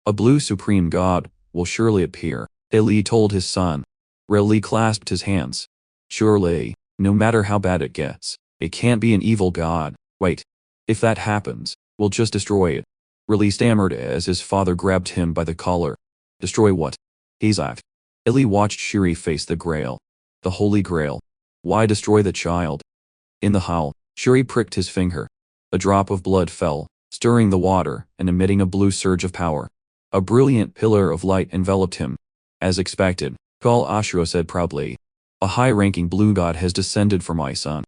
A blue supreme god will surely appear, Eli told his son. Reli clasped his hands. Surely, no matter how bad it gets, it can't be an evil god. Wait. If that happens, we'll just destroy it. Reli stammered as his father grabbed him by the collar. Destroy what? Isaac. Eli watched Shuri face the Grail. The Holy Grail. Why destroy the child? In the howl, Shuri pricked his finger. A drop of blood fell, stirring the water and emitting a blue surge of power. A brilliant pillar of light enveloped him. As expected, Gal Ashura said proudly. A high-ranking blue god has descended for my son.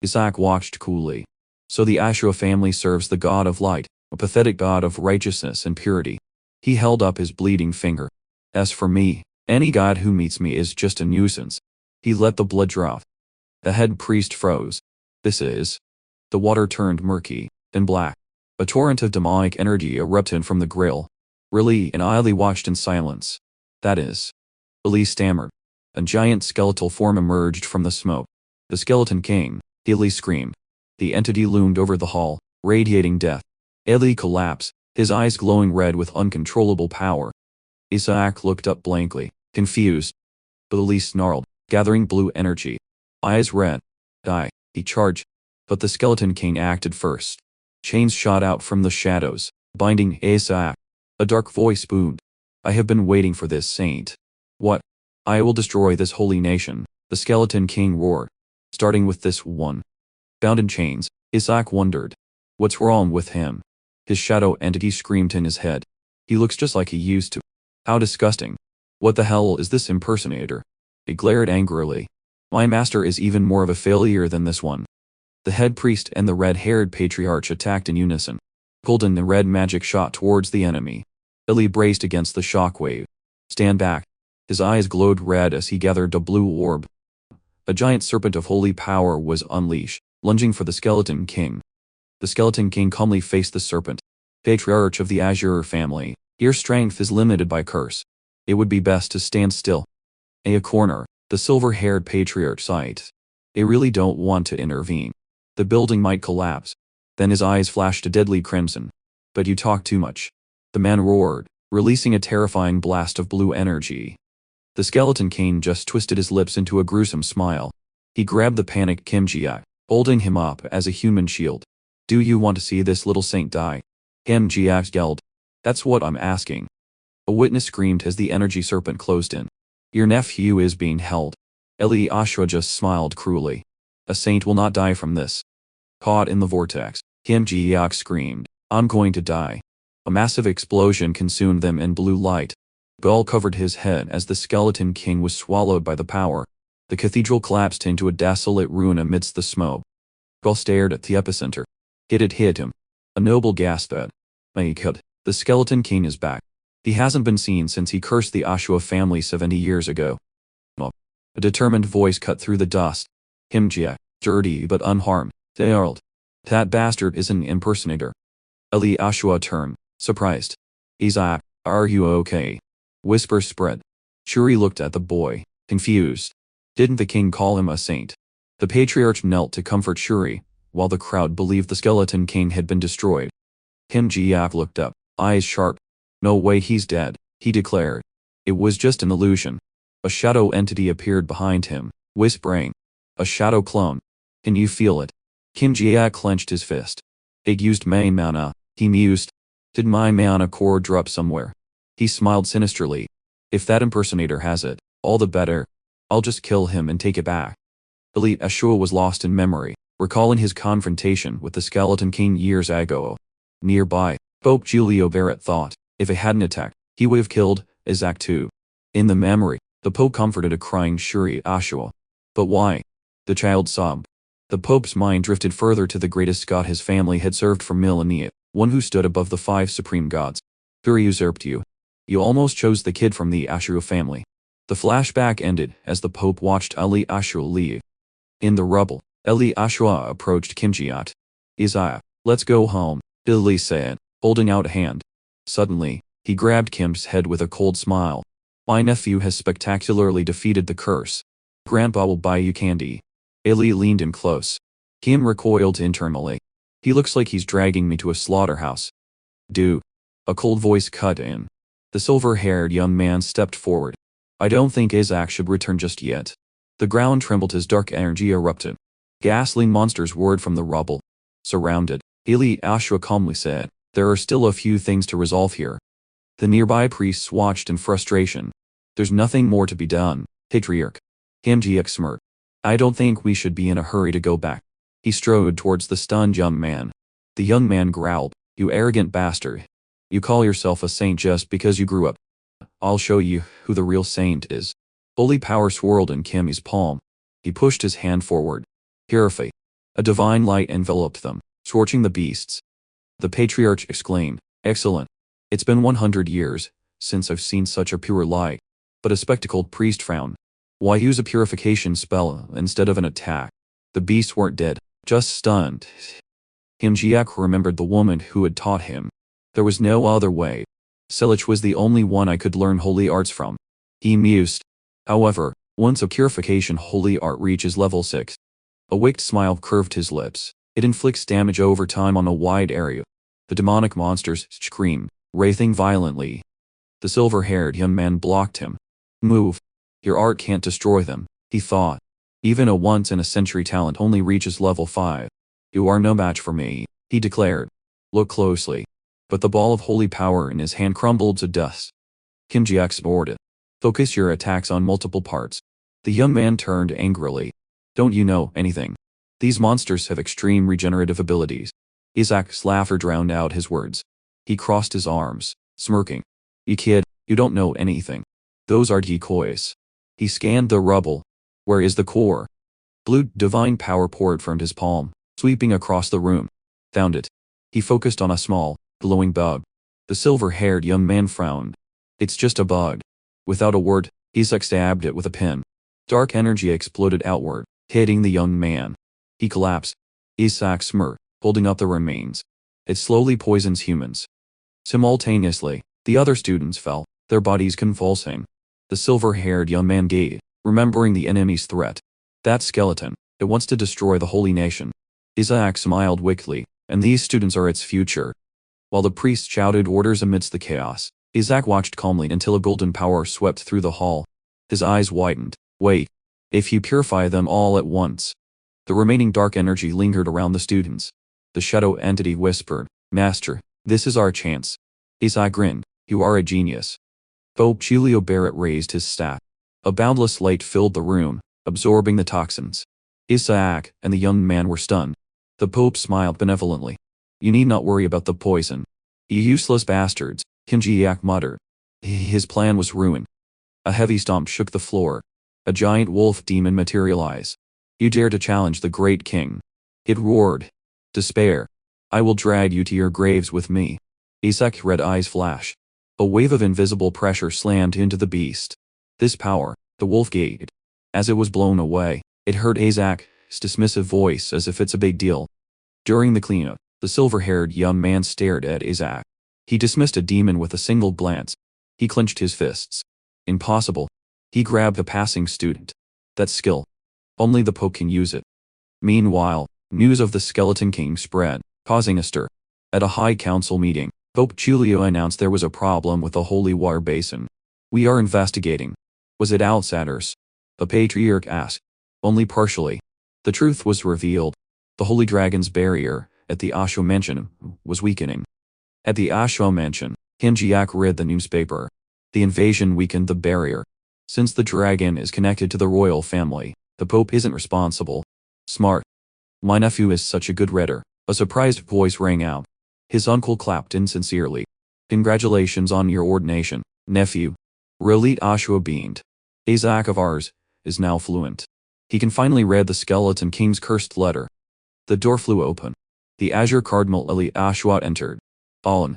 Isaac watched coolly. So the Ashura family serves the god of light, a pathetic god of righteousness and purity. He held up his bleeding finger. As for me, any god who meets me is just a nuisance. He let the blood drop. The head priest froze. This is. The water turned murky, then black. A torrent of demonic energy erupted from the Grail. Reli and Ili watched in silence. That is. Eli stammered. A giant skeletal form emerged from the smoke. The Skeleton King, Eli screamed. The entity loomed over the hall, radiating death. Eli collapsed, his eyes glowing red with uncontrollable power. Isaac looked up blankly, confused. But Eli snarled, gathering blue energy. Eyes red. Die, he charged. But the Skeleton King acted first. Chains shot out from the shadows, binding Isaac. A dark voice boomed. I have been waiting for this, saint. What? I will destroy this holy nation, the Skeleton King roared. Starting with this one. Bound in chains, Isaac wondered. What's wrong with him? His shadow entity screamed in his head. He looks just like he used to. How disgusting. What the hell is this impersonator? He glared angrily. My master is even more of a failure than this one. The head priest and the red-haired patriarch attacked in unison. Golden and red magic shot towards the enemy. Eli braced against the shockwave. Stand back. His eyes glowed red as he gathered a blue orb. A giant serpent of holy power was unleashed, lunging for the Skeleton King. The Skeleton King calmly faced the serpent. Patriarch of the Azure family, your strength is limited by curse. It would be best to stand still. A corner, the silver-haired patriarch sighed. I really don't want to intervene. The building might collapse. Then his eyes flashed a deadly crimson. But you talk too much. The man roared, releasing a terrifying blast of blue energy. The Skeleton King just twisted his lips into a gruesome smile. He grabbed the panicked Kim Ji-ak, holding him up as a human shield. Do you want to see this little saint die? Kim Ji-ak yelled. That's what I'm asking. A witness screamed as the energy serpent closed in. Your nephew is being held. Eli Ashwa just smiled cruelly. A saint will not die from this. Caught in the vortex, Kim Ji-ak screamed. I'm going to die. A massive explosion consumed them in blue light. Gull covered his head as the Skeleton King was swallowed by the power. The cathedral collapsed into a desolate ruin amidst the smoke. Gull stared at the epicenter. It hit him. A noble gasped that. My God, the Skeleton King is back. He hasn't been seen since he cursed the Ashua family 70 years ago. A determined voice cut through the dust. Him Jia, dirty but unharmed. Harold. That bastard is an impersonator. Eli Ashua turned, surprised. Isaac, are you okay? Whispers spread. Shuri looked at the boy, confused. Didn't the king call him a saint? The patriarch knelt to comfort Shuri, while the crowd believed the Skeleton King had been destroyed. Kim Ji-ak looked up, eyes sharp. No way, he's dead, he declared. It was just an illusion. A shadow entity appeared behind him, whispering. A shadow clone. Can you feel it? Kim Ji-ak clenched his fist. It used my mana, he mused. Did my mana core drop somewhere? He smiled sinisterly. If that impersonator has it, all the better. I'll just kill him and take it back. Elite Ashua was lost in memory, recalling his confrontation with the Skeleton King years ago. Nearby, Pope Giulio Barrett thought, if it hadn't attacked, he would have killed Isaac too. In the memory, the Pope comforted a crying Shuri Ashua. But why? The child sobbed. The Pope's mind drifted further to the greatest god his family had served for millennia, one who stood above the 5 supreme gods. Fury usurped you. You almost chose the kid from the Ashura family. The flashback ended as the Pope watched Ali Ashua leave. In the rubble, Ali Ashua approached Kim Ji-ak. Isaiah, let's go home, Billy said, holding out a hand. Suddenly, he grabbed Kim's head with a cold smile. My nephew has spectacularly defeated the curse. Grandpa will buy you candy. Ali leaned in close. Kim recoiled internally. He looks like he's dragging me to a slaughterhouse. Dude. A cold voice cut in. The silver-haired young man stepped forward. I don't think Isaac should return just yet. The ground trembled as dark energy erupted. Ghastly monsters whirred from the rubble. Surrounded, Ali Ashua calmly said, there are still a few things to resolve here. The nearby priests watched in frustration. There's nothing more to be done, Patriarch. Kim Ji-ak smirked. I don't think we should be in a hurry to go back. He strode towards the stunned young man. The young man growled, you arrogant bastard. You call yourself a saint just because you grew up. I'll show you who the real saint is. Holy power swirled in Kimmy's palm. He pushed his hand forward. Purify. A divine light enveloped them, scorching the beasts. The patriarch exclaimed, excellent. It's been 100 years since I've seen such a pure light. But a spectacled priest frowned. Why use a purification spell instead of an attack? The beasts weren't dead, just stunned. Kim Ji-ak remembered the woman who had taught him. There was no other way. Selich was the only one I could learn holy arts from. He mused. However, once a purification holy art reaches level 6. A wicked smile curved his lips. It inflicts damage over time on a wide area. The demonic monsters screamed, wraithing violently. The silver-haired young man blocked him. Move. Your art can't destroy them, he thought. Even a once-in-a-century talent only reaches level 5. You are no match for me, he declared. Look closely. But the ball of holy power in his hand crumbled to dust. Kim Ji-ak snorted. Focus your attacks on multiple parts. The young man turned angrily. Don't you know anything? These monsters have extreme regenerative abilities. Isaac's laughter drowned out his words. He crossed his arms, smirking. You kid, you don't know anything. Those are decoys. He scanned the rubble. Where is the core? Blue divine power poured from his palm, sweeping across the room. Found it. He focused on a small, glowing bug. The silver-haired young man frowned. It's just a bug. Without a word, Isaac stabbed it with a pin. Dark energy exploded outward, hitting the young man. He collapsed. Isaac smirked, holding up the remains. It slowly poisons humans. Simultaneously, the other students fell, their bodies convulsing. The silver-haired young man gazed, remembering the enemy's threat. That skeleton, it wants to destroy the holy nation. Isaac smiled wickedly, and these students are its future. While the priests shouted orders amidst the chaos, Isaac watched calmly until a golden power swept through the hall. His eyes widened. Wait. If you purify them all at once. The remaining dark energy lingered around the students. The shadow entity whispered, Master, this is our chance. Isaac grinned. You are a genius. Pope Giulio Barrett raised his staff. A boundless light filled the room, absorbing the toxins. Isaac and the young man were stunned. The Pope smiled benevolently. You need not worry about the poison. You useless bastards, Kim Ji-ak muttered. His plan was ruined. A heavy stomp shook the floor. A giant wolf demon materialized. You dare to challenge the great king. It roared. Despair. I will drag you to your graves with me. Isaac's red eyes flashed. A wave of invisible pressure slammed into the beast. This power, the wolf gazed. As it was blown away, it heard Isaac's dismissive voice as if it's a big deal. During the cleanup, the silver-haired young man stared at Isaac. He dismissed a demon with a single glance. He clenched his fists. Impossible. He grabbed a passing student. That skill. Only the Pope can use it. Meanwhile, news of the Skeleton King spread, causing a stir. At a high council meeting, Pope Giulio announced there was a problem with the holy water basin. We are investigating. Was it outsiders? The Patriarch asked. Only partially. The truth was revealed. The Holy Dragon's barrier, at the Asho Mansion, was weakening. At the Asho Mansion, Kim Ji-ak read the newspaper. The invasion weakened the barrier. Since the dragon is connected to the royal family, the Pope isn't responsible. Smart. My nephew is such a good reader. A surprised voice rang out. His uncle clapped insincerely. Congratulations on your ordination, nephew. Relit Ashua beamed. Isaac of ours is now fluent. He can finally read the Skeleton King's cursed letter. The door flew open. The Azure Cardinal Elit Ashwat entered. Allen.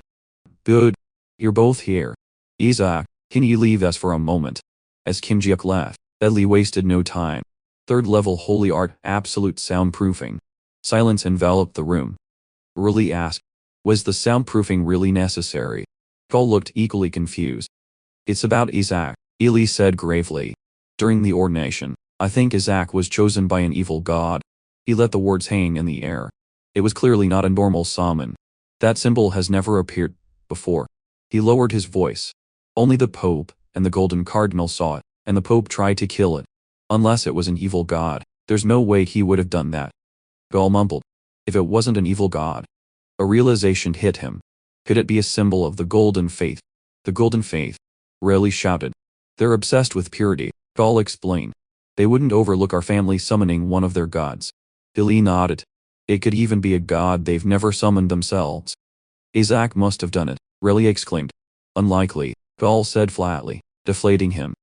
Good. You're both here. Isaac, can you leave us for a moment? As Kim Ji-ak left, Eli wasted no time. Third level holy art, absolute soundproofing. Silence enveloped the room. Rili asked, was the soundproofing really necessary? Cole looked equally confused. It's about Isaac, Eli said gravely. During the ordination, I think Isaac was chosen by an evil god. He let the words hang in the air. It was clearly not a normal summon. That symbol has never appeared before. He lowered his voice. Only the Pope and the Golden Cardinal saw it, and the Pope tried to kill it. Unless it was an evil god, there's no way he would have done that. Gaul mumbled. If it wasn't an evil god. A realization hit him. Could it be a symbol of the Golden Faith? The Golden Faith. Rayleigh shouted. They're obsessed with purity, Gaul explained. They wouldn't overlook our family summoning one of their gods. Billy nodded. It could even be a god they've never summoned themselves. Isaac must have done it, Rayleigh exclaimed. Unlikely, Gaul said flatly, deflating him.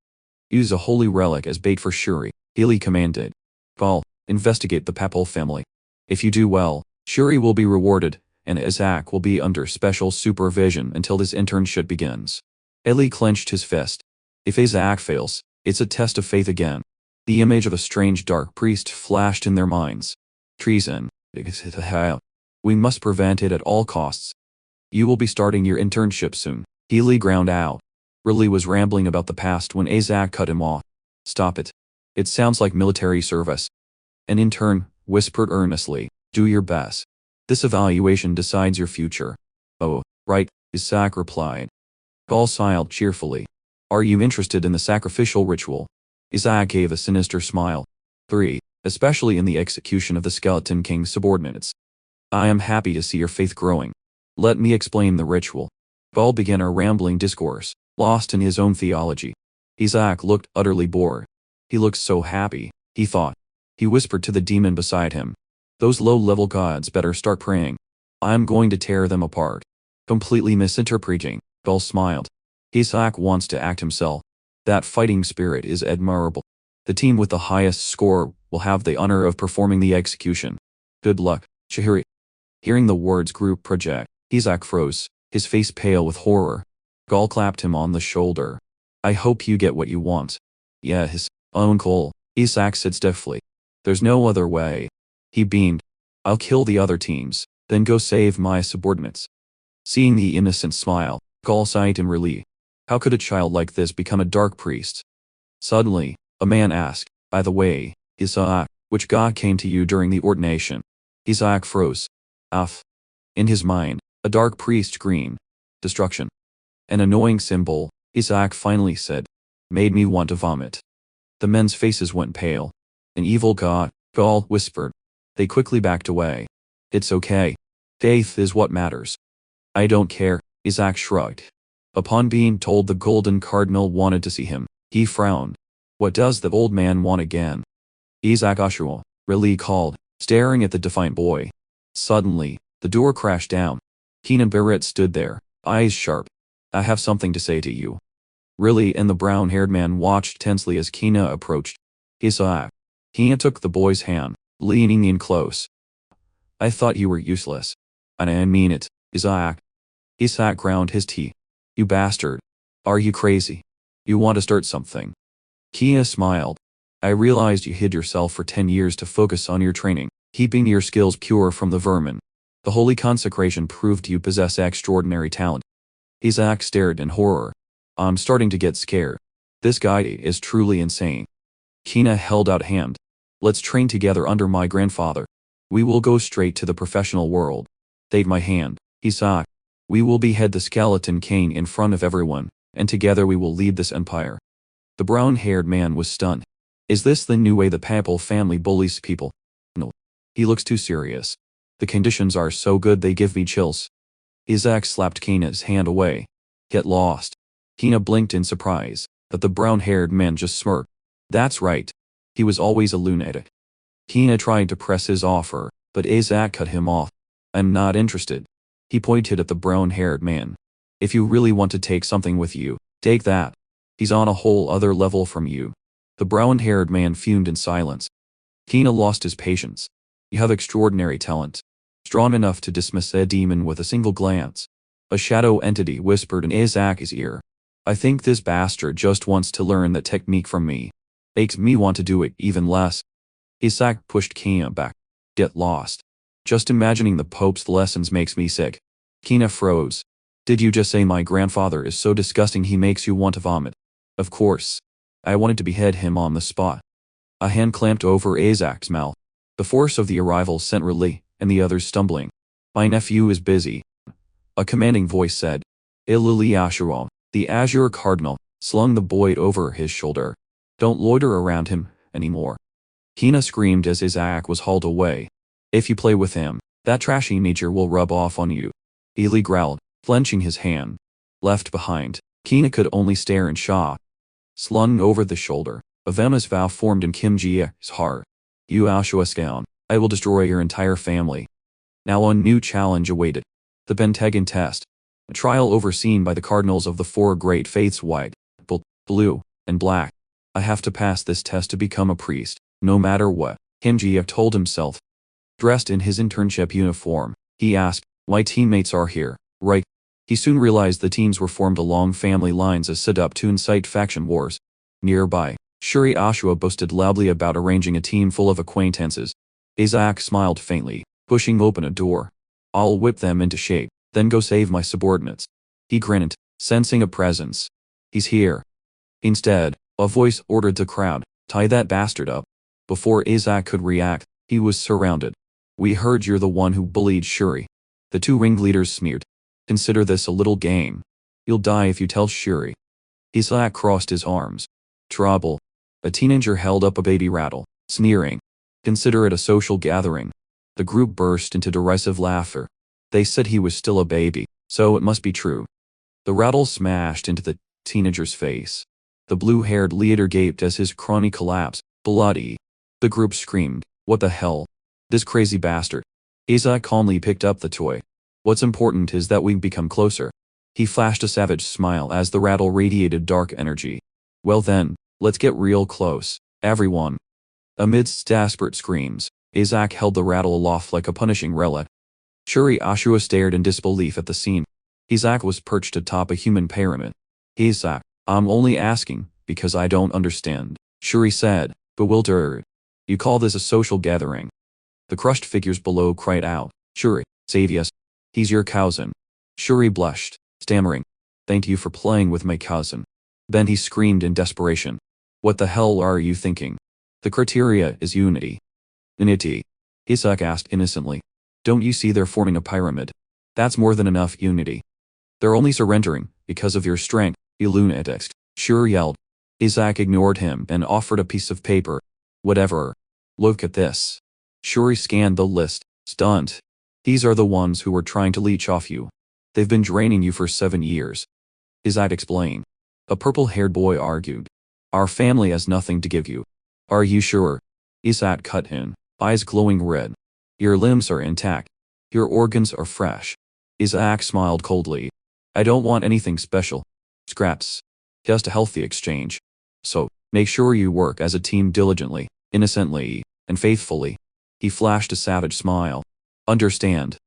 Use a holy relic as bait for Shuri, Healy commanded. Gaul, investigate the Papal family. If you do well, Shuri will be rewarded, and Isaac will be under special supervision until his internship begins. Eli clenched his fist. If Isaac fails, it's a test of faith again. The image of a strange dark priest flashed in their minds. Treason. We must prevent it at all costs. You will be starting your internship soon, Healy ground out. Ridley was rambling about the past when Isaac cut him off. Stop it. It sounds like military service. An intern whispered earnestly, do your best. This evaluation decides your future. Oh, right, Isaac replied. Gaul smiled cheerfully. Are you interested in the sacrificial ritual? Isaac gave a sinister smile. 3. Especially in the execution of the Skeleton King's subordinates. I am happy to see your faith growing. Let me explain the ritual. Gaul began a rambling discourse, lost in his own theology. Isaac looked utterly bored. He looked so happy, he thought. He whispered to the demon beside him. Those low-level gods better start praying. I'm going to tear them apart. Completely misinterpreting, Gaul smiled. Isaac wants to act himself. That fighting spirit is admirable. The team with the highest score will have the honor of performing the execution. Good luck, Shahiri. Hearing the words group project, Isaac froze, his face pale with horror. Gaul clapped him on the shoulder. I hope you get what you want. Yeah, his uncle, Isaac said stiffly. There's no other way. He beamed. I'll kill the other teams, then go save my subordinates. Seeing the innocent smile, Gaul sighed in relief. How could a child like this become a dark priest? Suddenly, a man asked, by the way, Isaac, which god came to you during the ordination? Isaac froze. Af. In his mind, a dark priest screamed. Destruction. An annoying symbol, Isaac finally said. Made me want to vomit. The men's faces went pale. An evil god, Gaul whispered. They quickly backed away. It's okay. Faith is what matters. I don't care, Isaac shrugged. Upon being told the Golden Cardinal wanted to see him, he frowned. What does the old man want again? Isaac Ashua, Rayleigh called, staring at the defiant boy. Suddenly, the door crashed down. Keenan Barrett stood there, eyes sharp. I have something to say to you. Rayleigh and the brown-haired man watched tensely as Keena approached. Isaac. Keena took the boy's hand, leaning in close. I thought you were useless. And I mean it, Isaac. Isaac ground his teeth. You bastard. Are you crazy? You want to start something? Keena smiled. I realized you hid yourself for 10 years to focus on your training, keeping your skills pure from the vermin. The holy consecration proved you possess extraordinary talent. Isaac stared in horror. I'm starting to get scared. This guy is truly insane. Keena held out a hand. Let's train together under my grandfather. We will go straight to the professional world. Take my hand, Isaac. We will behead the Skeleton King in front of everyone, and together we will lead this empire. The brown-haired man was stunned. Is this the new way the Papal family bullies people? No. He looks too serious. The conditions are so good they give me chills. Isaac slapped Kina's hand away. Get lost. Kina blinked in surprise, but the brown-haired man just smirked. That's right. He was always a lunatic. Kina tried to press his offer, but Isaac cut him off. I'm not interested. He pointed at the brown-haired man. If you really want to take something with you, take that. He's on a whole other level from you. The brown-haired man fumed in silence. Kina lost his patience. You have extraordinary talent. Strong enough to dismiss a demon with a single glance. A shadow entity whispered in Isaac's ear. I think this bastard just wants to learn that technique from me. Makes me want to do it even less. Isaac pushed Kina back. Get lost. Just imagining the Pope's lessons makes me sick. Kina froze. Did you just say my grandfather is so disgusting he makes you want to vomit? Of course. I wanted to behead him on the spot. A hand clamped over Isaac's mouth. The force of the arrival sent Riley and the others stumbling. My nephew is busy. A commanding voice said. Iluli Ashura, the Azure Cardinal, slung the boy over his shoulder. Don't loiter around him anymore. Kina screamed as Isaac was hauled away. If you play with him, that trashy nature will rub off on you. Eli growled, clenching his hand. Left behind, Kina could only stare in shock. Slung over the shoulder, a venomous vow formed in Kim Ji-e's heart. You Ashua, I will destroy your entire family. Now a new challenge awaited. The Pentagon test. A trial overseen by the cardinals of the four great faiths white, blue, and black. I have to pass this test to become a priest, no matter what, Kim Ji told himself. Dressed in his internship uniform, he asked, my teammates are here, right? He soon realized the teams were formed along family lines as set up to incite faction wars. Nearby, Shuri Ashua boasted loudly about arranging a team full of acquaintances. Isaac smiled faintly, pushing open a door. I'll whip them into shape, then go save my subordinates. He grinned, sensing a presence. He's here. Instead, a voice ordered the crowd, tie that bastard up. Before Isaac could react, he was surrounded. We heard you're the one who bullied Shuri. The two ringleaders sneered. Consider this a little game. You'll die if you tell Shuri. Isaac crossed his arms. Trouble. A teenager held up a baby rattle, sneering. Consider it a social gathering. The group burst into derisive laughter. They said he was still a baby, so it must be true. The rattle smashed into the teenager's face. The blue-haired leader gaped as his crony collapsed, bloody. The group screamed, what the hell? This crazy bastard. Isaac calmly picked up the toy. What's important is that we become closer. He flashed a savage smile as the rattle radiated dark energy. Well then, let's get real close, everyone. Amidst desperate screams, Isaac held the rattle aloft like a punishing relic. Shuri Ashua stared in disbelief at the scene. Isaac was perched atop a human pyramid. Isaac, I'm only asking, because I don't understand, Shuri said, bewildered. You call this a social gathering? The crushed figures below cried out, Shuri, save us. He's your cousin. Shuri blushed, stammering. Thank you for playing with my cousin. Then he screamed in desperation. What the hell are you thinking? The criteria is unity. Unity? Isaac asked innocently. Don't you see they're forming a pyramid? That's more than enough unity. They're only surrendering because of your strength, you lunatics. Shuri yelled. Isaac ignored him and offered a piece of paper. Whatever. Look at this. Shuri scanned the list, stunned. These are the ones who were trying to leech off you. They've been draining you for 7 years. Isaac explained. A purple-haired boy argued. Our family has nothing to give you. Are you sure? Isaac cut in, eyes glowing red. Your limbs are intact. Your organs are fresh. Isaac smiled coldly. I don't want anything special. Scraps. Just a healthy exchange. So, make sure you work as a team diligently, innocently, and faithfully. He flashed a savage smile. Understand.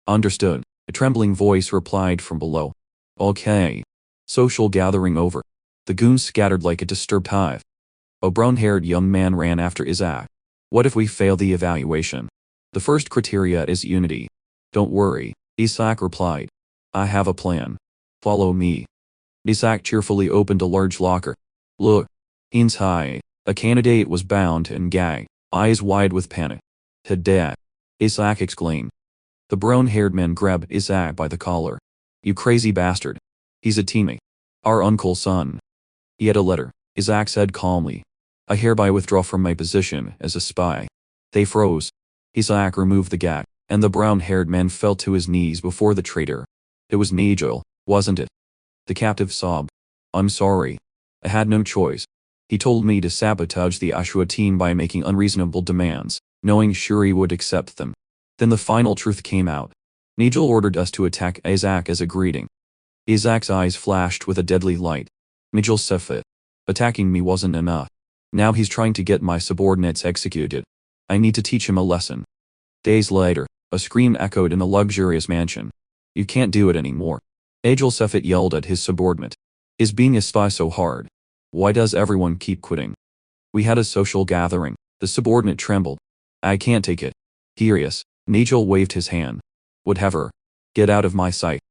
Understood, a trembling voice replied from below. Okay. Social gathering over. The goons scattered like a disturbed hive. A brown-haired young man ran after Isaac. What if we fail the evaluation? The first criteria is unity. Don't worry, Isaac replied. I have a plan. Follow me. Isaac cheerfully opened a large locker. Look. Inside, a candidate was bound and gagged, eyes wide with panic. Haddad. Isaac exclaimed. The brown-haired man grabbed Isaac by the collar. You crazy bastard. He's a teammate. Our uncle's son. He had a letter, Isaac said calmly. I hereby withdraw from my position as a spy. They froze. Isaac removed the gag, and the brown-haired man fell to his knees before the traitor. It was Nigel, wasn't it? The captive sobbed. I'm sorry. I had no choice. He told me to sabotage the Ashua team by making unreasonable demands, knowing Shuri would accept them. Then the final truth came out. Nigel ordered us to attack Isaac as a greeting. Isaac's eyes flashed with a deadly light. Nigel Sefit. Attacking me wasn't enough. Now he's trying to get my subordinates executed. I need to teach him a lesson. Days later, a scream echoed in a luxurious mansion. You can't do it anymore. Nigel Sefit yelled at his subordinate. Is being a spy so hard? Why does everyone keep quitting? We had a social gathering. The subordinate trembled. I can't take it. Furious, Nigel waved his hand. Whatever. Get out of my sight.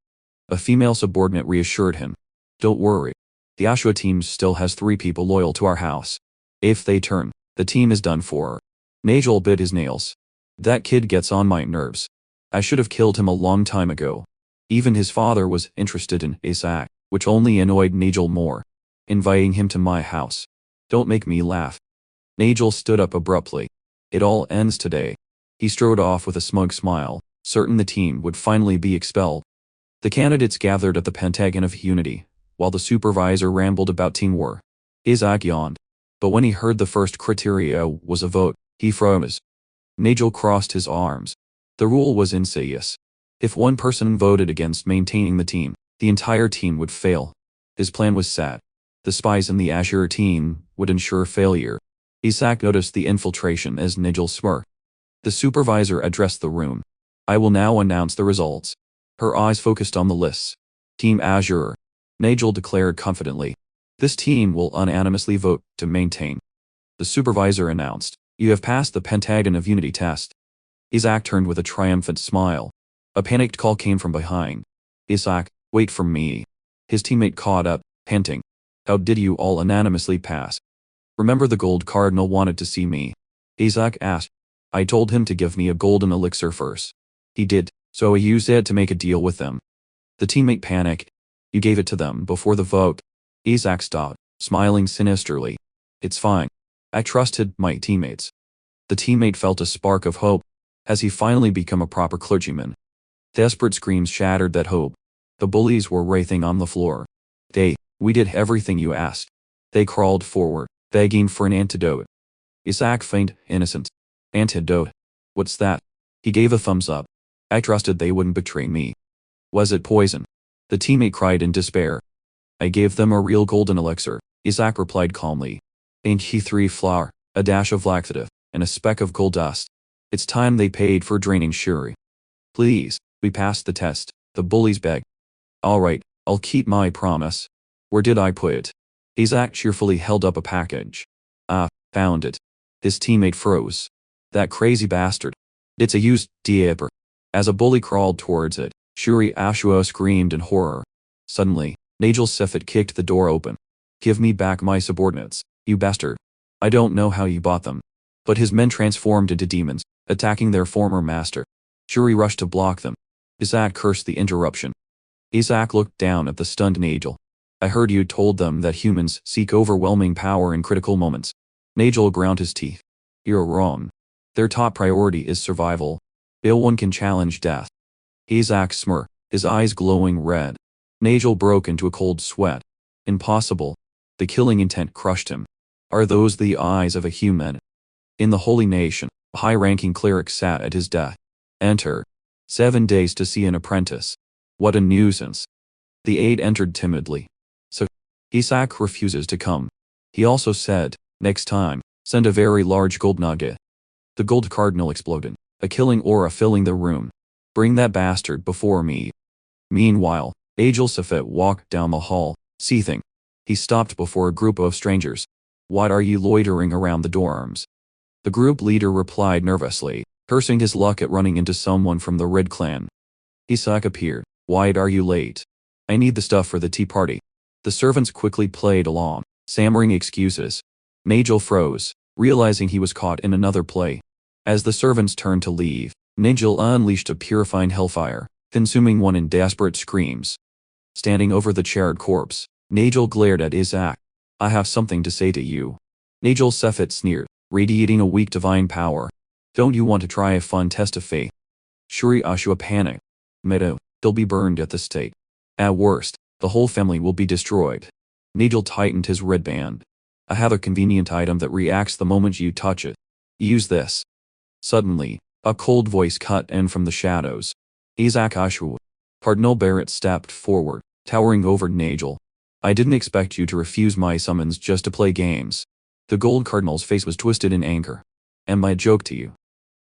A female subordinate reassured him. Don't worry. The Ashua team still has 3 people loyal to our house. If they turn, the team is done for. Nigel bit his nails. That kid gets on my nerves. I should have killed him a long time ago. Even his father was interested in Isaac, which only annoyed Nigel more. Inviting him to my house. Don't make me laugh. Nigel stood up abruptly. It all ends today. He strode off with a smug smile, certain the team would finally be expelled. The candidates gathered at the Pentagon of Unity, while the supervisor rambled about team war. Isaac yawned. But when he heard the first criteria was a vote, he froze. Nigel crossed his arms. The rule was insidious. If one person voted against maintaining the team, the entire team would fail. His plan was set. The spies in the Azure team would ensure failure. Isaac noticed the infiltration as Nigel smirked. The supervisor addressed the room. I will now announce the results. Her eyes focused on the lists. Team Azure. Nigel declared confidently. This team will unanimously vote to maintain. The supervisor announced. You have passed the Pentagon of Unity test. Isaac turned with a triumphant smile. A panicked call came from behind. Isaac, wait for me. His teammate caught up, panting. How did you all unanimously pass? Remember the gold cardinal wanted to see me? Isaac asked. I told him to give me a golden elixir first. He did, so I used it to make a deal with them. The teammate panicked. You gave it to them before the vote. Isaac stopped, smiling sinisterly. It's fine. I trusted my teammates. The teammate felt a spark of hope. Has he finally become a proper clergyman? Desperate screams shattered that hope. The bullies were writhing on the floor. We did everything you asked. They crawled forward, begging for an antidote. Isaac feigned innocent. Antidote? What's that? He gave a thumbs up. I trusted they wouldn't betray me. Was it poison? The teammate cried in despair. I gave them a real golden elixir, Isaac replied calmly. Ain't he 3 flour, a dash of laxative, and a speck of gold dust. It's time they paid for draining Shuri. Please, we passed the test, the bullies begged. All right, I'll keep my promise. Where did I put it? Isaac cheerfully held up a package. Found it. His teammate froze. That crazy bastard. It's a used diaper. As a bully crawled towards it, Shuri Ashua screamed in horror. Suddenly, Nigel Sefit kicked the door open. Give me back my subordinates, you bastard. I don't know how you bought them. But his men transformed into demons, attacking their former master. Shuri rushed to block them. Isaac cursed the interruption. Isaac looked down at the stunned Nigel. I heard you told them that humans seek overwhelming power in critical moments. Nigel ground his teeth. You're wrong. Their top priority is survival. No one can challenge death. Isaac smirked, his eyes glowing red. Nigel broke into a cold sweat. Impossible. The killing intent crushed him. Are those the eyes of a human? In the Holy Nation, a high-ranking cleric sat at his desk. Enter. 7 days to see an apprentice. What a nuisance. The aide entered timidly. So, Isaac refuses to come. He also said, next time, send a very large gold nugget. The gold cardinal exploded, a killing aura filling the room. Bring that bastard before me. Meanwhile, Nigel Sefit walked down the hall, seething. He stopped before a group of strangers. What are you loitering around the dorms? The group leader replied nervously, cursing his luck at running into someone from the Red Clan. Isaac appeared. Why are you late? I need the stuff for the tea party. The servants quickly played along, stammering excuses. Nigel froze, realizing he was caught in another play. As the servants turned to leave, Nigel unleashed a purifying hellfire, consuming one in desperate screams. Standing over the charred corpse, Nigel glared at Isaac. I have something to say to you. Nigel Sefit sneered, radiating a weak divine power. Don't you want to try a fun test of fate? Shuri Ashua panicked. Meadow, they'll be burned at the stake. At worst, the whole family will be destroyed. Nigel tightened his red band. I have a convenient item that reacts the moment you touch it. Use this. Suddenly, a cold voice cut in from the shadows. Isaac Ashua. Cardinal Barrett stepped forward, towering over Nigel. I didn't expect you to refuse my summons just to play games. The gold cardinal's face was twisted in anger. Am I a joke to you?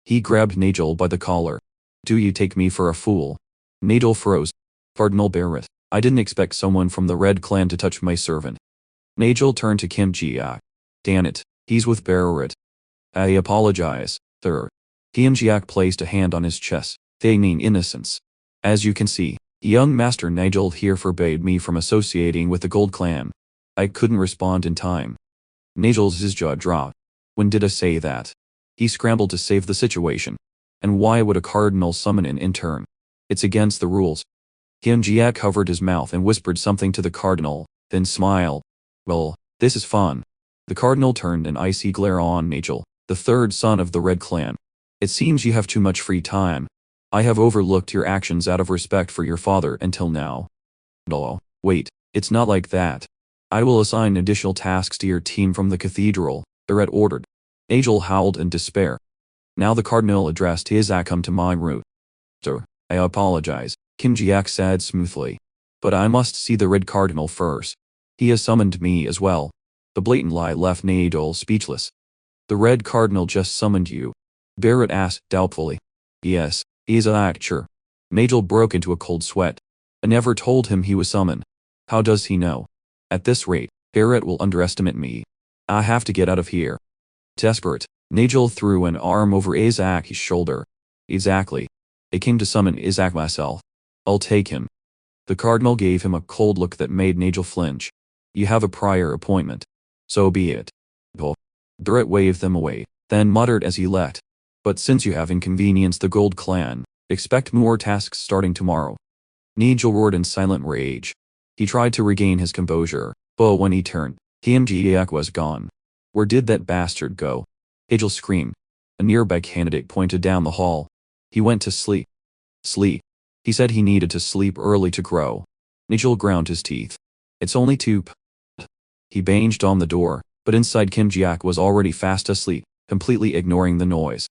He grabbed Nigel by the collar. Do you take me for a fool? Nigel froze. Cardinal Barrett, I didn't expect someone from the Red Clan to touch my servant. Nigel turned to Kim Jiak. Damn it, he's with Barrett. I apologize, sir. Kim Jiak placed a hand on his chest, feigning innocence. As you can see, young Master Nigel here forbade me from associating with the Gold Clan. I couldn't respond in time. Nigel's jaw dropped. When did I say that? He scrambled to save the situation. And why would a cardinal summon an intern? It's against the rules. Kim Jiak covered his mouth and whispered something to the cardinal, then smiled. Well, this is fun. The cardinal turned an icy glare on Nigel, the third son of the Red Clan. It seems you have too much free time. I have overlooked your actions out of respect for your father until now. No, wait, it's not like that. I will assign additional tasks to your team from the cathedral, Barrett ordered. Nigel howled in despair. Now the cardinal addressed Isaac. Come to my room. Sir, I apologize, Kim Jiak said smoothly. But I must see the Red Cardinal first. He has summoned me as well. The blatant lie left Nigel speechless. The Red Cardinal just summoned you? Barrett asked doubtfully. Yes, Isaac, sure. Nigel broke into a cold sweat. I never told him he was summoned. How does he know? At this rate, Barrett will underestimate me. I have to get out of here. Desperate, Nigel threw an arm over Isaac's shoulder. Exactly. I came to summon Isaac myself. I'll take him. The cardinal gave him a cold look that made Nigel flinch. You have a prior appointment. So be it. Oh. Barrett waved them away, then muttered as he left. But since you have inconvenienced the Gold Clan, expect more tasks starting tomorrow. Nigel roared in silent rage. He tried to regain his composure, but when he turned, Kim Jiak was gone. Where did that bastard go? Nigel screamed. A nearby candidate pointed down the hall. He went to sleep. Sleep. He said he needed to sleep early to grow. Nigel ground his teeth. It's only 2 p. He banged on the door, but inside Kim Jiak was already fast asleep, completely ignoring the noise.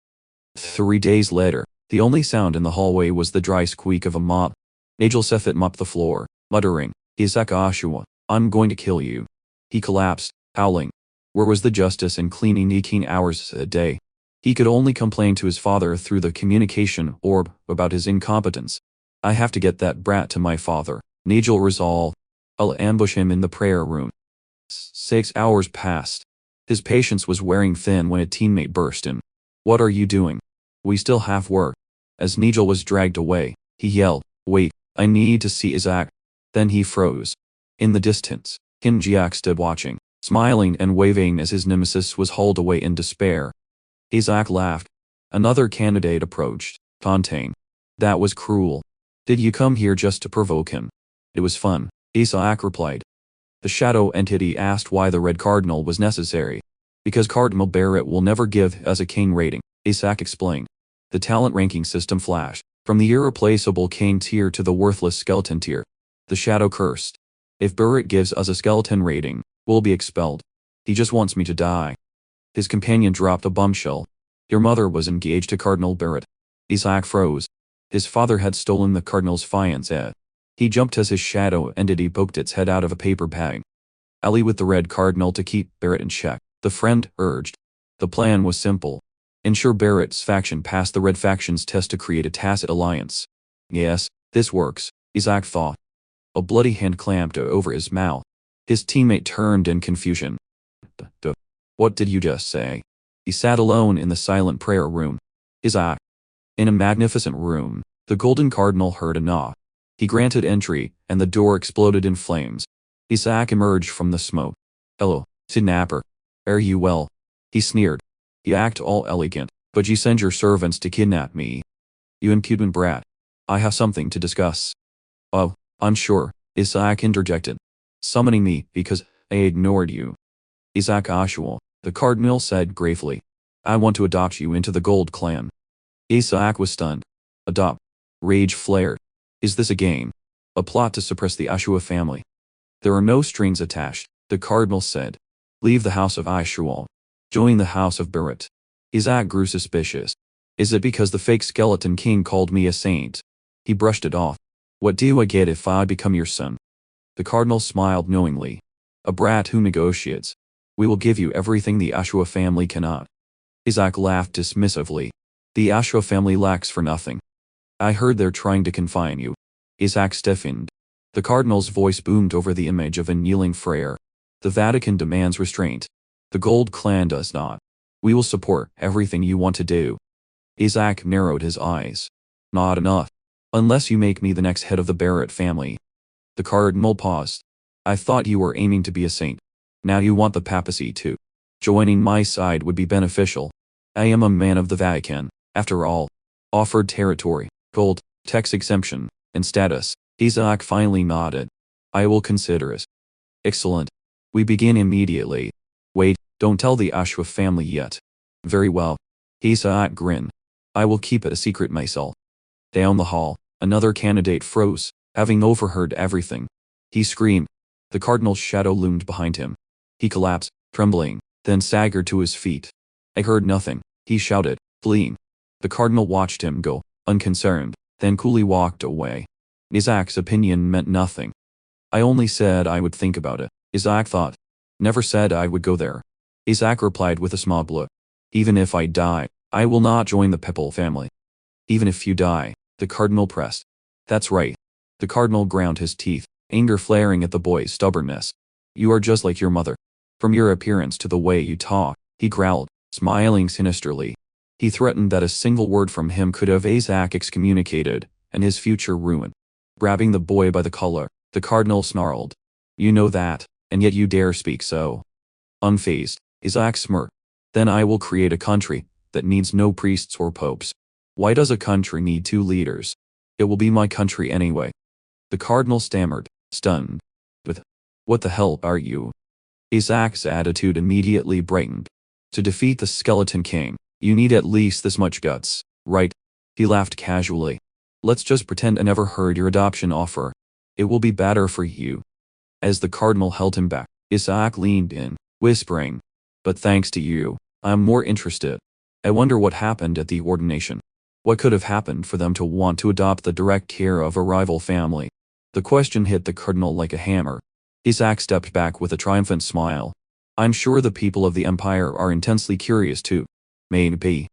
3 days later, the only sound in the hallway was the dry squeak of a mop. Nigel Seffet mopped the floor, muttering, Isaac Ashua, I'm going to kill you. He collapsed, howling. Where was the justice in cleaning 18 hours a day? He could only complain to his father through the communication orb about his incompetence. I have to get that brat to my father, Nigel resolved. I'll ambush him in the prayer room. 6 hours passed. His patience was wearing thin when a teammate burst in. What are you doing? We still have work. As Nigel was dragged away, he yelled, Wait, I need to see Isaac. Then he froze. In the distance, Kim Jiak stood watching, smiling and waving as his nemesis was hauled away in despair. Isaac laughed. Another candidate approached. Fontaine. That was cruel. Did you come here just to provoke him? It was fun, Isaac replied. The shadow entity asked why the Red Cardinal was necessary. Because Cardinal Barrett will never give us a king rating, Isaac explained. The talent ranking system flashed, from the irreplaceable king tier to the worthless skeleton tier. The shadow cursed. If Barrett gives us a skeleton rating, we'll be expelled. He just wants me to die. His companion dropped a bombshell. Your mother was engaged to Cardinal Barrett. Isaac froze. His father had stolen the Cardinal's fiancée. He jumped as his shadow entity poked its head out of a paper bag. Ally with the Red Cardinal to keep Barrett in check, the friend urged. The plan was simple. Ensure Barrett's faction passed the Red faction's test to create a tacit alliance. Yes, this works, Isaac thought. A bloody hand clamped over his mouth. His teammate turned in confusion. What did you just say? He sat alone in the silent prayer room. Isaac. In a magnificent room, the Golden Cardinal heard a knock. He granted entry, and the door exploded in flames. Isaac emerged from the smoke. Hello, kidnapper. Are you well? He sneered. You act all elegant, but you send your servants to kidnap me. You impudent brat. I have something to discuss. Oh, I'm sure, Isaac interjected. Summoning me because I ignored you. Isaac Ashua, the cardinal said gravely. I want to adopt you into the Gold Clan. Isaac was stunned. Adopt. Rage flared. Is this a game? A plot to suppress the Ashua family? There are no strings attached, the cardinal said. Leave the house of Ashua. Join the house of Barrett. Isaac grew suspicious. Is it because the fake skeleton king called me a saint? He brushed it off. What do I get if I become your son? The cardinal smiled knowingly. A brat who negotiates. We will give you everything the Ashua family cannot. Isaac laughed dismissively. The Ashua family lacks for nothing. I heard they're trying to confine you. Isaac stiffened. The cardinal's voice boomed over the image of a kneeling friar. The Vatican demands restraint. The Gold Clan does not. We will support everything you want to do. Isaac narrowed his eyes. Not enough. Unless you make me the next head of the Barrett family. The cardinal paused. I thought you were aiming to be a saint. Now you want the papacy too. Joining my side would be beneficial. I am a man of the Vatican, after all. Offered territory, gold, tax exemption, and status. Isaac finally nodded. I will consider it. Excellent. We begin immediately. Wait, don't tell the Ashua family yet. Very well. Isaac grinned. I will keep it a secret myself. Down the hall, another candidate froze, having overheard everything. He screamed. The cardinal's shadow loomed behind him. He collapsed, trembling, then staggered to his feet. I heard nothing, he shouted, fleeing. The cardinal watched him go, unconcerned, then coolly walked away. Isaac's opinion meant nothing. I only said I would think about it, Isaac thought. Never said I would go there. Isaac replied with a smug look. Even if I die, I will not join the Pepple family. Even if you die, the cardinal pressed. That's right. The cardinal ground his teeth, anger flaring at the boy's stubbornness. You are just like your mother. From your appearance to the way you talk, he growled, smiling sinisterly. He threatened that a single word from him could have Isaac excommunicated, and his future ruined. Grabbing the boy by the collar, the cardinal snarled. You know that, and yet you dare speak so. Unfazed, Isaac smirked. Then I will create a country that needs no priests or popes. Why does a country need two leaders? It will be my country anyway. The cardinal stammered, stunned. But what the hell are you? Isaac's attitude immediately brightened. To defeat the skeleton king, you need at least this much guts, right? He laughed casually. Let's just pretend I never heard your adoption offer. It will be better for you. As the cardinal held him back, Isaac leaned in, whispering, but thanks to you, I'm more interested. I wonder what happened at the ordination. What could have happened for them to want to adopt the direct care of a rival family? The question hit the cardinal like a hammer. Isaac stepped back with a triumphant smile. I'm sure the people of the empire are intensely curious too. Maybe.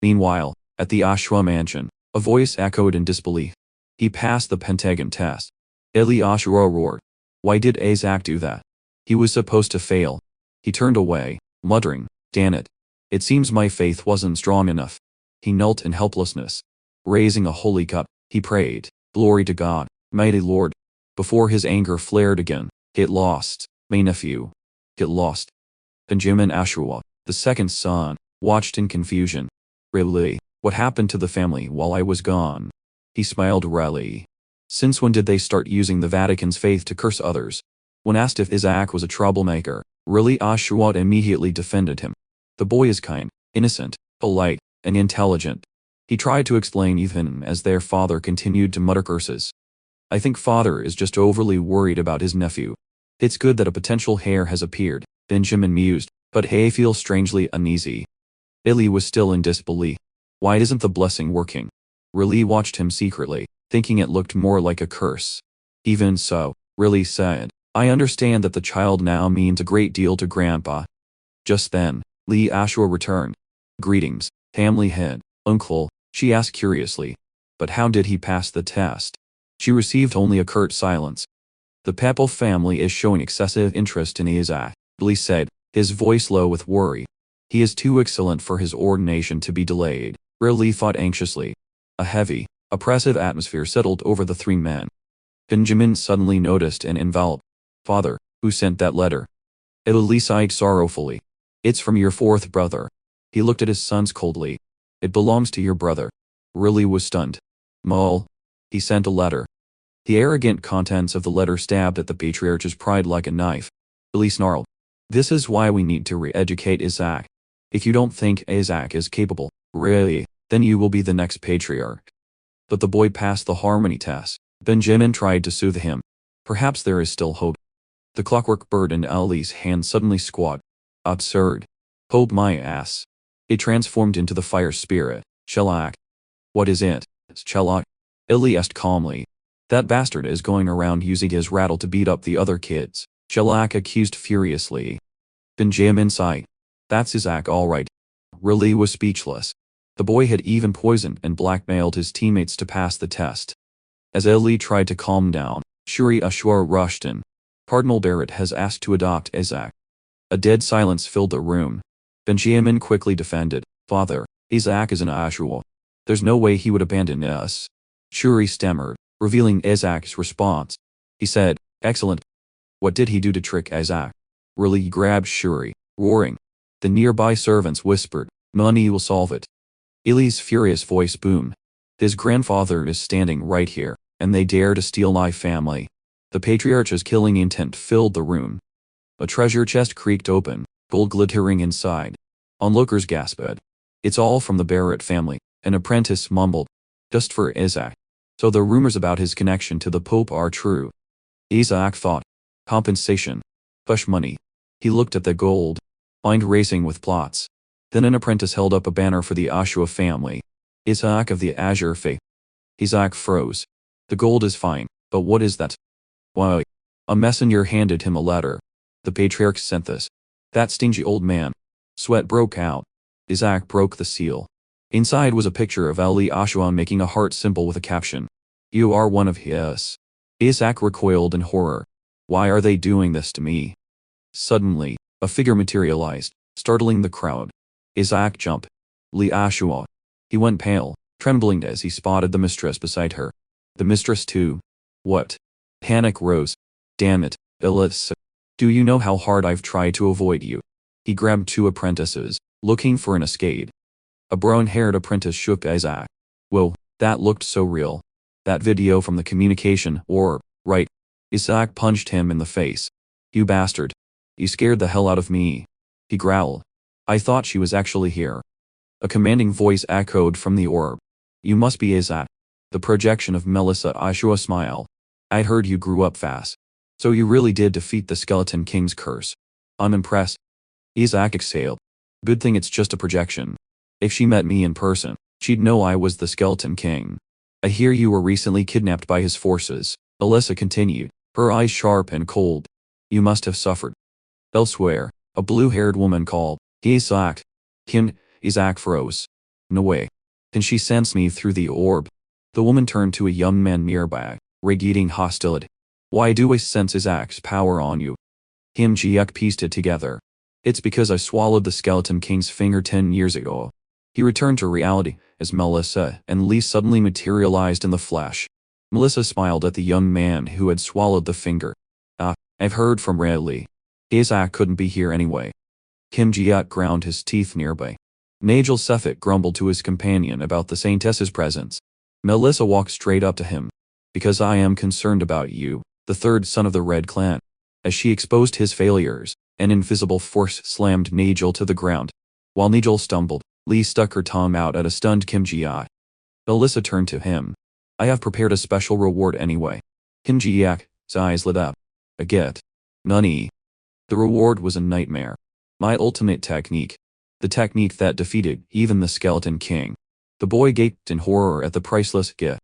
Meanwhile, at the Ashwa mansion, a voice echoed in disbelief. He passed the Pentagon test. Eli Ashura roared. Why did Isaac do that? He was supposed to fail. He turned away, muttering, damn it. It seems my faith wasn't strong enough. He knelt in helplessness. Raising a holy cup, he prayed, Glory to God, mighty Lord. Before his anger flared again, get lost, my nephew. Get lost. Benjamin Ashua, the second son, watched in confusion. Really, what happened to the family while I was gone? He smiled wryly. Since when did they start using the Vatican's faith to curse others? When asked if Isaac was a troublemaker, really Ashua immediately defended him. The boy is kind, innocent, polite, and intelligent. He tried to explain even as their father continued to mutter curses. I think father is just overly worried about his nephew. It's good that a potential heir has appeared, Benjamin mused, but he feels strangely uneasy. Eli was still in disbelief. Why isn't the blessing working? Riley watched him secretly, thinking it looked more like a curse. Even so, Riley said, I understand that the child now means a great deal to Grandpa. Just then, Lee Ashua returned. Greetings, family head, uncle, she asked curiously. But how did he pass the test? She received only a curt silence. The Papal family is showing excessive interest in Isaac, Lee said, his voice low with worry. He is too excellent for his ordination to be delayed, Riley thought anxiously. A heavy, oppressive atmosphere settled over the three men. Benjamin suddenly noticed an envelope. Father, who sent that letter? Italy sighed sorrowfully. It's from your fourth brother. He looked at his sons coldly. It belongs to your brother. Riley was stunned. Mole. He sent a letter. The arrogant contents of the letter stabbed at the patriarch's pride like a knife. Riley snarled. This is why we need to re-educate Isaac. If you don't think Isaac is capable, really, then you will be the next patriarch. But the boy passed the harmony test. Benjamin tried to soothe him. Perhaps there is still hope. The clockwork bird in Ellie's hand suddenly squawked. Absurd. Hope my ass. It transformed into the fire spirit, Shellac. What is it, Shellac? Ellie asked calmly. That bastard is going around using his rattle to beat up the other kids, Shellac accused furiously. Benjamin sighed. That's Isaac all right. Riley was speechless. The boy had even poisoned and blackmailed his teammates to pass the test. As Ellie tried to calm down, Shuri Ashur rushed in. Cardinal Barrett has asked to adopt Isaac. A dead silence filled the room. Benjamin quickly defended. Father, Isaac is an Ashur. There's no way he would abandon us. Shuri stammered, revealing Isaac's response. He said, excellent. What did he do to trick Isaac? Riley grabbed Shuri, roaring. The nearby servants whispered, money will solve it. Ellie's furious voice boomed. His grandfather is standing right here, and they dare to steal my family. The patriarch's killing intent filled the room. A treasure chest creaked open, gold glittering inside. Onlookers gasped. It's all from the Barrett family, an apprentice mumbled. Just for Isaac. So the rumors about his connection to the Pope are true. Isaac thought. Compensation. Hush money. He looked at the gold. Mind racing with plots. Then an apprentice held up a banner for the Ashua family. Isaac of the Azure Faith. Isaac froze. The gold is fine, but what is that? Why? A messenger handed him a letter. The patriarch sent this. That stingy old man. Sweat broke out. Isaac broke the seal. Inside was a picture of Ellie Ashua making a heart symbol with a caption. You are one of his. Isaac recoiled in horror. Why are they doing this to me? Suddenly, a figure materialized, startling the crowd. Isaac jumped. Lee Ashua. He went pale, trembling as he spotted the mistress beside her. The mistress too. What? Panic rose. Damn it, Ellis. Do you know how hard I've tried to avoid you? He grabbed two apprentices, looking for an escape. A brown-haired apprentice shook Isaac. Whoa, that looked so real. That video from the communication orb, right? Isaac punched him in the face. You bastard. You scared the hell out of me. He growled. I thought she was actually here. A commanding voice echoed from the orb. You must be Isaac. The projection of Melissa Ashua smiled. I heard you grew up fast. So you really did defeat the Skeleton King's curse. I'm impressed. Isaac exhaled. Good thing it's just a projection. If she met me in person, she'd know I was the Skeleton King. I hear you were recently kidnapped by his forces, Alyssa continued, her eyes sharp and cold. You must have suffered. Elsewhere, a blue-haired woman called, Isaac. Isaac froze. No way. Can she sense me through the orb? The woman turned to a young man nearby, radiating hostility. Why do I sense Isaac's power on you? Jiak pieced it together. It's because I swallowed the Skeleton King's finger 10 years ago. He returned to reality as Melissa and Lee suddenly materialized in the flesh. Melissa smiled at the young man who had swallowed the finger. I've heard from Riley. Isaac couldn't be here anyway. Jiak ground his teeth nearby. Nigel Sefik grumbled to his companion about the Saintess's presence. Melissa walked straight up to him. Because I am concerned about you, the third son of the Red Clan. As she exposed his failures, an invisible force slammed Nigel to the ground. While Nigel stumbled, Lee stuck her tongue out at a stunned Jiak. Melissa turned to him. I have prepared a special reward anyway. Jiak's eyes lit up. A gift. Money. The reward was a nightmare. My ultimate technique. The technique that defeated even the Skeleton King. The boy gaped in horror at the priceless gift.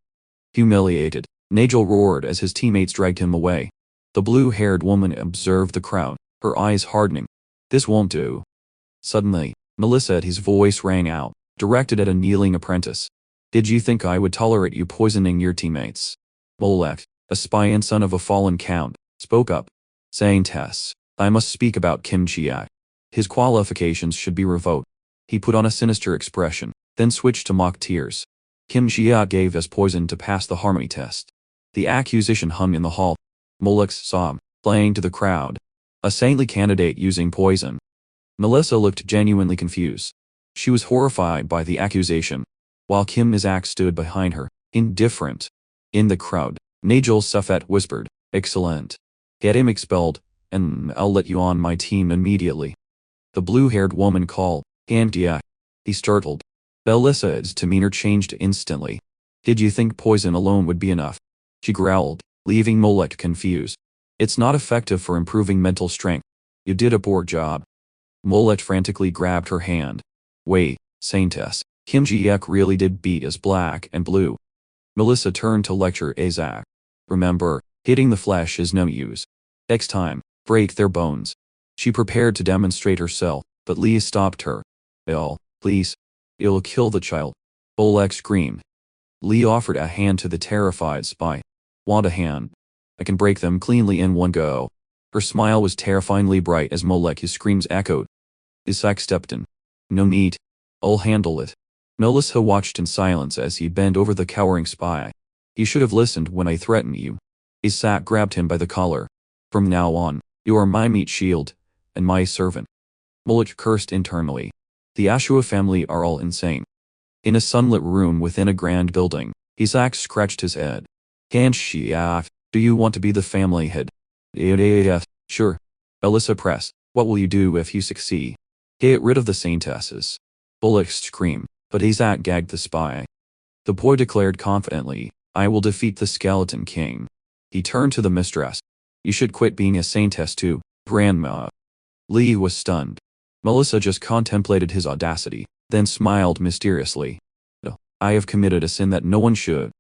Humiliated, Nigel roared as his teammates dragged him away. The blue-haired woman observed the crowd, her eyes hardening. This won't do. Suddenly, Melissa's voice rang out, directed at a kneeling apprentice. Did you think I would tolerate you poisoning your teammates? Molek, a spy and son of a fallen count, spoke up. Saintess, I must speak about Jiak. His qualifications should be revoked. He put on a sinister expression, then switched to mock tears. Jiak gave us poison to pass the harmony test. The accusation hung in the hall. Molek's sob, playing to the crowd. A saintly candidate using poison. Melissa looked genuinely confused. She was horrified by the accusation, while Isaac stood behind her, indifferent. In the crowd, Nigel Sefet whispered, Excellent. Get him expelled, and I'll let you on my team immediately. The blue-haired woman called, And yeah. He startled. Melissa's demeanor changed instantly. Did you think poison alone would be enough? She growled, leaving Molech confused. It's not effective for improving mental strength. You did a poor job. Molech frantically grabbed her hand. Wait, Saintess, Kim Ji-ek really did beat us black and blue. Melissa turned to lecture Isaac. Remember, hitting the flesh is no use. Next time, break their bones. She prepared to demonstrate herself, but Leah stopped her. Bill, please. It'll kill the child. Molech screamed. Lee offered a hand to the terrified spy. Want a hand? I can break them cleanly in one go. Her smile was terrifyingly bright as Molech's screams echoed. Isaac stepped in. No need. I'll handle it. Melissa watched in silence as he bent over the cowering spy. You should have listened when I threatened you. Isaac grabbed him by the collar. From now on, you are my meat shield, and my servant. Molech cursed internally. The Ashua family are all insane. In a sunlit room within a grand building, Isaac scratched his head. Can't she ask? Do you want to be the family head? Yes, sure. Melissa pressed. What will you do if you succeed? Get rid of the saintesses. Molech screamed, but Isaac gagged the spy. The boy declared confidently, I will defeat the skeleton king. He turned to the mistress. You should quit being a saintess too, Grandma. Lee was stunned. Melissa just contemplated his audacity, then smiled mysteriously. I have committed a sin that no one should.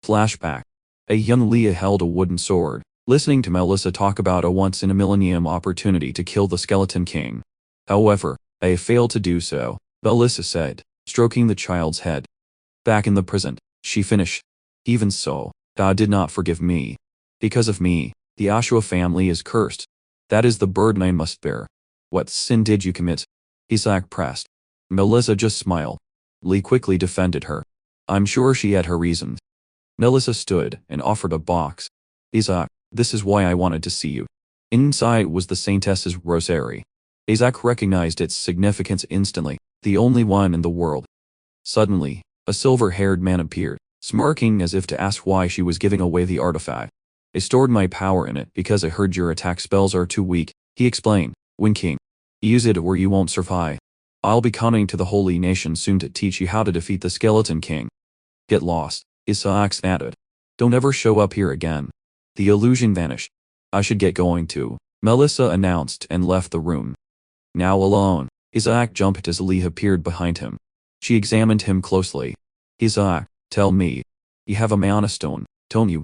Flashback. A young Leah held a wooden sword, listening to Melissa talk about a once-in-a-millennium opportunity to kill the skeleton king. However, I failed to do so, Melissa said, stroking the child's head. Back in the present, she finished. Even so, God did not forgive me. Because of me, the Ashua family is cursed. That is the burden I must bear. What sin did you commit? Isaac pressed. Melissa just smiled. Lee quickly defended her. I'm sure she had her reasons. Melissa stood and offered a box. Isaac, this is why I wanted to see you. Inside was the saintess's rosary. Isaac recognized its significance instantly, the only one in the world. Suddenly, a silver-haired man appeared, smirking as if to ask why she was giving away the artifact. I stored my power in it because I heard your attack spells are too weak, he explained, winking. Use it or you won't survive. I'll be coming to the Holy Nation soon to teach you how to defeat the Skeleton King. Get lost, Isaac added. Don't ever show up here again. The illusion vanished. I should get going too, Melissa announced and left the room. Now alone, Isaac jumped as Lee appeared behind him. She examined him closely. Isaac, tell me. You have a mana stone, don't you?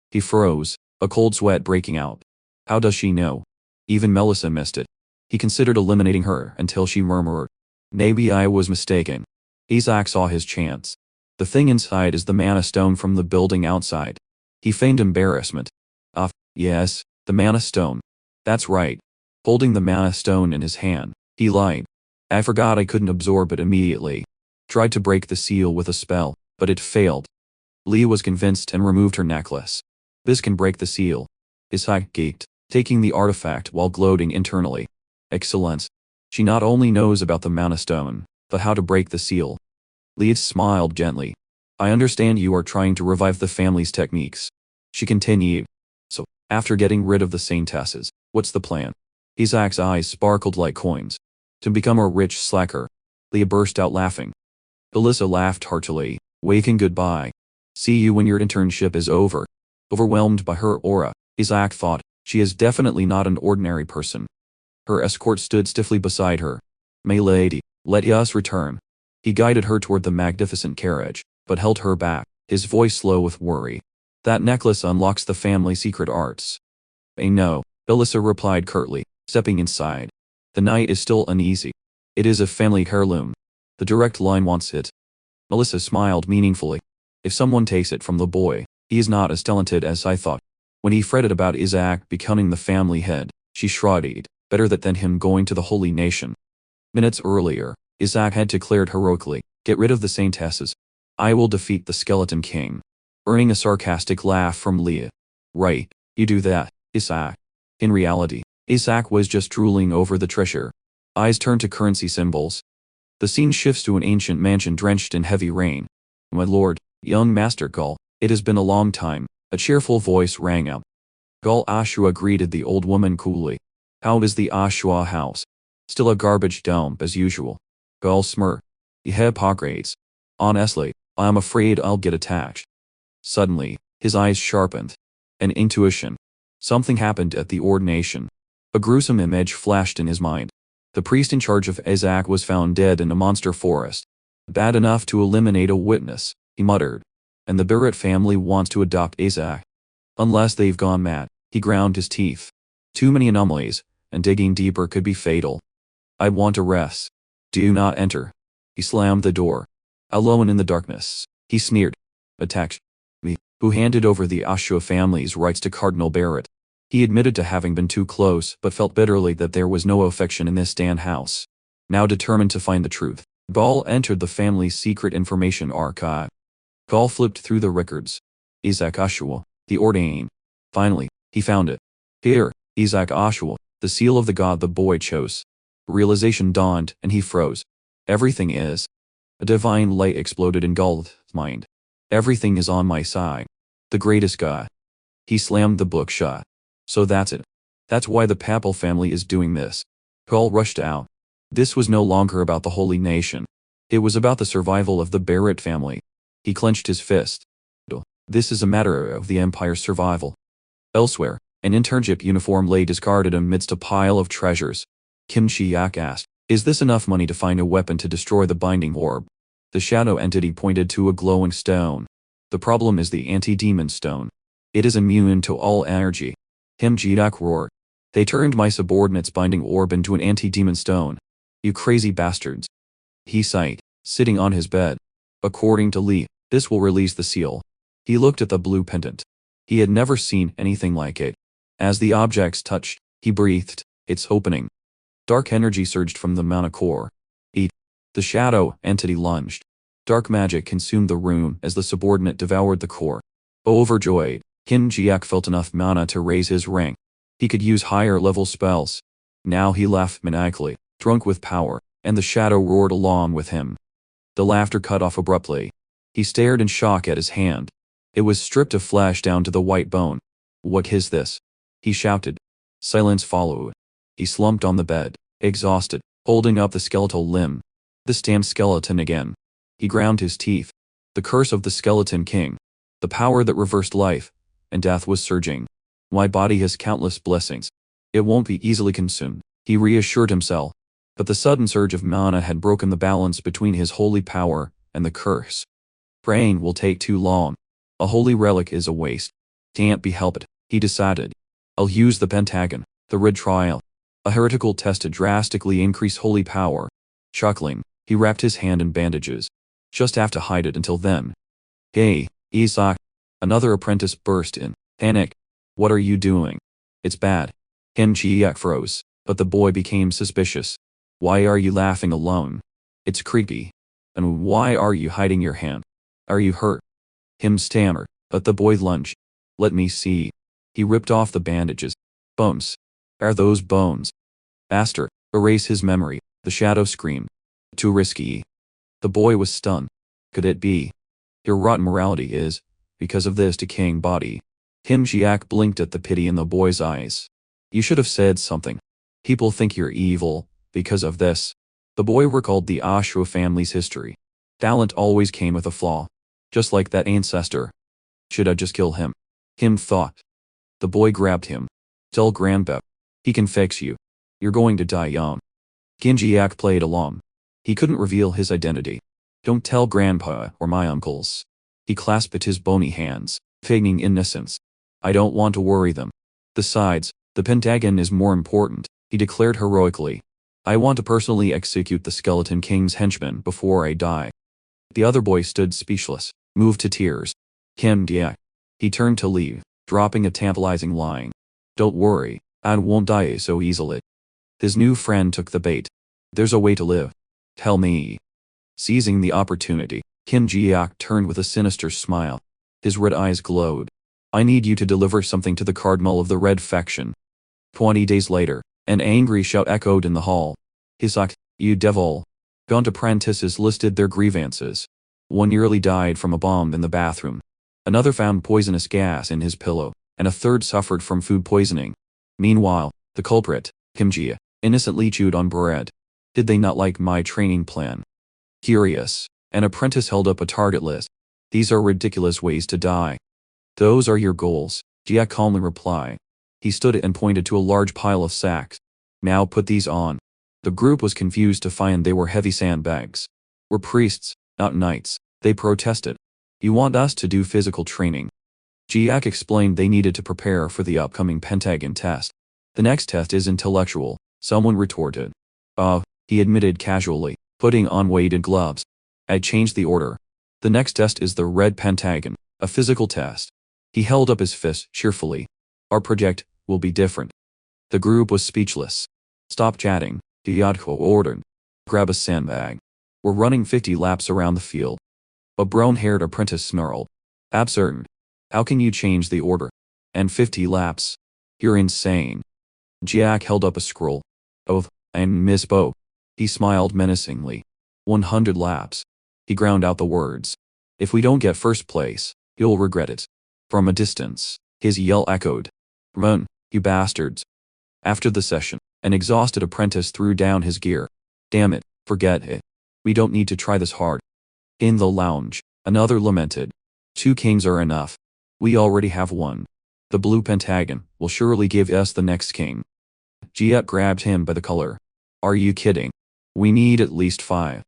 He froze, a cold sweat breaking out. How does she know? Even Melissa missed it. He considered eliminating her until she murmured. Maybe I was mistaken. Isaac saw his chance. The thing inside is the mana stone from the building outside. He feigned embarrassment. Yes, the mana stone. That's right. Holding the mana stone in his hand, he lied. I forgot I couldn't absorb it immediately. Tried to break the seal with a spell, but it failed. Lee was convinced and removed her necklace. This can break the seal. Isaac gaped, taking the artifact while gloating internally. Excellence. She not only knows about the mana stone, but how to break the seal. Lee smiled gently. I understand you are trying to revive the family's techniques. She continued. So, after getting rid of the saintesses, what's the plan? Isaac's eyes sparkled like coins. To become a rich slacker. Leah burst out laughing. Melissa laughed heartily, waving goodbye. See you when your internship is over. Overwhelmed by her aura, Isaac thought, she is definitely not an ordinary person. Her escort stood stiffly beside her. My lady, let us return. He guided her toward the magnificent carriage, but held her back, his voice slow with worry. That necklace unlocks the family secret arts. I know, Melissa replied curtly, stepping inside. The night is still uneasy. It is a family heirloom. The direct line wants it. Melissa smiled meaningfully. If someone takes it from the boy, he is not as talented as I thought. When he fretted about Isaac becoming the family head, she shrugged. Better that than him going to the Holy Nation. Minutes earlier, Isaac had declared heroically, get rid of the saintesses. I will defeat the Skeleton King. Earning a sarcastic laugh from Leah. Right, you do that, Isaac. In reality, Isaac was just drooling over the treasure. Eyes turned to currency symbols. The scene shifts to an ancient mansion drenched in heavy rain. My lord, young Master Gul, it has been a long time, a cheerful voice rang out. Gul Ashua greeted the old woman coolly. How is the Ashua house? Still a garbage dump as usual. Gall smirked. Hypocrites. Honestly, I'm afraid I'll get attached. Suddenly, his eyes sharpened. An intuition. Something happened at the ordination. A gruesome image flashed in his mind. The priest in charge of Isaac was found dead in a monster forest. Bad enough to eliminate a witness, he muttered. And the Barrett family wants to adopt Isaac. Unless they've gone mad, he ground his teeth. Too many anomalies, and digging deeper could be fatal. I want to rest. Do not enter. He slammed the door. Alone in the darkness, he sneered. Attacked me, who handed over the Ashua family's rights to Cardinal Barrett. He admitted to having been too close but felt bitterly that there was no affection in this Dan house. Now determined to find the truth, Gall entered the family's secret information archive. Gall flipped through the records. Isaac Ashua, the ordained. Finally, he found it. Here, Isaac Ashua, the seal of the god the boy chose. Realization dawned and he froze. Everything is. A divine light exploded in Gall's mind. Everything is on my side. The greatest God. He slammed the book shut. So that's it. That's why the papal family is doing this. Gall rushed out. This was no longer about the Holy Nation. It was about the survival of the Barrett family. He clenched his fist. This is a matter of the Empire's survival. Elsewhere, an internship uniform lay discarded amidst a pile of treasures. Kim Chi-yak asked, "Is this enough money to find a weapon to destroy the binding orb?" The shadow entity pointed to a glowing stone. The problem is the anti-demon stone. It is immune to all energy. Kim Chi-yak roared. They turned my subordinate's binding orb into an anti-demon stone. You crazy bastards. He sighed, sitting on his bed. According to Lee, this will release the seal. He looked at the blue pendant. He had never seen anything like it. As the objects touched, he breathed, "It's opening." Dark energy surged from the mana core. The shadow entity lunged. Dark magic consumed the room as the subordinate devoured the core. Overjoyed, Kim Chi-yak felt enough mana to raise his rank. He could use higher-level spells. Now he laughed maniacally, drunk with power, and the shadow roared along with him. The laughter cut off abruptly. He stared in shock at his hand. It was stripped of flesh down to the white bone. "What is this?" he shouted. Silence followed. He slumped on the bed, exhausted, holding up the skeletal limb. This damn skeleton again. He ground his teeth. The curse of the skeleton king. The power that reversed life and death was surging. My body has countless blessings. It won't be easily consumed, he reassured himself. But the sudden surge of mana had broken the balance between his holy power and the curse. Praying will take too long. A holy relic is a waste. Can't be helped, he decided. I'll use the pentagon, the red trial. A heretical test to drastically increase holy power. Chuckling, he wrapped his hand in bandages. Just have to hide it until then. Hey, Isaac. Another apprentice burst in. Panic. What are you doing? It's bad. Kim Chi-yak froze, but the boy became suspicious. Why are you laughing alone? It's creepy. And why are you hiding your hand? Are you hurt? Him stammered, but the boy lunged. Let me see. He ripped off the bandages. Bones. Are those bones? Master, erase his memory, the shadow screamed. Too risky. The boy was stunned. Could it be? Your rotten morality is, because of this decaying body. Kim Chi-yak blinked at the pity in the boy's eyes. You should have said something. People think you're evil, because of this. The boy recalled the Ashua family's history. Talent always came with a flaw. Just like that ancestor. Should I just kill him? Kim thought. The boy grabbed him. Tell Grandpa. He can fix you. You're going to die young. Kim Chi-yak played along. He couldn't reveal his identity. Don't tell Grandpa or my uncles. He clasped his bony hands, feigning innocence. I don't want to worry them. Besides, the pentagon is more important, he declared heroically. I want to personally execute the Skeleton King's henchmen before I die. The other boy stood speechless, moved to tears. Kim Chi-yak. He turned to leave, dropping a tantalizing line. Don't worry, I won't die so easily. His new friend took the bait. There's a way to live. Tell me. Seizing the opportunity, Kim Chi-yak turned with a sinister smile. His red eyes glowed. I need you to deliver something to the cardinal of the Red Faction. 20 days later, an angry shout echoed in the hall. Isaac, you devil. Gaunt apprentices listed their grievances. One nearly died from a bomb in the bathroom. Another found poisonous gas in his pillow, and a third suffered from food poisoning. Meanwhile, the culprit, Kim Chi, innocently chewed on bread. Did they not like my training plan? Curious. An apprentice held up a target list. These are ridiculous ways to die. Those are your goals, Jia calmly replied. He stood and pointed to a large pile of sacks. Now put these on. The group was confused to find they were heavy sandbags. We're priests, not knights, they protested. You want us to do physical training? Jiak explained they needed to prepare for the upcoming Pentagon test. The next test is intellectual, someone retorted. He admitted casually, putting on weighted gloves. I changed the order. The next test is the Red Pentagon, a physical test. He held up his fist cheerfully. Our project will be different. The group was speechless. Stop chatting, Diadko ordered. Grab a sandbag. We're running 50 laps around the field. A brown-haired apprentice snarled. Absurd. How can you change the order? And 50 laps? You're insane. Jiak held up a scroll. And Miss Bo. He smiled menacingly. 100 laps. He ground out the words. If we don't get first place, you'll regret it. From a distance, his yell echoed. Run, you bastards. After the session, an exhausted apprentice threw down his gear. Damn it, forget it. We don't need to try this hard. In the lounge, another lamented. 2 kings are enough. We already have one. The blue pentagon will surely give us the next king. Jiat grabbed him by the collar. Are you kidding? We need at least 5.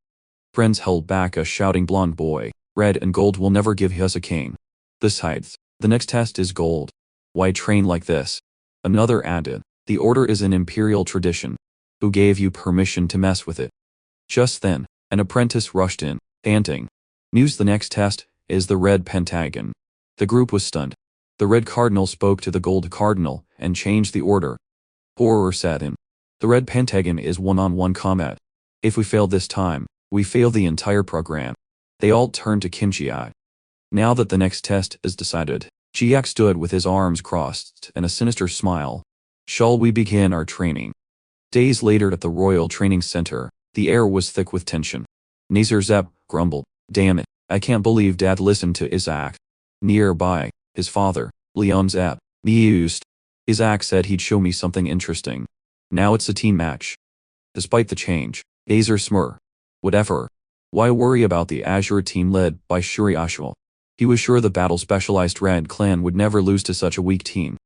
Friends held back a shouting blonde boy. Red and gold will never give us a king. Besides, the next test is gold. Why train like this? Another added. The order is an imperial tradition. Who gave you permission to mess with it? Just then, an apprentice rushed in, panting. News: the next test is the Red Pentagon. The group was stunned. The Red Cardinal spoke to the Gold Cardinal and changed the order. Horror set in. The Red Pentagon is one-on-one combat. If we fail this time, we fail the entire program. They all turned to Kim Chiak. Now that the next test is decided, Chiak stood with his arms crossed and a sinister smile. Shall we begin our training? Days later at the Royal Training Center, the air was thick with tension. Nazir Zep grumbled. Damn it, I can't believe Dad listened to Isaac. Nearby, his father, Leon Zep, mused. Isaac said he'd show me something interesting. Now it's a team match. Despite the change, Nazir smirked. Whatever. Why worry about the Azure team led by Shuri Ashwal? He was sure the battle-specialized Red Clan would never lose to such a weak team.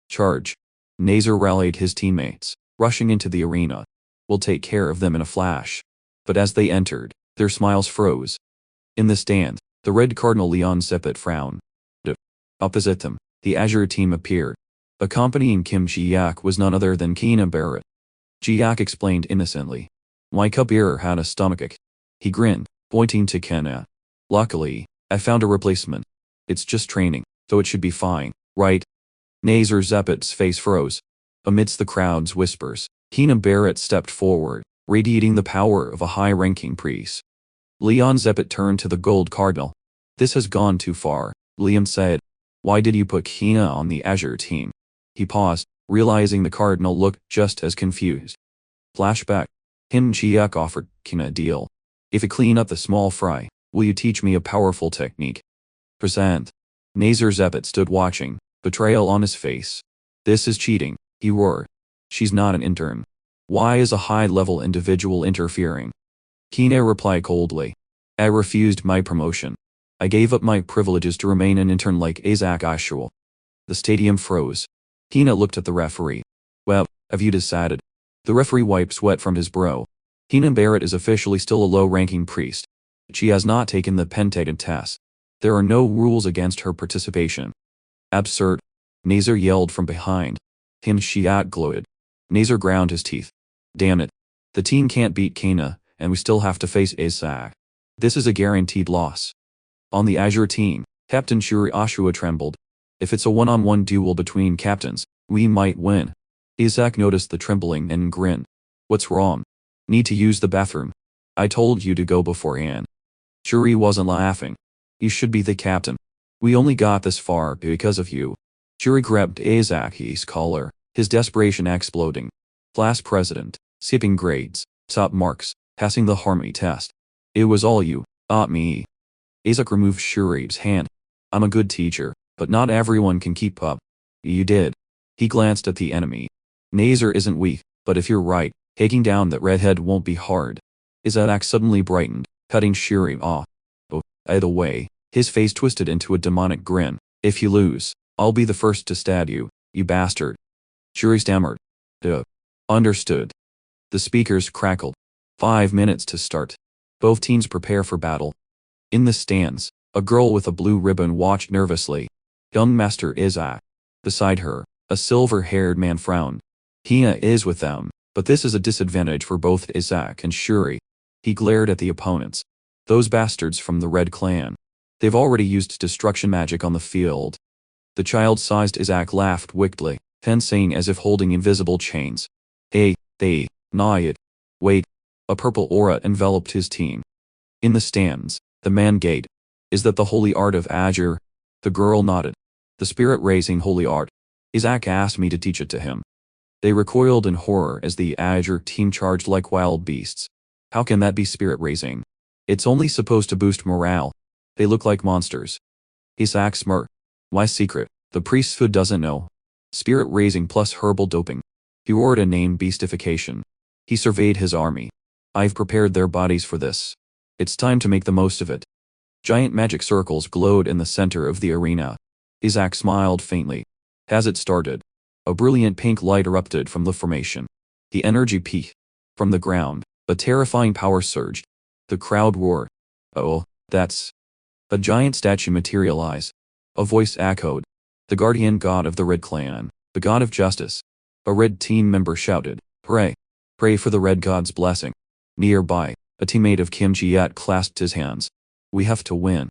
Charge. Nazir rallied his teammates, rushing into the arena. We'll take care of them in a flash. But as they entered, their smiles froze. In the stand, the Red Cardinal Leon Sepet frowned. Opposite them, the Azure team appeared. Accompanying Kim Ji-yak was none other than Kina Barrett. Ji-yak explained innocently. My Kabir had a stomachache. He grinned, pointing to Kena. Luckily, I found a replacement. It's just training, so it should be fine, right? Nazir Zepet's face froze. Amidst the crowd's whispers, Kina Barrett stepped forward, radiating the power of a high-ranking priest. Leon Zepet turned to the Gold Cardinal. This has gone too far, Leon said. Why did you put Kina on the Azure team? He paused, realizing the Cardinal looked just as confused. Flashback. Kim Chiak offered Kina a deal. If you clean up the small fry, will you teach me a powerful technique? Present. Nazir Zepet stood watching, betrayal on his face. This is cheating, he roared. She's not an intern. Why is a high-level individual interfering? Kina replied coldly. I refused my promotion. I gave up my privileges to remain an intern like Isaac Ashwal. The stadium froze. Kina looked at the referee. Well, have you decided? The referee wiped sweat from his brow. Kina Barrett is officially still a low-ranking priest. She has not taken the Pentagon test. There are no rules against her participation. Absurd. Nazir yelled from behind. Kim Chiak gloated. Nazir ground his teeth. Damn it. The team can't beat Kina, and we still have to face Isaac. This is a guaranteed loss. On the Azure team, Captain Shuri Ashua trembled. If it's a one-on-one duel between captains, we might win. Isaac noticed the trembling and grinned. What's wrong? Need to use the bathroom. I told you to go beforehand. Shuri wasn't laughing. You should be the captain. We only got this far because of you. Shuri grabbed Isaac's collar, his desperation exploding. Class president, skipping grades, top marks, passing the harmony test. It was all you, not me. Isaac removed Shuri's hand. I'm a good teacher, but not everyone can keep up. You did. He glanced at the enemy. Nazir isn't weak, but if you're right, Taking down that redhead won't be hard. Isaac suddenly brightened, cutting Shuri off. Oh, either way, his face twisted into a demonic grin. If you lose, I'll be the first to stab you, you bastard. Shuri stammered. Understood. The speakers crackled. 5 minutes to start. Both teams prepare for battle. In the stands, a girl with a blue ribbon watched nervously. Young Master Isaac. Beside her, a silver-haired man frowned. Hina is with them, but this is a disadvantage for both Isaac and Shuri. He glared at the opponents. Those bastards from the Red Clan. They've already used destruction magic on the field. The child-sized Isaac laughed wickedly, saying as if holding invisible chains. Hey, they, nah it. Wait. A purple aura enveloped his team. In the stands, the man gaped. Is that the holy art of Azure? The girl nodded. The spirit-raising holy art. Isaac asked me to teach it to him. They recoiled in horror as the Azure team charged like wild beasts. How can that be spirit-raising? It's only supposed to boost morale. They look like monsters. Isaac smirked. My secret, the priesthood doesn't know. Spirit-raising plus herbal doping. He roared a name beastification. He surveyed his army. I've prepared their bodies for this. It's time to make the most of it. Giant magic circles glowed in the center of the arena. Isaac smiled faintly. As it started, a brilliant pink light erupted from the formation. The energy peaked. From the ground, a terrifying power surged. The crowd roared. Oh, that's... A giant statue materialized. A voice echoed. The guardian god of the Red Clan, the god of justice. A Red team member shouted, Pray. Pray for the Red god's blessing. Nearby, a teammate of Kim Ji-at clasped his hands. We have to win.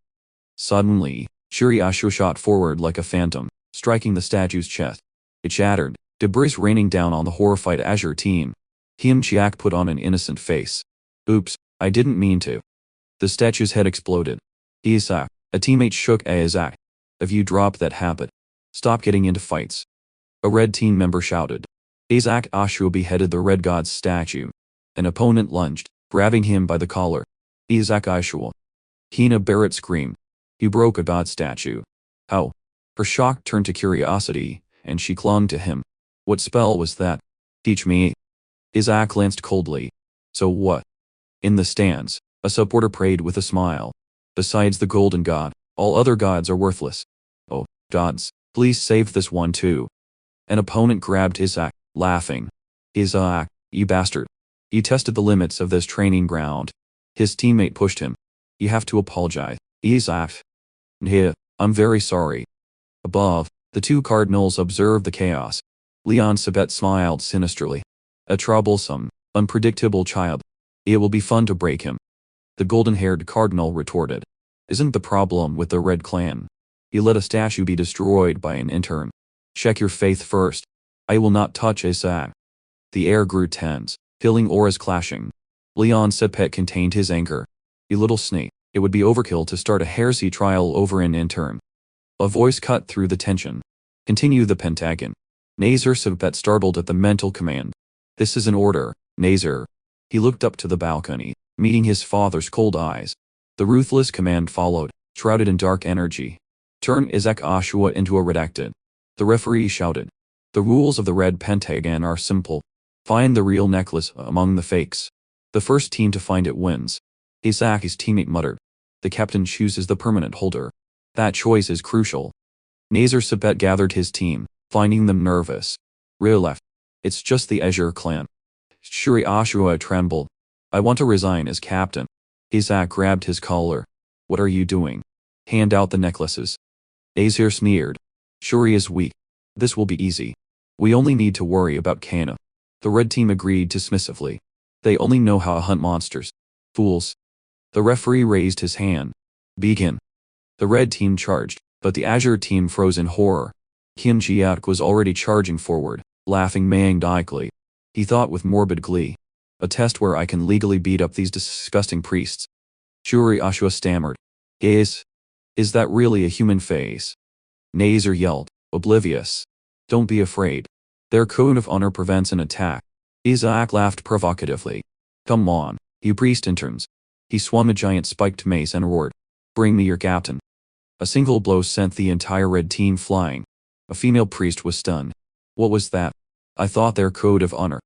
Suddenly, Shuri Ashu shot forward like a phantom, striking the statue's chest. It shattered, debris raining down on the horrified Azure team. Kim Ji-ak put on an innocent face. Oops, I didn't mean to. The statue's head exploded. Isaac, a teammate shook Isaac. Have you dropped that habit? Stop getting into fights. A Red team member shouted. Isaac Ashu beheaded the Red god's statue. An opponent lunged, grabbing him by the collar. Isaac Ashu. Hina Barrett screamed. You broke a god statue. How? Her shock turned to curiosity, and she clung to him. What spell was that? Teach me. Isaac glanced coldly. So what? In the stands, a supporter prayed with a smile. Besides the golden god, all other gods are worthless. Oh, gods, please save this one too. An opponent grabbed Isaac, laughing. Isaac, you bastard. You tested the limits of this training ground. His teammate pushed him. You have to apologize, Isaac. Here, I'm very sorry. Above, the two cardinals observed the chaos. Leon Sabet smiled sinisterly. A troublesome, unpredictable child. It will be fun to break him. The golden-haired cardinal retorted. Isn't the problem with the Red Clan? You let a statue be destroyed by an intern. Check your faith first. I will not touch Isaac. The air grew tense, feeling auras clashing. Leon Sepet contained his anger. You little snake, it would be overkill to start a heresy trial over an intern. A voice cut through the tension. Continue the pentagon. Nazar Sepet startled at the mental command. This is an order, Nazar. He looked up to the balcony, meeting his father's cold eyes. The ruthless command followed, shrouded in dark energy. Turn Isaac Ashua into a redacted. The referee shouted. The rules of the Red Pentagon are simple. Find the real necklace among the fakes. The first team to find it wins. Isaac's teammate muttered. The captain chooses the permanent holder. That choice is crucial. Nazar Sabet gathered his team, finding them nervous. Real left. It's just the Azure clan. Shuri Ashua trembled. I want to resign as captain. Isaac grabbed his collar. What are you doing? Hand out the necklaces. Azir sneered. Shuri is weak. This will be easy. We only need to worry about Kana. The Red team agreed dismissively. They only know how to hunt monsters. Fools. The referee raised his hand. Begin. The Red team charged, but the Azure team froze in horror. Kim Ji-ak was already charging forward, laughing maniacally. He thought with morbid glee. A test where I can legally beat up these disgusting priests. Shuri Ashua stammered. Is that really a human face? Nazar yelled, oblivious. Don't be afraid. Their code of honor prevents an attack. Isaac laughed provocatively. Come on, you priest interns. He swung a giant spiked mace and roared. Bring me your captain. A single blow sent the entire Red team flying. A female priest was stunned. What was that? I thought their code of honor.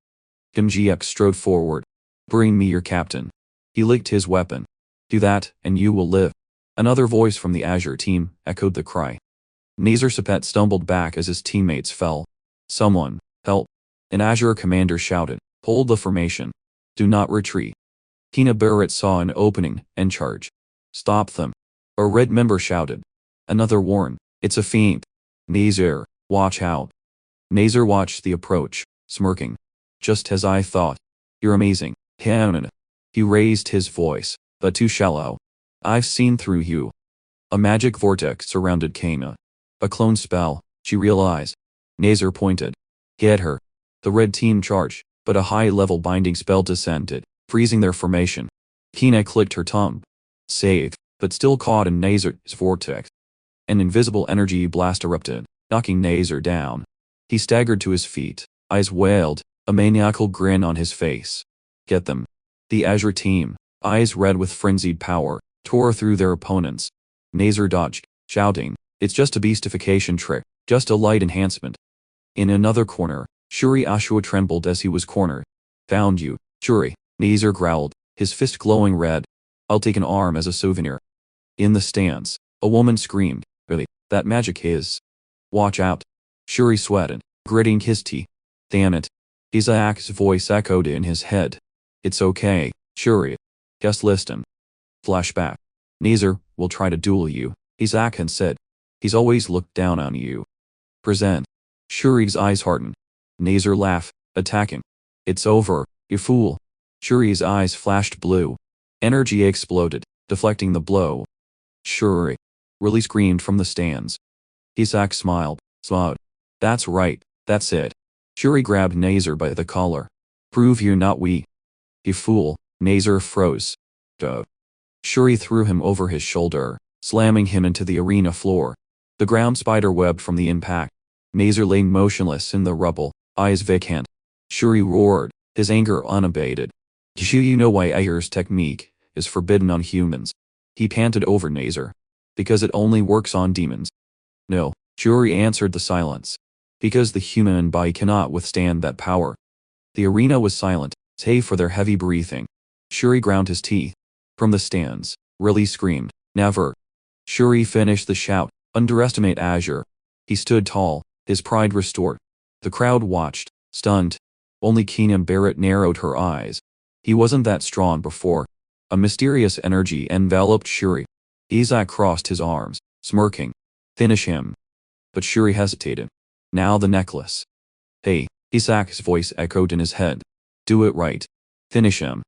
Kim Ji-ek strode forward. Bring me your captain. He licked his weapon. Do that, and you will live. Another voice from the Azure team echoed the cry. Nazar Sepet stumbled back as his teammates fell. Someone, help. An Azure commander shouted. Hold the formation. Do not retreat. Tina Barrett saw an opening and charged. Stop them. A red member shouted. Another warned. It's a feint. Nazar, watch out. Nazar watched the approach, smirking. Just as I thought. You're amazing, Hanan. He raised his voice, but too shallow. I've seen through you. A magic vortex surrounded Kana. A clone spell, she realized. Nazar pointed. Get her. The red team charged, but a high-level binding spell descended, freezing their formation. Kina clicked her tongue. Saved, but still caught in Nazar's vortex. An invisible energy blast erupted, knocking Nazar down. He staggered to his feet, eyes wailed, a maniacal grin on his face. Get them. The Azure team, eyes red with frenzied power, tore through their opponents. Nazar dodged, shouting, it's just a beastification trick, just a light enhancement. In another corner, Shuri Ashua trembled as he was cornered. Found you, Shuri, Nazar growled, his fist glowing red. I'll take an arm as a souvenir. In the stands, a woman screamed, really, that magic is. Watch out. Shuri sweated, gritting his teeth. Damn it. Isaac's voice echoed in his head. It's okay, Shuri. Just listen. Flashback. Nazar will try to duel you, Isaac had said. He's always looked down on you. Present. Shuri's eyes hardened. Nazar laughed, attacking. It's over, you fool. Shuri's eyes flashed blue. Energy exploded, deflecting the blow. Shuri. Really screamed from the stands. Isaac smiled, smiled. That's right, that's it. Shuri grabbed Nazar by the collar. Prove you're not weak. You fool, Nazar froze. Duh. Shuri threw him over his shoulder, slamming him into the arena floor. The ground spider-webbed from the impact. Nazar lay motionless in the rubble, eyes vacant. Shuri roared, his anger unabated. Do you know why Ayer's technique is forbidden on humans? He panted over Nazar. Because it only works on demons. No, Shuri answered the silence. Because the human body cannot withstand that power. The arena was silent, save for their heavy breathing. Shuri ground his teeth. From the stands, Riley screamed, never. Shuri finished the shout, underestimate Azure. He stood tall, his pride restored. The crowd watched, stunned. Only Keenan Barrett narrowed her eyes. He wasn't that strong before. A mysterious energy enveloped Shuri. Isaac crossed his arms, smirking. Finish him. But Shuri hesitated. Now the necklace. Hey, Isaac's voice echoed in his head. Do it right. Finish him.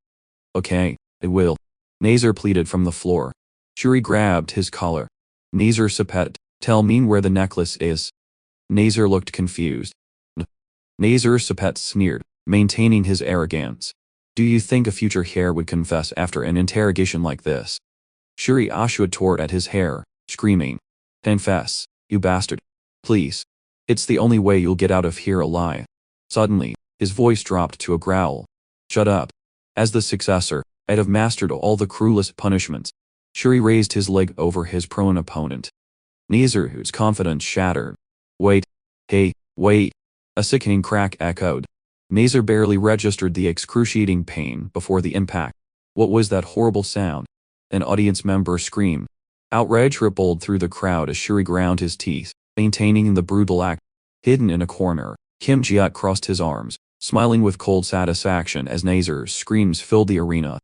Okay, I will. Nazar pleaded from the floor. Shuri grabbed his collar. Nazar Sepet, tell me where the necklace is. Nazar looked confused. Nazar Sepet sneered, maintaining his arrogance. Do you think a future heir would confess after an interrogation like this? Shuri Ashua tore at his hair, screaming. Confess, you bastard. Please. It's the only way you'll get out of here alive. Suddenly, his voice dropped to a growl. Shut up. As the successor, I'd have mastered all the cruelest punishments. Shuri raised his leg over his prone opponent. Nazar, whose confidence shattered. Wait. Hey, wait. A sickening crack echoed. Nazar barely registered the excruciating pain before the impact. What was that horrible sound? An audience member screamed. Outrage rippled through the crowd as Shuri ground his teeth, maintaining the brutal act. Hidden in a corner, Kim Ji-ek crossed his arms, smiling with cold satisfaction as Nazar's screams filled the arena.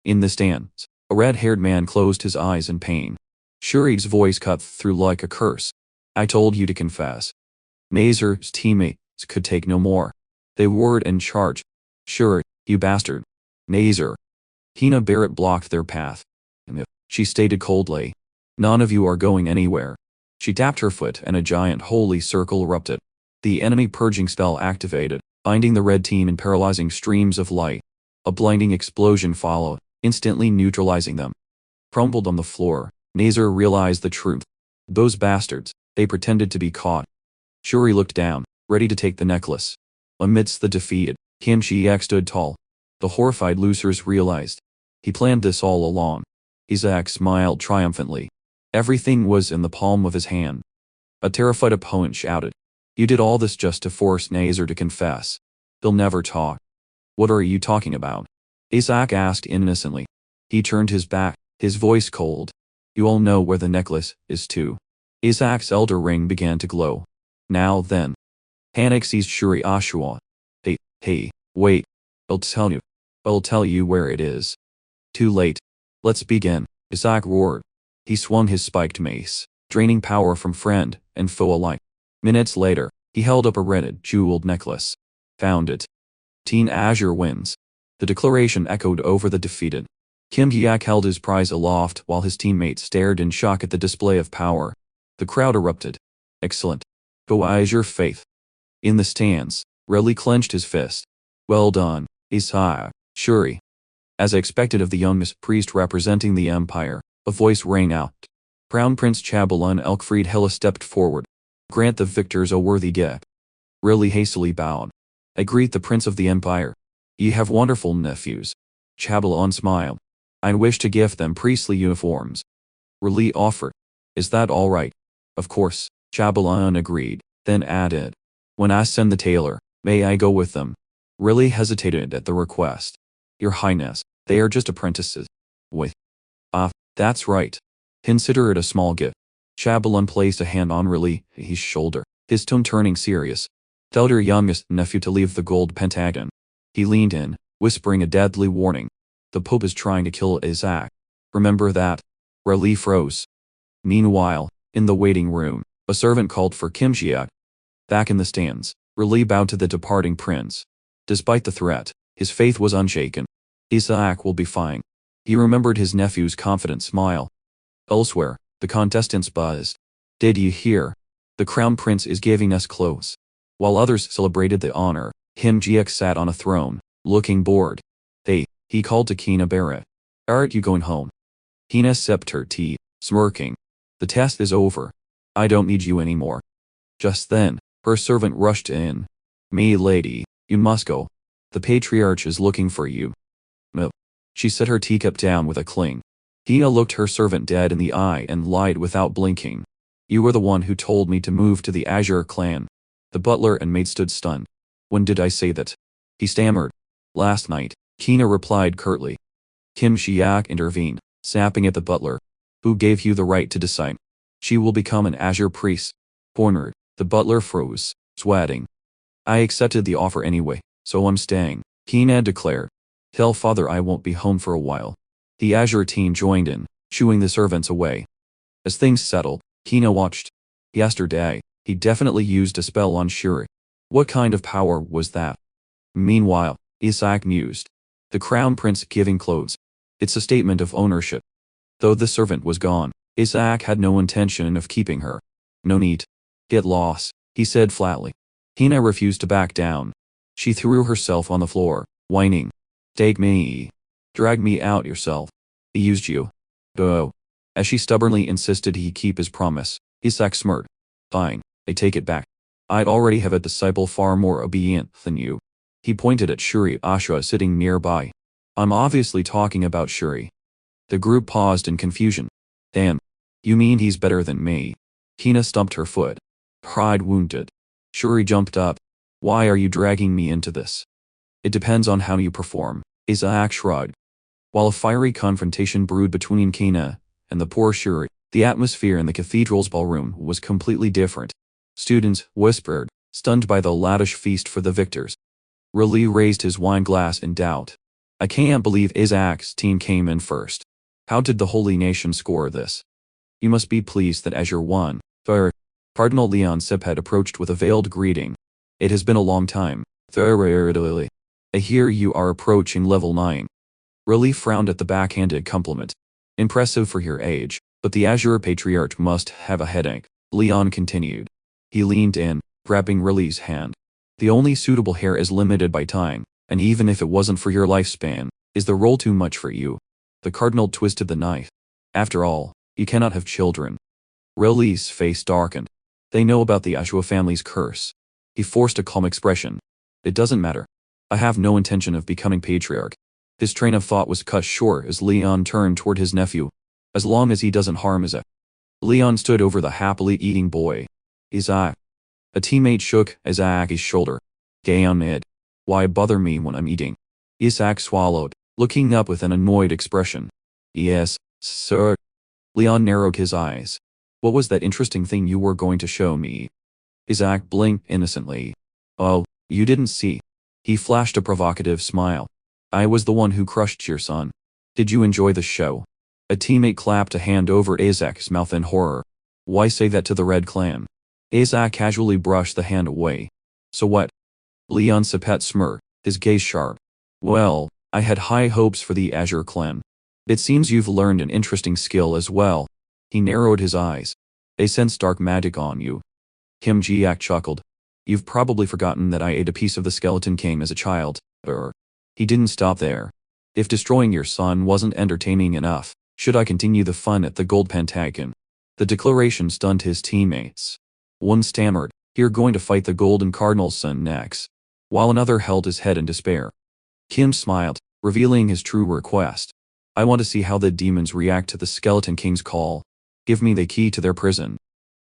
In the stands, a red-haired man closed his eyes in pain. Shuri's voice cut through like a curse. I told you to confess. Nazar's teammates could take no more. They roared and charged. Shuri, you bastard. Nazar. Tina Barrett blocked their path. She stated coldly. None of you are going anywhere. She tapped her foot and a giant holy circle erupted. The enemy purging spell activated, binding the red team in paralyzing streams of light. A blinding explosion followed, instantly neutralizing them. Crumpled on the floor, Nazar realized the truth. Those bastards, they pretended to be caught. Shuri looked down, ready to take the necklace. Amidst the defeated, Kim Ji-ek stood tall. The horrified losers realized. He planned this all along. Isaac smiled triumphantly. Everything was in the palm of his hand. A terrified opponent shouted. You did all this just to force Nazar to confess. He'll never talk. What are you talking about? Isaac asked innocently. He turned his back, his voice cold. You all know where the necklace is too. Isaac's elder ring began to glow. Now then. Panic seized Shuri Ashua. Hey, wait. I'll tell you. I'll tell you where it is. Too late. Let's begin, Isaac roared. He swung his spiked mace, draining power from friend and foe alike. Minutes later, he held up a red jeweled necklace. Found it. Teen Azure wins. The declaration echoed over the defeated. Kim Hyak held his prize aloft while his teammates stared in shock at the display of power. The crowd erupted. Excellent. Go Azure Faith. In the stands, Reli clenched his fist. Well done, Isaac, Shuri. As expected of the young priest representing the Empire, a voice rang out. Crown Prince Chabalun Elkfried Hela stepped forward. Grant the victors a worthy gift. Reli hastily bowed. I greet the Prince of the Empire. Ye have wonderful nephews. Chabalun smiled. I wish to gift them priestly uniforms. Reli offered. Is that all right? Of course, Chabalun agreed, then added. When I send the tailor, may I go with them? Reli hesitated at the request. Your Highness, they are just apprentices. Wait. That's right. Consider it a small gift. Chabalun placed a hand on Reli's shoulder, his tone turning serious. Tell your youngest nephew to leave the gold pentagon. He leaned in, whispering a deadly warning. The Pope is trying to kill Isaac. Remember that? Reli froze. Meanwhile, in the waiting room, a servant called for Kim Hyak. Back in the stands, Reli bowed to the departing prince. Despite the threat, his faith was unshaken. Isaac will be fine. He remembered his nephew's confident smile. Elsewhere, the contestants buzzed. Did you hear? The crown prince is giving us clothes. While others celebrated the honor, Kim Hyak sat on a throne, looking bored. Hey, he called to Kina Barrett. Aren't you going home? Kina sipped her tea, smirking. The test is over. I don't need you anymore. Just then, her servant rushed in. Me lady, you must go. The patriarch is looking for you. No. She set her teacup down with a cling. Kina looked her servant dead in the eye and lied without blinking. You were the one who told me to move to the Azure clan. The butler and maid stood stunned. When did I say that? He stammered. Last night, Kina replied curtly. Kim Hyak intervened, snapping at the butler. Who gave you the right to decide? She will become an Azure priest. Cornered, the butler froze, sweating. I accepted the offer anyway, so I'm staying, Kina declared. Tell father I won't be home for a while. The Azure team joined in, shooing the servants away. As things settled, Kina watched. Yesterday, he definitely used a spell on Shuri. What kind of power was that? Meanwhile, Isaac mused. The crown prince giving clothes. It's a statement of ownership. Though the servant was gone, Isaac had no intention of keeping her. No need. Get lost, he said flatly. Kina refused to back down. She threw herself on the floor, whining. Take me. Drag me out yourself. He used you. Go. As she stubbornly insisted he keep his promise, Isaac smirked. Fine, I take it back. I'd already have a disciple far more obedient than you. He pointed at Shuri Ashura sitting nearby. I'm obviously talking about Shuri. The group paused in confusion. Damn. You mean he's better than me? Kina stumped her foot. Pride wounded. Shuri jumped up. Why are you dragging me into this? It depends on how you perform, Isaac shrugged. While a fiery confrontation brewed between Kina and the poor Shuri, the atmosphere in the cathedral's ballroom was completely different. Students whispered, stunned by the lavish feast for the victors. Reli raised his wine glass in doubt. I can't believe Isaac's team came in first. How did the Holy Nation score this? You must be pleased that Azure won. Cardinal Leon Sepet approached with a veiled greeting. It has been a long time. I hear you are approaching level 9. Reli frowned at the backhanded compliment. Impressive for your age, but the Azure Patriarch must have a headache, Leon continued. He leaned in, grabbing Reli's hand. The only suitable hair is limited by time, and even if it wasn't for your lifespan, is the role too much for you? The Cardinal twisted the knife. After all, you cannot have children. Reli's face darkened. They know about the Ashua family's curse. He forced a calm expression. It doesn't matter. I have no intention of becoming patriarch. His train of thought was cut short as Leon turned toward his nephew. As long as he doesn't harm Isaac. Leon stood over the happily eating boy. Isaac. A teammate shook Isaac's shoulder. Gay on it. Why bother me when I'm eating? Isaac swallowed, looking up with an annoyed expression. Yes, sir. Leon narrowed his eyes. What was that interesting thing you were going to show me? Isaac blinked innocently. Oh, you didn't see. He flashed a provocative smile. I was the one who crushed your son. Did you enjoy the show? A teammate clapped a hand over Isaac's mouth in horror. Why say that to the Red Clan? Isaac casually brushed the hand away. So what? Leon Sapet smirked, his gaze sharp. Well, I had high hopes for the Azure Clan. It seems you've learned an interesting skill as well. He narrowed his eyes. I sense dark magic on you. Kim Jiak chuckled. You've probably forgotten that I ate a piece of the Skeleton King as a child. He didn't stop there. If destroying your son wasn't entertaining enough, should I continue the fun at the Gold Pentagon? The declaration stunned his teammates. One stammered, You're going to fight the Golden Cardinal's son next, while another held his head in despair. Kim smiled, revealing his true request. I want to see how the demons react to the Skeleton King's call. Give me the key to their prison.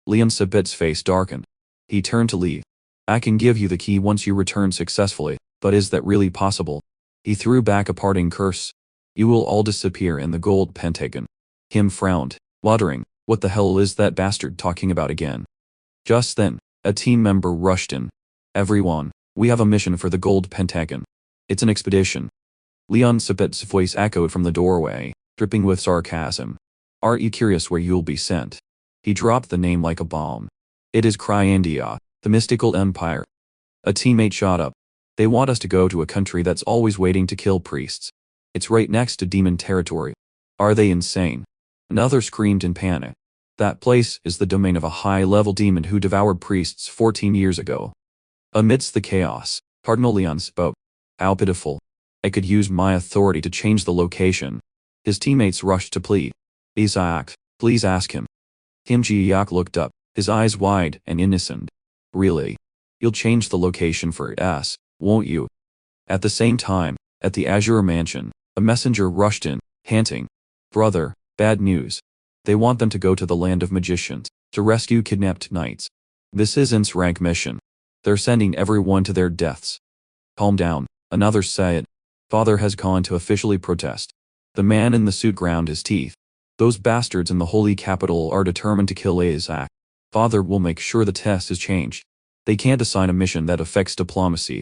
Leon Sabit's face darkened. He turned to leave. I can give you the key once you return successfully, but is that really possible? He threw back a parting curse. You will all disappear in the Gold Pentagon. Kim frowned, muttering, What the hell is that bastard talking about again? Just then, a team member rushed in. Everyone, we have a mission for the Gold Pentagon. It's an expedition. Leon Sabit's voice echoed from the doorway, dripping with sarcasm. Aren't you curious where you'll be sent? He dropped the name like a bomb. It is Cryandia, the mystical empire. A teammate shot up. They want us to go to a country that's always waiting to kill priests. It's right next to demon territory. Are they insane? Another screamed in panic. That place is the domain of a high-level demon who devoured priests 14 years ago. Amidst the chaos, Cardinal Leon spoke. How pitiful. I could use my authority to change the location. His teammates rushed to plead. Isaac, please ask him. Kim Ji-yak looked up, his eyes wide and innocent. Really? You'll change the location for us, won't you? At the same time, at the Azure Mansion, a messenger rushed in, panting. Brother, bad news. They want them to go to the land of magicians, to rescue kidnapped knights. This isn't rank mission. They're sending everyone to their deaths. Calm down, another said. Father has gone to officially protest. The man in the suit ground his teeth. Those bastards in the holy capital are determined to kill Isaac. Father will make sure the test is changed. They can't assign a mission that affects diplomacy.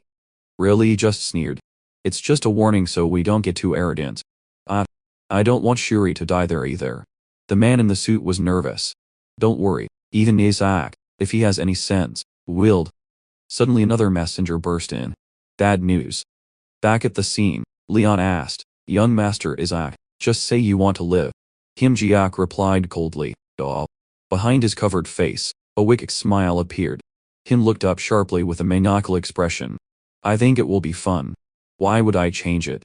Really, he just sneered. It's just a warning so we don't get too arrogant. I don't want Shuri to die there either. The man in the suit was nervous. Don't worry, even Isaac, if he has any sense, willed. Suddenly another messenger burst in. Bad news. Back at the scene, Leon asked, Young Master Isaac, just say you want to live. Kim Jiak replied coldly, Oh. Behind his covered face, a wicked smile appeared. Kim looked up sharply with a maniacal expression. I think it will be fun. Why would I change it?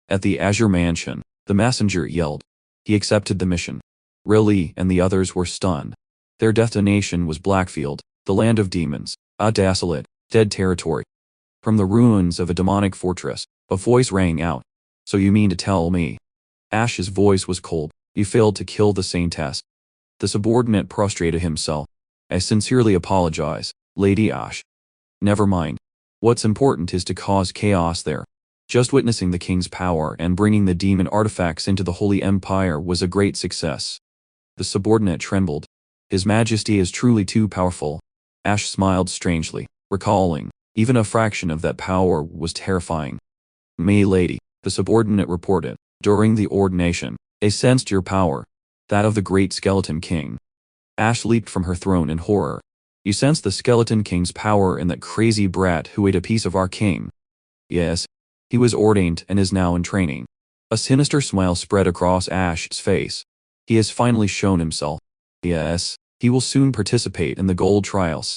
At the Azure Mansion, the messenger yelled. He accepted the mission. Really, and the others were stunned. Their destination was Blackfield, the land of demons, a desolate, dead territory. From the ruins of a demonic fortress, a voice rang out. So you mean to tell me? Ash's voice was cold. You failed to kill the Saintess. The subordinate prostrated himself. I sincerely apologize, Lady Ash. Never mind. What's important is to cause chaos there. Just witnessing the king's power and bringing the demon artifacts into the Holy Empire was a great success. The subordinate trembled. His Majesty is truly too powerful. Ash smiled strangely, recalling, even a fraction of that power was terrifying. Me lady, the subordinate reported, during the ordination, I sensed your power, that of the great Skeleton King. Ash leaped from her throne in horror. You sensed the Skeleton King's power in that crazy brat who ate a piece of our king? Yes. He was ordained and is now in training. A sinister smile spread across Ash's face. He has finally shown himself. Yes, he will soon participate in the gold trials.